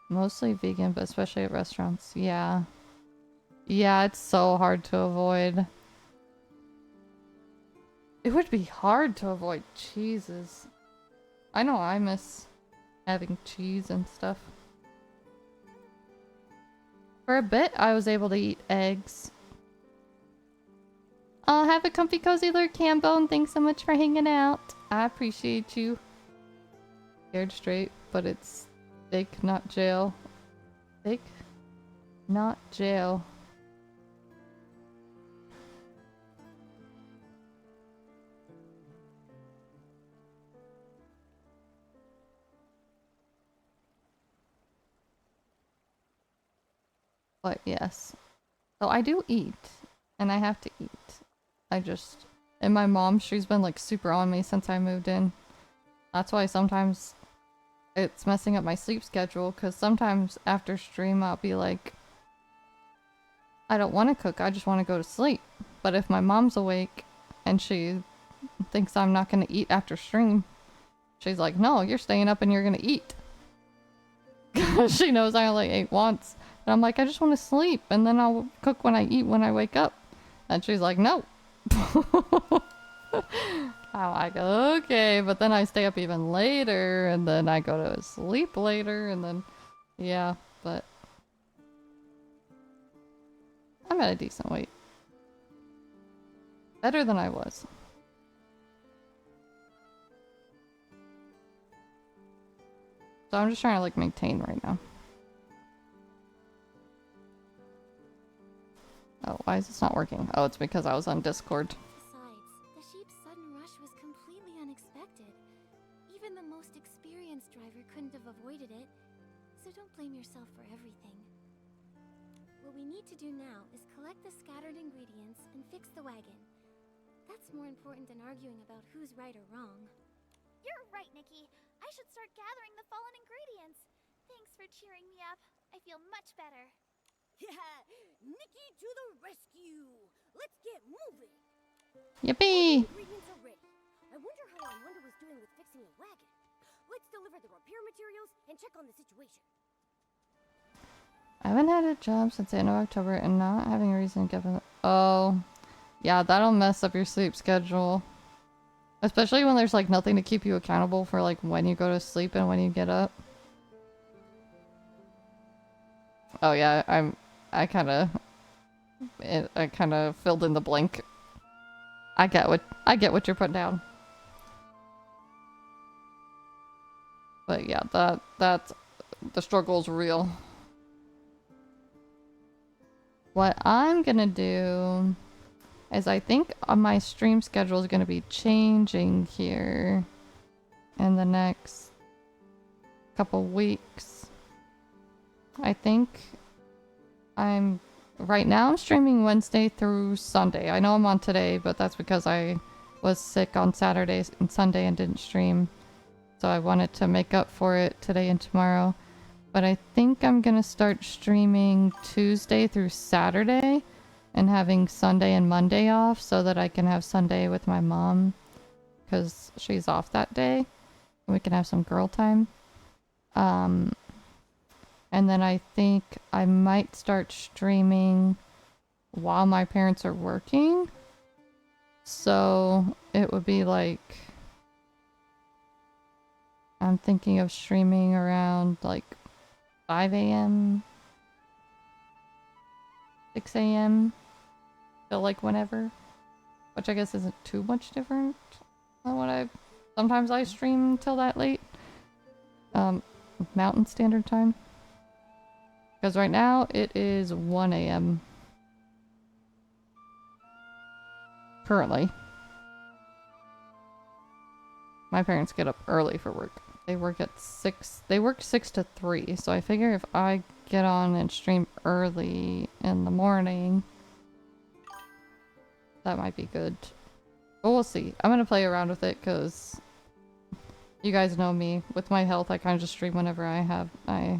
Mostly vegan, but especially at restaurants. Yeah, it's so hard to avoid. It would be hard to avoid cheeses. I know I miss having cheese and stuff. For a bit, I was able to eat eggs. I'll have a comfy cozy lurk, Cambone. Thanks so much for hanging out. I appreciate you. Scared straight, but it's steak, not jail. Steak, not jail. But yes. So I do eat. And I have to eat. And my mom, she's been like super on me since I moved in. That's why sometimes it's messing up my sleep schedule. Because sometimes after stream I'll be like, I don't want to cook. I just want to go to sleep. But if my mom's awake and she thinks I'm not going to eat after stream, she's like, no, you're staying up and you're going to eat. She knows I only ate once. And I'm like, I just want to sleep, and then I'll cook when I eat when I wake up. And she's like, no. I'm like, okay, but then I stay up even later, and then I go to sleep later, and then, yeah, but I'm at a decent weight. Better than I was. So I'm just trying to, like, maintain right now. Oh, why is this not working? Oh, it's because I was on Discord. Besides, the sheep's sudden rush was completely unexpected. Even the most experienced driver couldn't have avoided it. So don't blame yourself for everything. What we need to do now is collect the scattered ingredients and fix the wagon. That's more important than arguing about who's right or wrong. You're right, Nikki. I should start gathering the fallen ingredients. Thanks for cheering me up. I feel much better. Yeah, Nikki to the rescue! Let's get moving! Yippee! Ingredients are ready. I wonder how Armando was doing with fixing a wagon. Let's deliver the repair materials and check on the situation. I haven't had a job since the end of October and not having a reason to give it. Oh. Yeah, that'll mess up your sleep schedule. Especially when there's like nothing to keep you accountable for like when you go to sleep and when you get up. Oh yeah, I kind of filled in the blank. I get what you're putting down. But yeah, that's the struggle's real. What I'm gonna do is I think my stream schedule is gonna be changing here in the next couple weeks. I think right now I'm streaming Wednesday through Sunday. I know I'm on today, but that's because I was sick on Saturday and Sunday and didn't stream. So I wanted to make up for it today and tomorrow. But I think I'm gonna start streaming Tuesday through Saturday and having Sunday and Monday off so that I can have Sunday with my mom because she's off that day and we can have some girl time. And then I think I might start streaming while my parents are working. So it would be like, I'm thinking of streaming around like 5 a.m., 6 a.m. So like whenever, which I guess isn't too much different than what sometimes I stream till that late. Mountain Standard Time. Because right now it is 1 a.m. currently. My parents get up early for work. They work at 6. They work 6 to 3. So I figure if I get on and stream early in the morning, that might be good. But we'll see. I'm gonna play around with it because you guys know me. With my health, I kind of just stream whenever I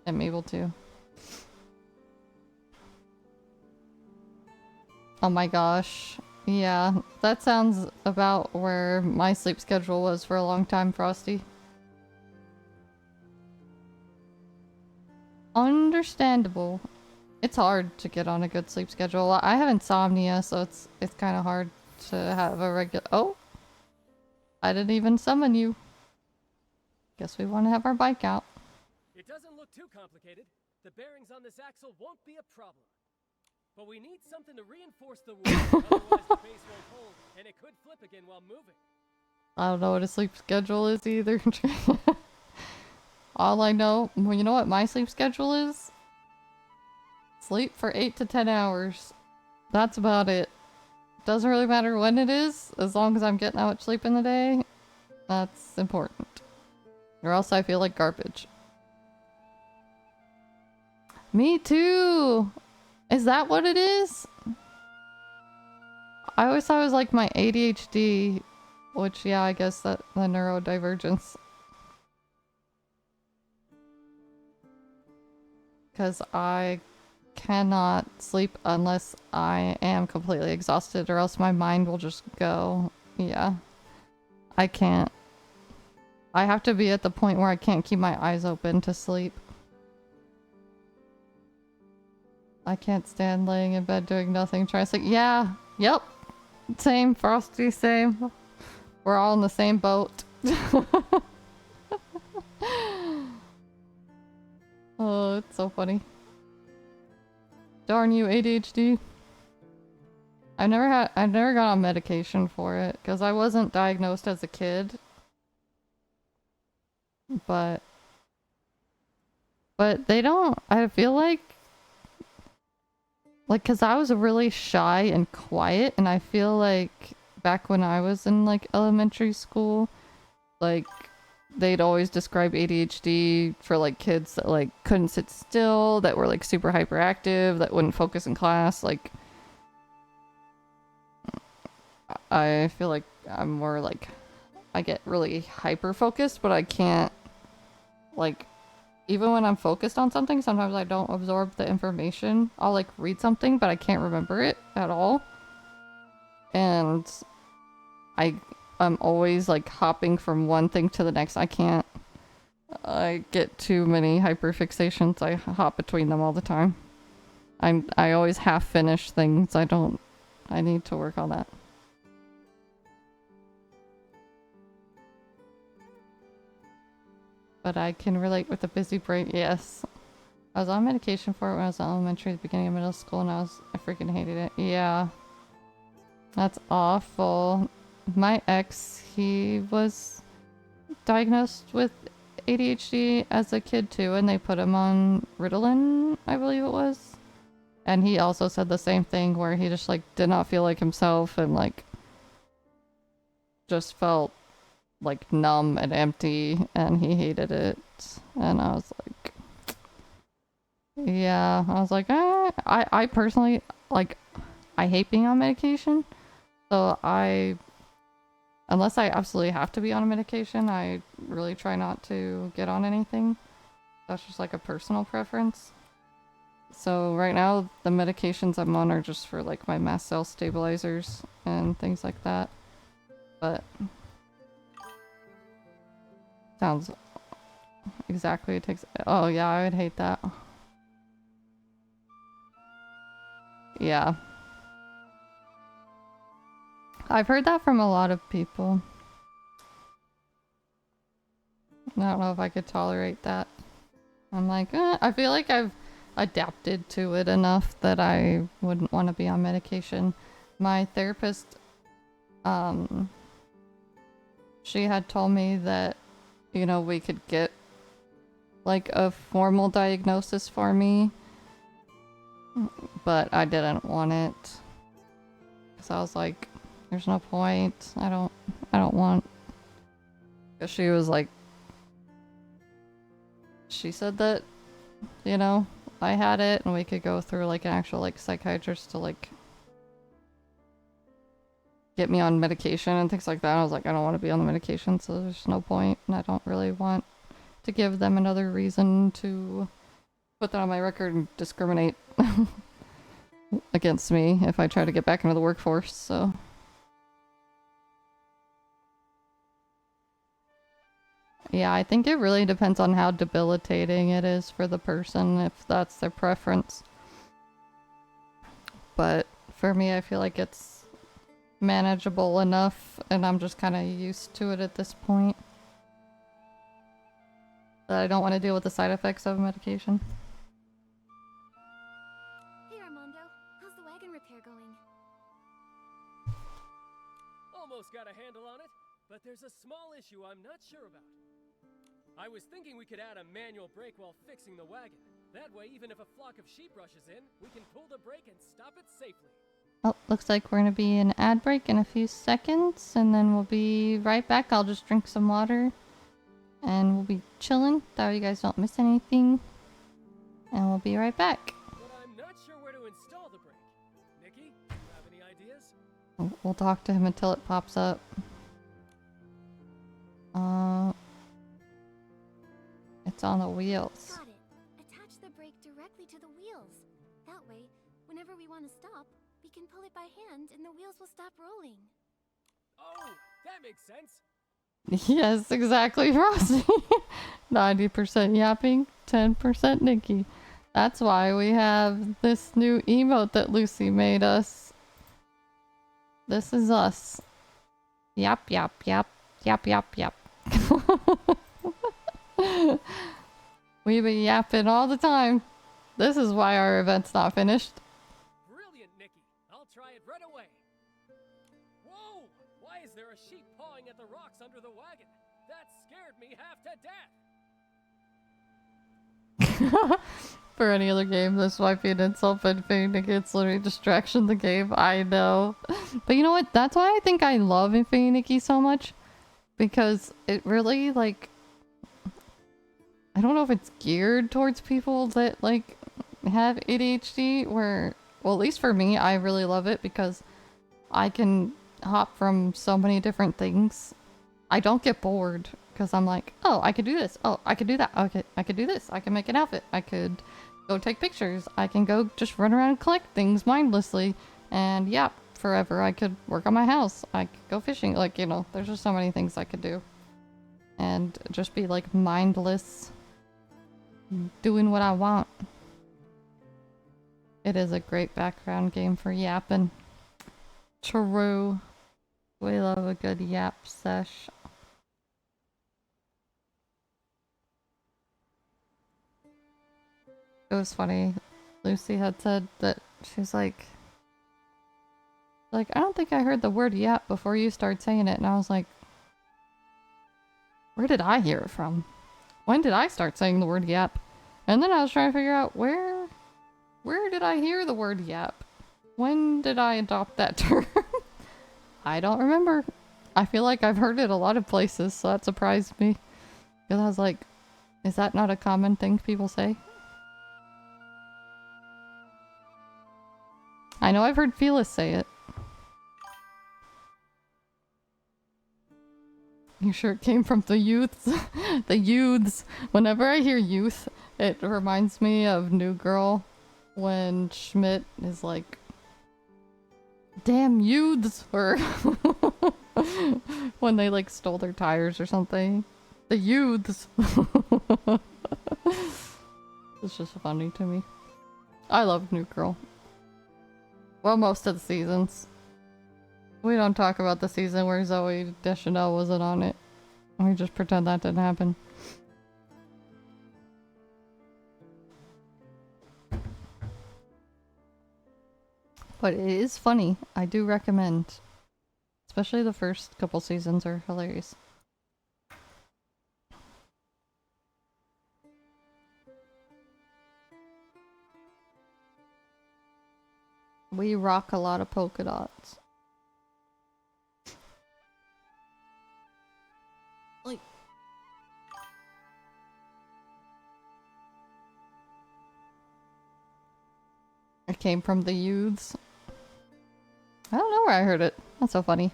am able to. Oh my gosh. Yeah, that sounds about where my sleep schedule was for a long time, Frosty. Understandable. It's hard to get on a good sleep schedule. I have insomnia, so it's kind of hard to have a regular... Oh! I didn't even summon you. Guess we want to have our bike out. It doesn't look too complicated. The bearings on this axle won't be a problem. But we need something to reinforce the wood, otherwise the base won't hold, and it could flip again while moving. I don't know what a sleep schedule is either. All I know, well, you know what my sleep schedule is? Sleep for 8 to 10 hours. That's about it. Doesn't really matter when it is, as long as I'm getting that much sleep in the day. That's important. Or else I feel like garbage. Me too! Is that what it is? I always thought it was like my ADHD, which, yeah, I guess that the neurodivergence. Because I cannot sleep unless I am completely exhausted, or else my mind will just go. Yeah. I can't. I have to be at the point where I can't keep my eyes open to sleep. I can't stand laying in bed doing nothing. Trying to sleep. Yeah. Yep. Same. Frosty, same. We're all in the same boat. Oh, it's so funny. Darn you, ADHD. I've never got on medication for it because I wasn't diagnosed as a kid. But they don't, I feel like, cause I was really shy and quiet, and I feel like back when I was in like elementary school, like they'd always describe ADHD for like kids that like couldn't sit still, that were like super hyperactive, that wouldn't focus in class. Like I feel like I'm more like, I get really hyper focused, but I can't, like, even when I'm focused on something, sometimes I don't absorb the information. I'll like read something, but I can't remember it at all. And I'm always like hopping from one thing to the next. I get too many hyperfixations. I hop between them all the time. I always half finish things. I need to work on that. But I can relate with the busy brain. Yes. I was on medication for it when I was in elementary, at the beginning of middle school, and I freaking hated it. Yeah. That's awful. My ex, he was diagnosed with ADHD as a kid too, and they put him on Ritalin, I believe it was. And he also said the same thing, where he just like did not feel like himself and like just felt like numb and empty, and he hated it. And I was like, yeah, I was like, I personally, like, I hate being on medication, so unless I absolutely have to be on a medication, I really try not to get on anything. That's just like a personal preference. So right now the medications I'm on are just for like my mast cell stabilizers and things like that. But sounds exactly it takes. Oh yeah, I would hate that. Yeah. I've heard that from a lot of people. I don't know if I could tolerate that. I'm like, I feel like I've adapted to it enough that I wouldn't want to be on medication. My therapist, she had told me that, you know, we could get like a formal diagnosis for me, but I didn't want it. So I was like, there's no point. I don't want. Cause she was like, she said that, you know, I had it and we could go through like an actual like psychiatrist to like get me on medication and things like that. I was like, I don't want to be on the medication, so there's no point, and I don't really want to give them another reason to put that on my record and discriminate against me if I try to get back into the workforce. So yeah, I think it really depends on how debilitating it is for the person, if that's their preference. But for me, I feel like it's manageable enough, and I'm just kind of used to it at this point, that I don't want to deal with the side effects of medication. Hey Armando, how's the wagon repair going? Almost got a handle on it, but there's a small issue I'm not sure about. I was thinking we could add a manual brake while fixing the wagon. That way, even if a flock of sheep rushes in, we can pull the brake and stop it safely. Oh, looks like we're gonna be in ad break in a few seconds, and then we'll be right back. I'll just drink some water, and we'll be chilling. That way you guys don't miss anything. And we'll be right back. But I'm not sure where to install the brake. Nikki, do you have any ideas? We'll talk to him until it pops up. It's on the wheels. Got it. Attach the brake directly to the wheels. That way, whenever we want to stop, we can pull it by hand and the wheels will stop rolling. Oh, that makes sense. Yes, exactly, Frosty. 90% yapping, 10% Nikki. That's why we have this new emote that Lucy made us. This is us. Yap, yap, yap. Yap, yap, yap. We be yapping all the time. This is why our event's not finished. Brilliant, Nikki. I'll try it right away. Whoa! Why is there a sheep pawing at the rocks under the wagon? That scared me half to death. For any other game, this might be an insult, but Infinity it's literally distraction the game. I know. But you know what? That's why I think I love Infinity Nikki so much. Because it really, like... I don't know if it's geared towards people that, like, have ADHD, where... Well, at least for me, I really love it because I can hop from so many different things. I don't get bored because I'm like, oh, I could do this. Oh, I could do that. Okay, I could do this. I can make an outfit. I could go take pictures. I can go just run around and collect things mindlessly. And yeah, forever. I could work on my house. I could go fishing. Like, you know, there's just so many things I could do. And just be like mindless, doing what I want. It is a great background game for yapping. True. We love a good yap sesh. It was funny. Lucy had said that she's like, I don't think I heard the word yap before you started saying it. And I was like, where did I hear it from? When did I start saying the word yap? And then I was trying to figure out where did I hear the word yap? When did I adopt that term? I don't remember. I feel like I've heard it a lot of places, so that surprised me. Because I was like, is that not a common thing people say? I know I've heard Felis say it. You sure it came from the youths? The youths. Whenever I hear youth, it reminds me of New Girl. When Schmidt is like, damn youths, or when they like stole their tires or something. The youths. It's just funny to me. I love New Girl. Well, most of the seasons. We don't talk about the season where Zoe Deschanel wasn't on it. We just pretend that didn't happen. But it is funny. I do recommend. Especially the first couple seasons are hilarious. We rock a lot of polka dots. Like, it came from the youths. I don't know where I heard it. That's so funny.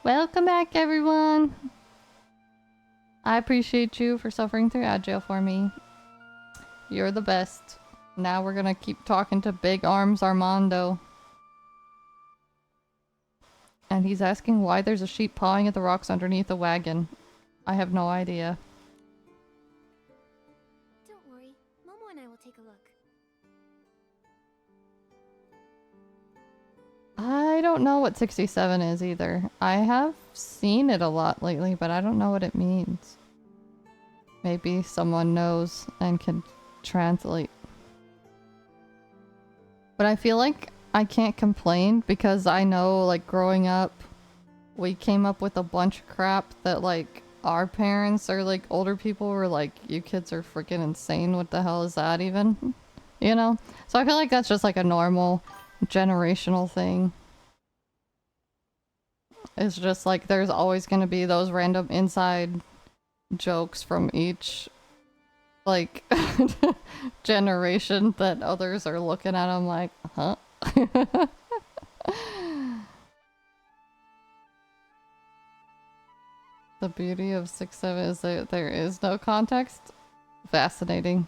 Welcome back, everyone. I appreciate you for suffering through Agile for me. You're the best. Now we're gonna keep talking to Big Arms Armando. And he's asking why there's a sheep pawing at the rocks underneath the wagon. I have no idea. Don't worry, Momo and I will take a look. I don't know what 67 is either. I have seen it a lot lately, but I don't know what it means. Maybe someone knows and can translate. But I feel like I can't complain because I know, like, growing up, we came up with a bunch of crap that, like, our parents or, like, older people were like, you kids are freaking insane. What the hell is that even? You know? So I feel like that's just, like, a normal generational thing. It's just, like, there's always gonna be those random inside jokes from each, like, generation that others are looking at them like, huh? The beauty of 6-7 is that there is no context. Fascinating.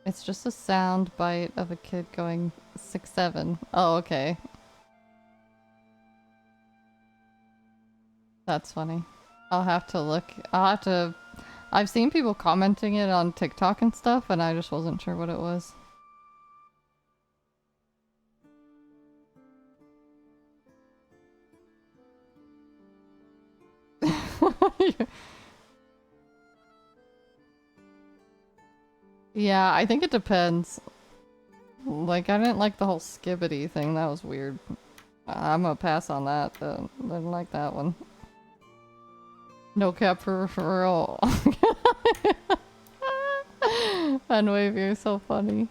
It's just a sound bite of a kid going 6-7. Oh, okay. That's funny. I'll have to look. I've seen people commenting it on TikTok and stuff, and I just wasn't sure what it was. Yeah, I think it depends. Like, I didn't like the whole skibbity thing. That was weird. I'm gonna pass on that. Didn't like that one. No cap for real. Benwave, you're so funny.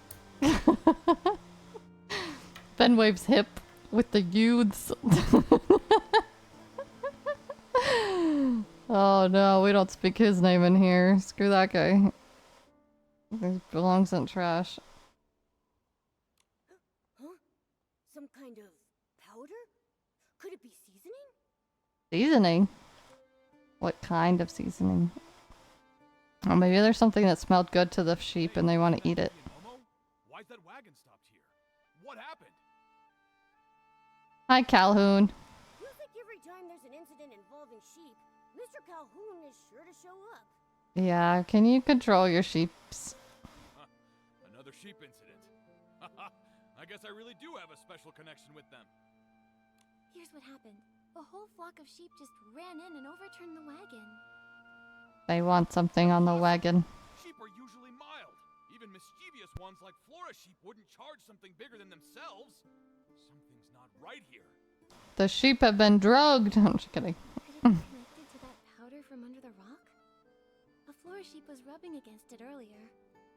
Benwave's hip with the youths. Oh no, we don't speak his name in here. Screw that guy. He belongs in trash. Huh? Some kind of powder? Could it be seasoning? Seasoning? What kind of seasoning? Oh, maybe there's something that smelled good to the sheep and they want to eat it. Why's that wagon stopped here? What happened? Hi, Calhoun. Feels like every time there's an incident involving sheep, Mr. Calhoun is sure to show up. Yeah, can you control your sheeps? Another sheep incident. I guess I really do have a special connection with them. Here's what happened. A whole flock of sheep just ran in and overturned the wagon. They want something on the wagon. Sheep are usually mild. Even mischievous ones like Flora sheep wouldn't charge something bigger than themselves. Something's not right here. The sheep have been drugged. I'm just kidding. Could it be connected to that powder from under the rock? A Flora sheep was rubbing against it earlier.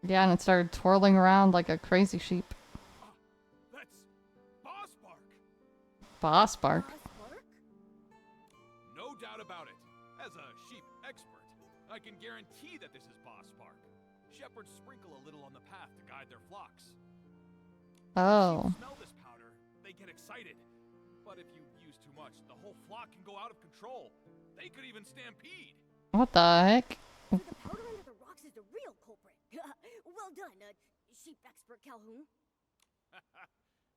Yeah, and it started twirling around like a crazy sheep. That's Boss Bark. Boss bark. No doubt about it. As a sheep expert, I can guarantee that this is Boss Bark. Shepherds sprinkle a little on the path to guide their flocks. Oh. Sheep smell this powder, they get excited. But if you use too much, the whole flock can go out of control. They could even stampede. What the heck? So the powder under the rocks is the real culprit. Well done, sheep expert Calhoun.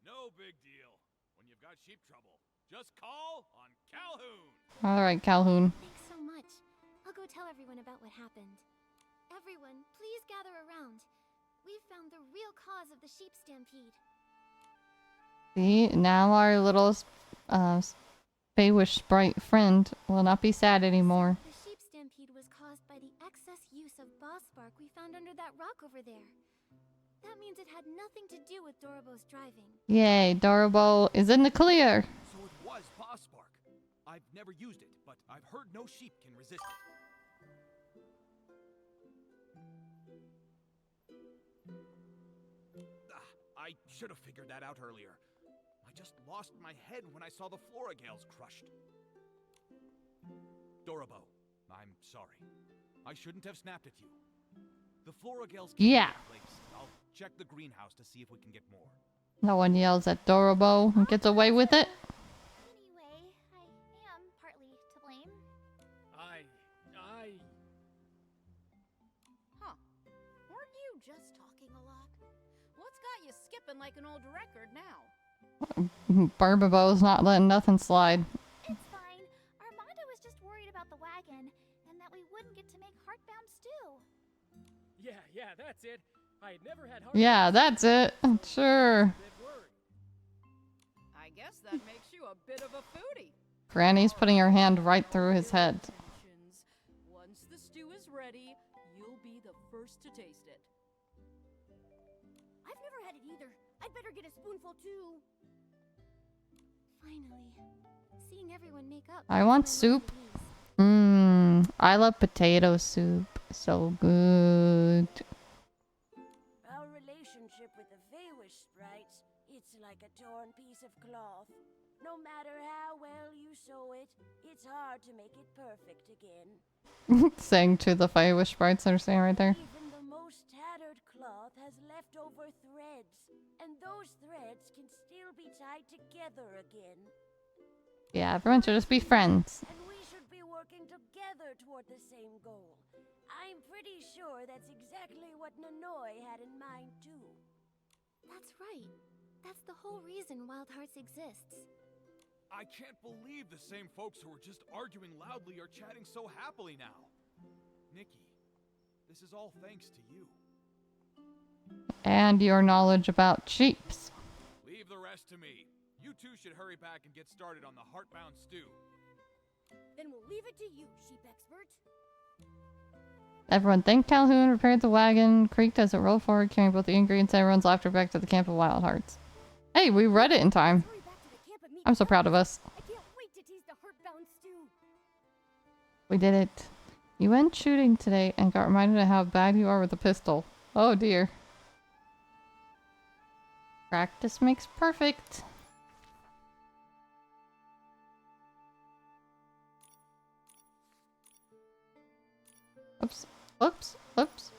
No big deal. When you've got sheep trouble, just call on Calhoun. Alright, Calhoun. Thanks so much. I'll go tell everyone about what happened. Everyone, please gather around. We've found the real cause of the sheep stampede. See, now our little Baywish sprite friend will not be sad anymore. The sheep stampede was caused by the excess use of boss bark we found under that rock over there. That means it had nothing to do with Dorobo's driving. Yay, Dorobo is in the clear. So it was Boss Bark. I've never used it, but I've heard no sheep can resist it. I should have figured that out earlier. I just lost my head when I saw the Floragales crushed. Dorobo, I'm sorry. I shouldn't have snapped at you. The Floragales can't Yeah. be replaced. I'll check the greenhouse to see if we can get more. No one yells at Dorobo and gets away with it. Anyway, I am partly to blame. Huh. Weren't you just talking a lot? What's got you skipping like an old record now? Barbabo's not letting nothing slide. It's fine. Armando was just worried about the wagon and that we wouldn't get to make heartbound stew. Yeah, that's it. I had never had Yeah, that's it. Sure. I guess that makes you a bit of a foodie. Granny's putting her hand right through his head. Intentions. Once the stew is ready, you'll be the first to taste it. I've never had it either. I'd better get a spoonful too. Finally, seeing everyone make up. I want soup. I love potato soup. So good. Our relationship with the Baywish sprites, it's like a torn piece of cloth. No matter how well you sew it, it's hard to make it perfect again. Saying to the Baywish sprites they're saying right there. Even the most tattered cloth has leftover threads, and those threads can still be tied together again. Yeah, everyone should just be friends. And we should be working together toward the same goal. I'm pretty sure that's exactly what Nanoi had in mind too. That's right. That's the whole reason Wild Hearts exists. I can't believe the same folks who were just arguing loudly are chatting so happily now. Nikki, This is all thanks to you. And your knowledge about sheeps. Leave the rest to me. You two should hurry back and get started on the heartbound stew. Then we'll leave it to you, sheep expert. Everyone thanked Calhoun, repaired the wagon, creaked as it rolled forward, carrying both the ingredients and everyone's laughter back to the camp of Wild Hearts. Hey, we read it in time. Hurry back to the camp and meet I'm so proud of us. I can't wait to taste the heartbound stew. We did it. You went shooting today and got reminded of how bad you are with a pistol. Oh dear. Practice makes perfect. Oops. Oops. Oops.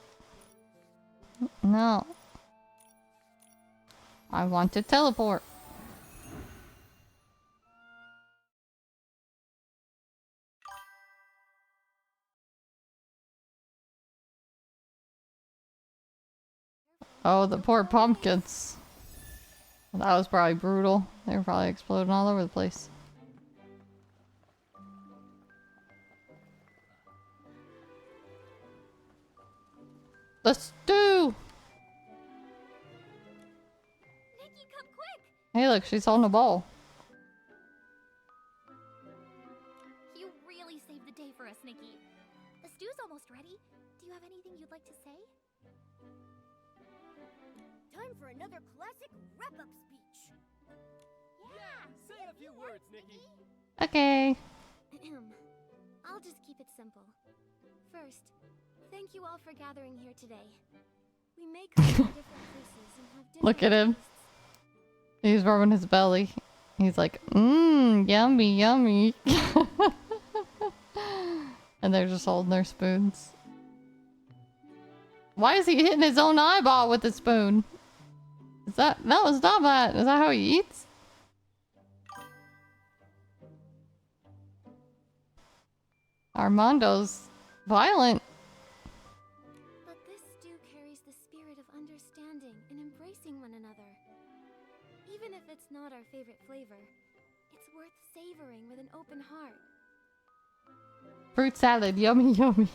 No. I want to teleport. Oh, the poor pumpkins. That was probably brutal. They were probably exploding all over the place. The stew! Nikki, come quick! Hey look, she's holding a bowl. You really saved the day for us, Nikki. The stew's almost ready. Do you have anything you'd like to say? Time for another classic wrap-up speech. Yeah, say a few words, Nikki. Okay. I'll just keep it simple. First, thank you all for gathering here today. We may come from different places and have different Look at him. tastes. He's rubbing his belly. He's like, yummy, yummy. And they're just holding their spoons. Why is he hitting his own eyeball with the spoon? Is that... No, stop that. Is that how he eats? Armando's violent. But this stew carries the spirit of understanding and embracing one another. Even if it's not our favorite flavor, it's worth savoring with an open heart. Fruit salad, yummy, yummy.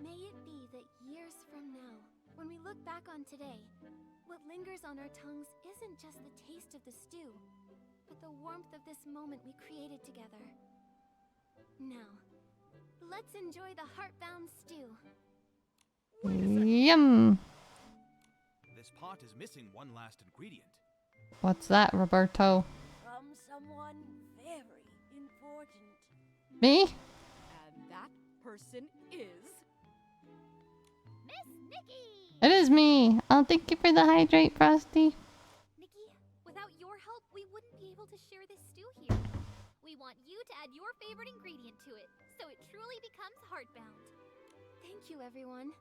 May it be that years from now, when we look back on today, what lingers on our tongues isn't just the taste of the stew, but the warmth of this moment we created together. Now, let's enjoy the heartbound stew. Yum. This pot is missing one last ingredient. What's that, Roberto? From someone very important. Me? And that person is... Miss Nikki! It is me. Oh, thank you for the hydrate, Frosty. Nikki, without your help, we wouldn't be able to share this stew here. We want you to add your favorite ingredient to it, so it truly becomes heartbound. Thank you, everyone.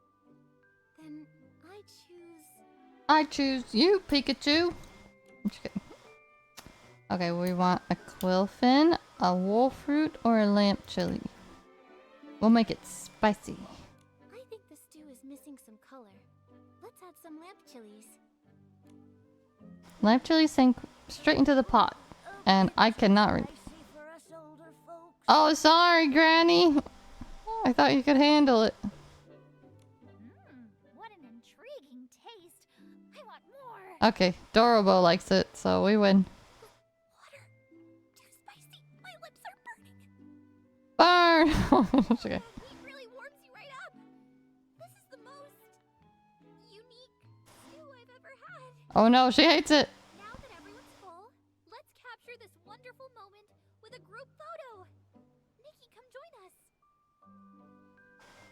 Then I choose... I choose you, Pikachu. I'm just kidding. Okay, we want a quillfin, a wolf root, or a lamp chili. We'll make it spicy. I think the stew is missing some color. Let's add some lamp chilies. Lamp chili sank straight into the pot, and I cannot read. Spicy for us older folks. Oh, sorry, Granny. I thought you could handle it. What an intriguing taste. I want more. Okay, Dorobo likes it, so we win. Water. Too spicy. My lips are burning. Burn! It's okay. Heat really warms you right up. This is the most unique stew I've ever had. Oh no, she hates it. Now that everyone's full, let's capture this wonderful moment with a group photo. Nikki, come join us.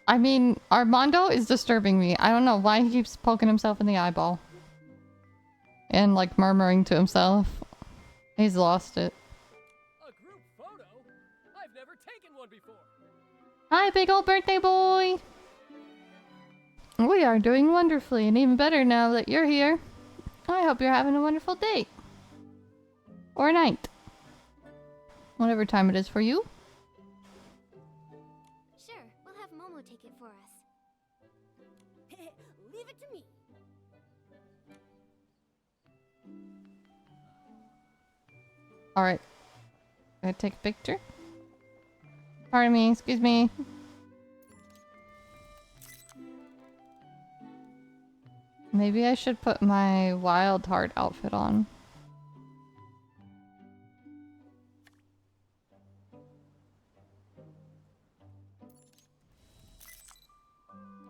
I mean, Armando is disturbing me. I don't know why he keeps poking himself in the eyeball. And like murmuring to himself. He's lost it. A group photo? I've never taken one before. Hi, big old birthday boy! We are doing wonderfully, and even better now that you're here. I hope you're having a wonderful day. Or night. Whatever time it is for you. Sure, we'll have Momo take it for us. Leave it to me. Alright. Gonna take a picture. Pardon me, excuse me. Maybe I should put my Wild Heart outfit on.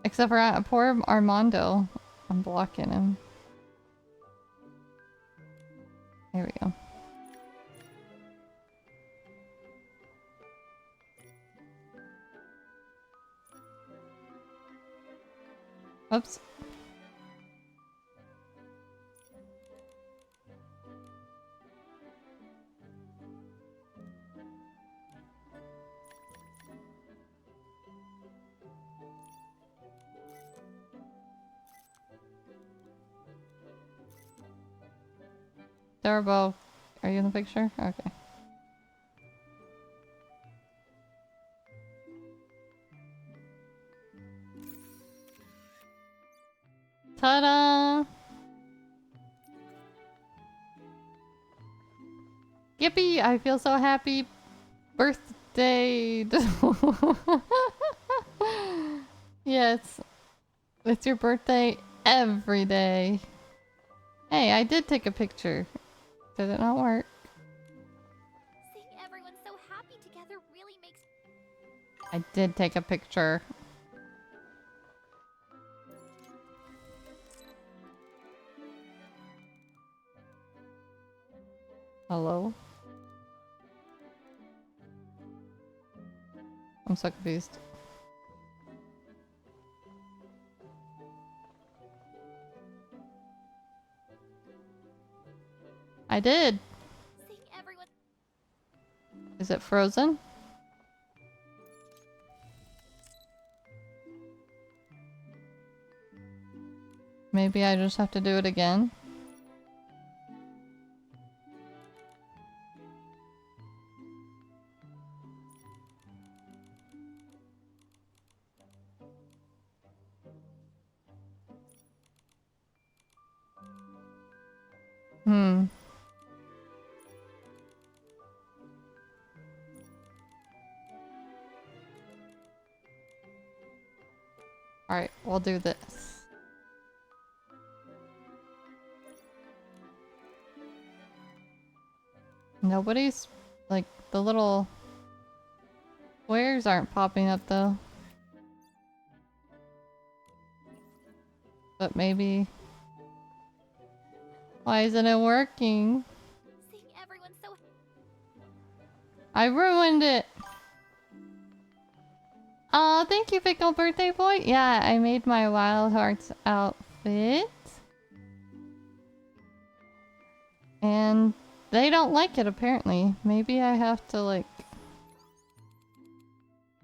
Except for poor Armando. I'm blocking him. There we go. Oops. Durbo, are you in the picture? Okay. Ta-da! Yippee! I feel so happy. Birthday! Yes. It's your birthday every day. Hey, I did take a picture. Did it not work? Seeing everyone so happy together really makes... I did take a picture. Hello? I'm so confused. I did. Seeing everyone... Is it frozen? Maybe I just have to do it again. Hmm. Alright, we'll do this. Nobody's, like, the little squares aren't popping up though. But maybe... Why isn't it working? Seeing everyone so... I ruined it! Aw, thank you, Pickle Birthday Boy! Yeah, I made my Wild Hearts outfit. And they don't like it, apparently. Maybe I have to, like...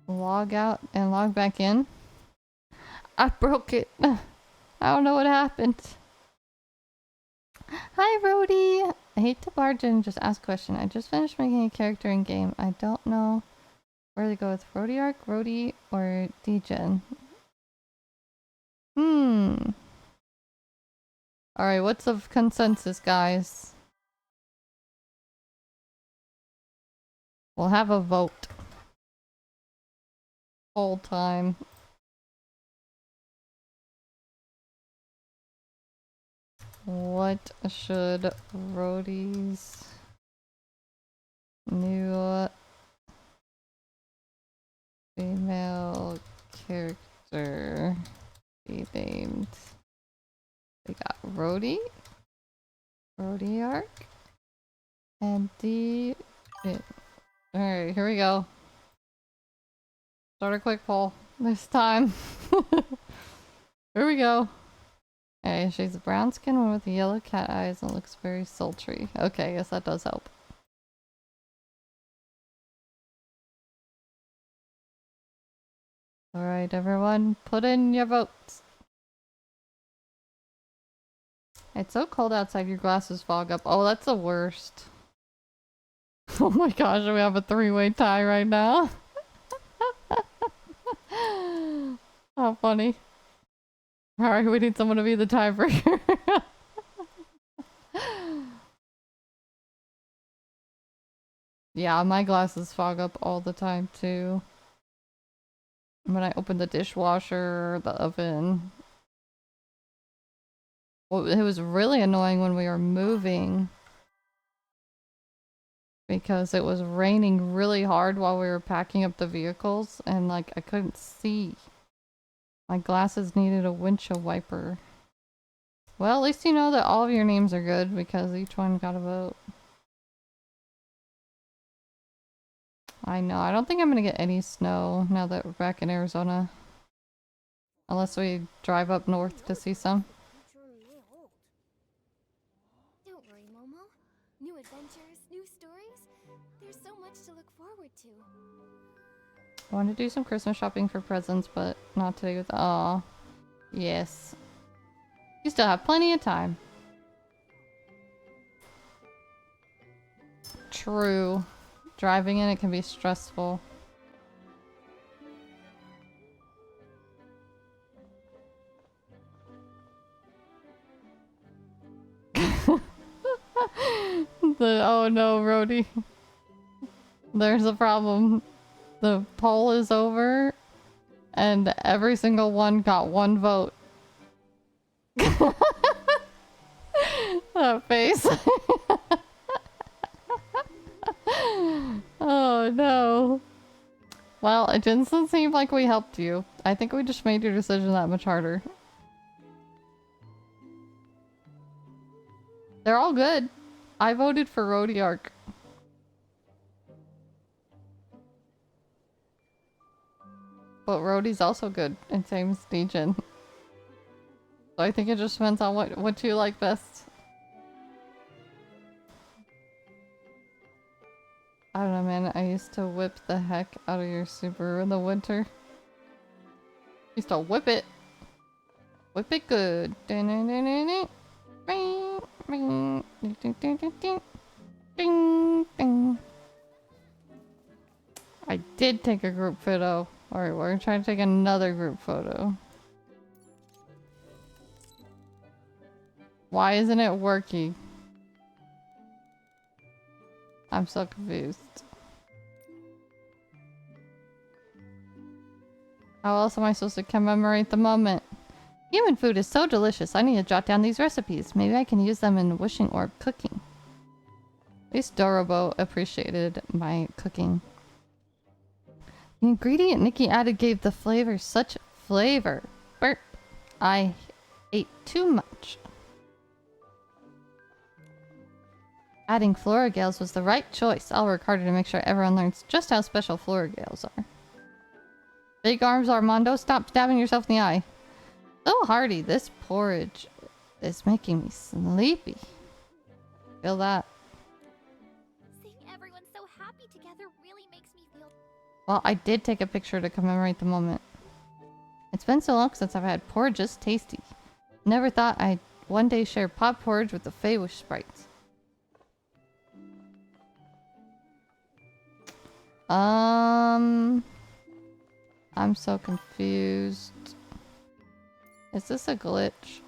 log out and log back in? I broke it! I don't know what happened. Hi, Rhodey! I hate to barge in and just ask a question. I just finished making a character in game. I don't know where to go with Rhodey Arc, Rhodey, or Degen. Alright, what's the consensus, guys? We'll have a vote. Whole time. What should Rhodey's new female character be named? We got Rhodey, Rhodey Arc, and D. Alright, here we go. Start a quick poll this time. Here we go. Okay, she's a brown skin one with yellow cat eyes and looks very sultry. Okay, I guess that does help. Alright, everyone, put in your votes. It's so cold outside, your glasses fog up. Oh, that's the worst. Oh my gosh, we have a three-way tie right now. How funny. Alright, we need someone to be the tiebreaker. Yeah, my glasses fog up all the time too. When I open the dishwasher, the oven. Well, it was really annoying when we were moving. Because it was raining really hard while we were packing up the vehicles. And like, I couldn't see. My glasses needed a windshield wiper. Well, at least you know that all of your names are good because each one got a vote. I know. I don't think I'm gonna get any snow now that we're back in Arizona. Unless we drive up north to see some. Don't worry, Momo. New adventures, new stories. There's so much to look forward to. I want to do some Christmas shopping for presents, but not today with... Aw. Yes. You still have plenty of time. True. Driving in it can be stressful. Oh no, Rhodey. There's a problem. The poll is over and every single one got one vote. That face. Oh no. Well, it didn't seem like we helped you. I think we just made your decision that much harder. They're all good. I voted for Rodiark. But Rhodey's also good, and same as Degen. So I think it just depends on what you like best. I don't know, man. I used to whip the heck out of your Subaru in the winter. Used to whip it. Whip it good. I did take a group photo. Alright, we're gonna try to take another group photo. Why isn't it working? I'm so confused. How else am I supposed to commemorate the moment? Human food is so delicious. I need to jot down these recipes. Maybe I can use them in wishing orb cooking. At least Dorobo appreciated my cooking. The ingredient Nikki added gave the flavor such flavor. Burp. I ate too much. Adding Florigales was the right choice. I'll work harder to make sure everyone learns just how special Florigales are. Big arms, Armando. Stop stabbing yourself in the eye. So hearty. This porridge is making me sleepy. Feel that. Seeing everyone so happy together really makes me feel... Well, I did take a picture to commemorate the moment. It's been so long since I've had porridge this tasty. Never thought I'd one day share pot porridge with the Feywish sprites. I'm so confused. Is this a glitch?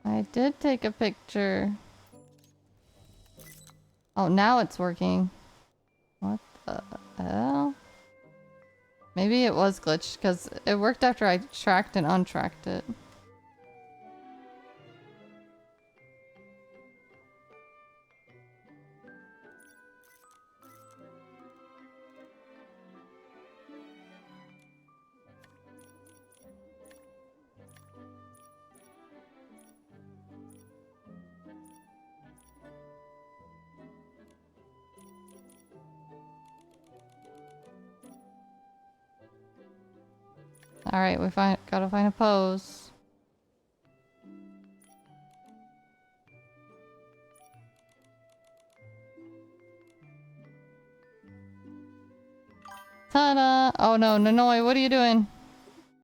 I did take a picture. Oh, now it's working. What the hell? Maybe it was glitched because it worked after I tracked and untracked it. Alright, gotta find a pose. Ta-da! Oh no, Nanoi, what are you doing?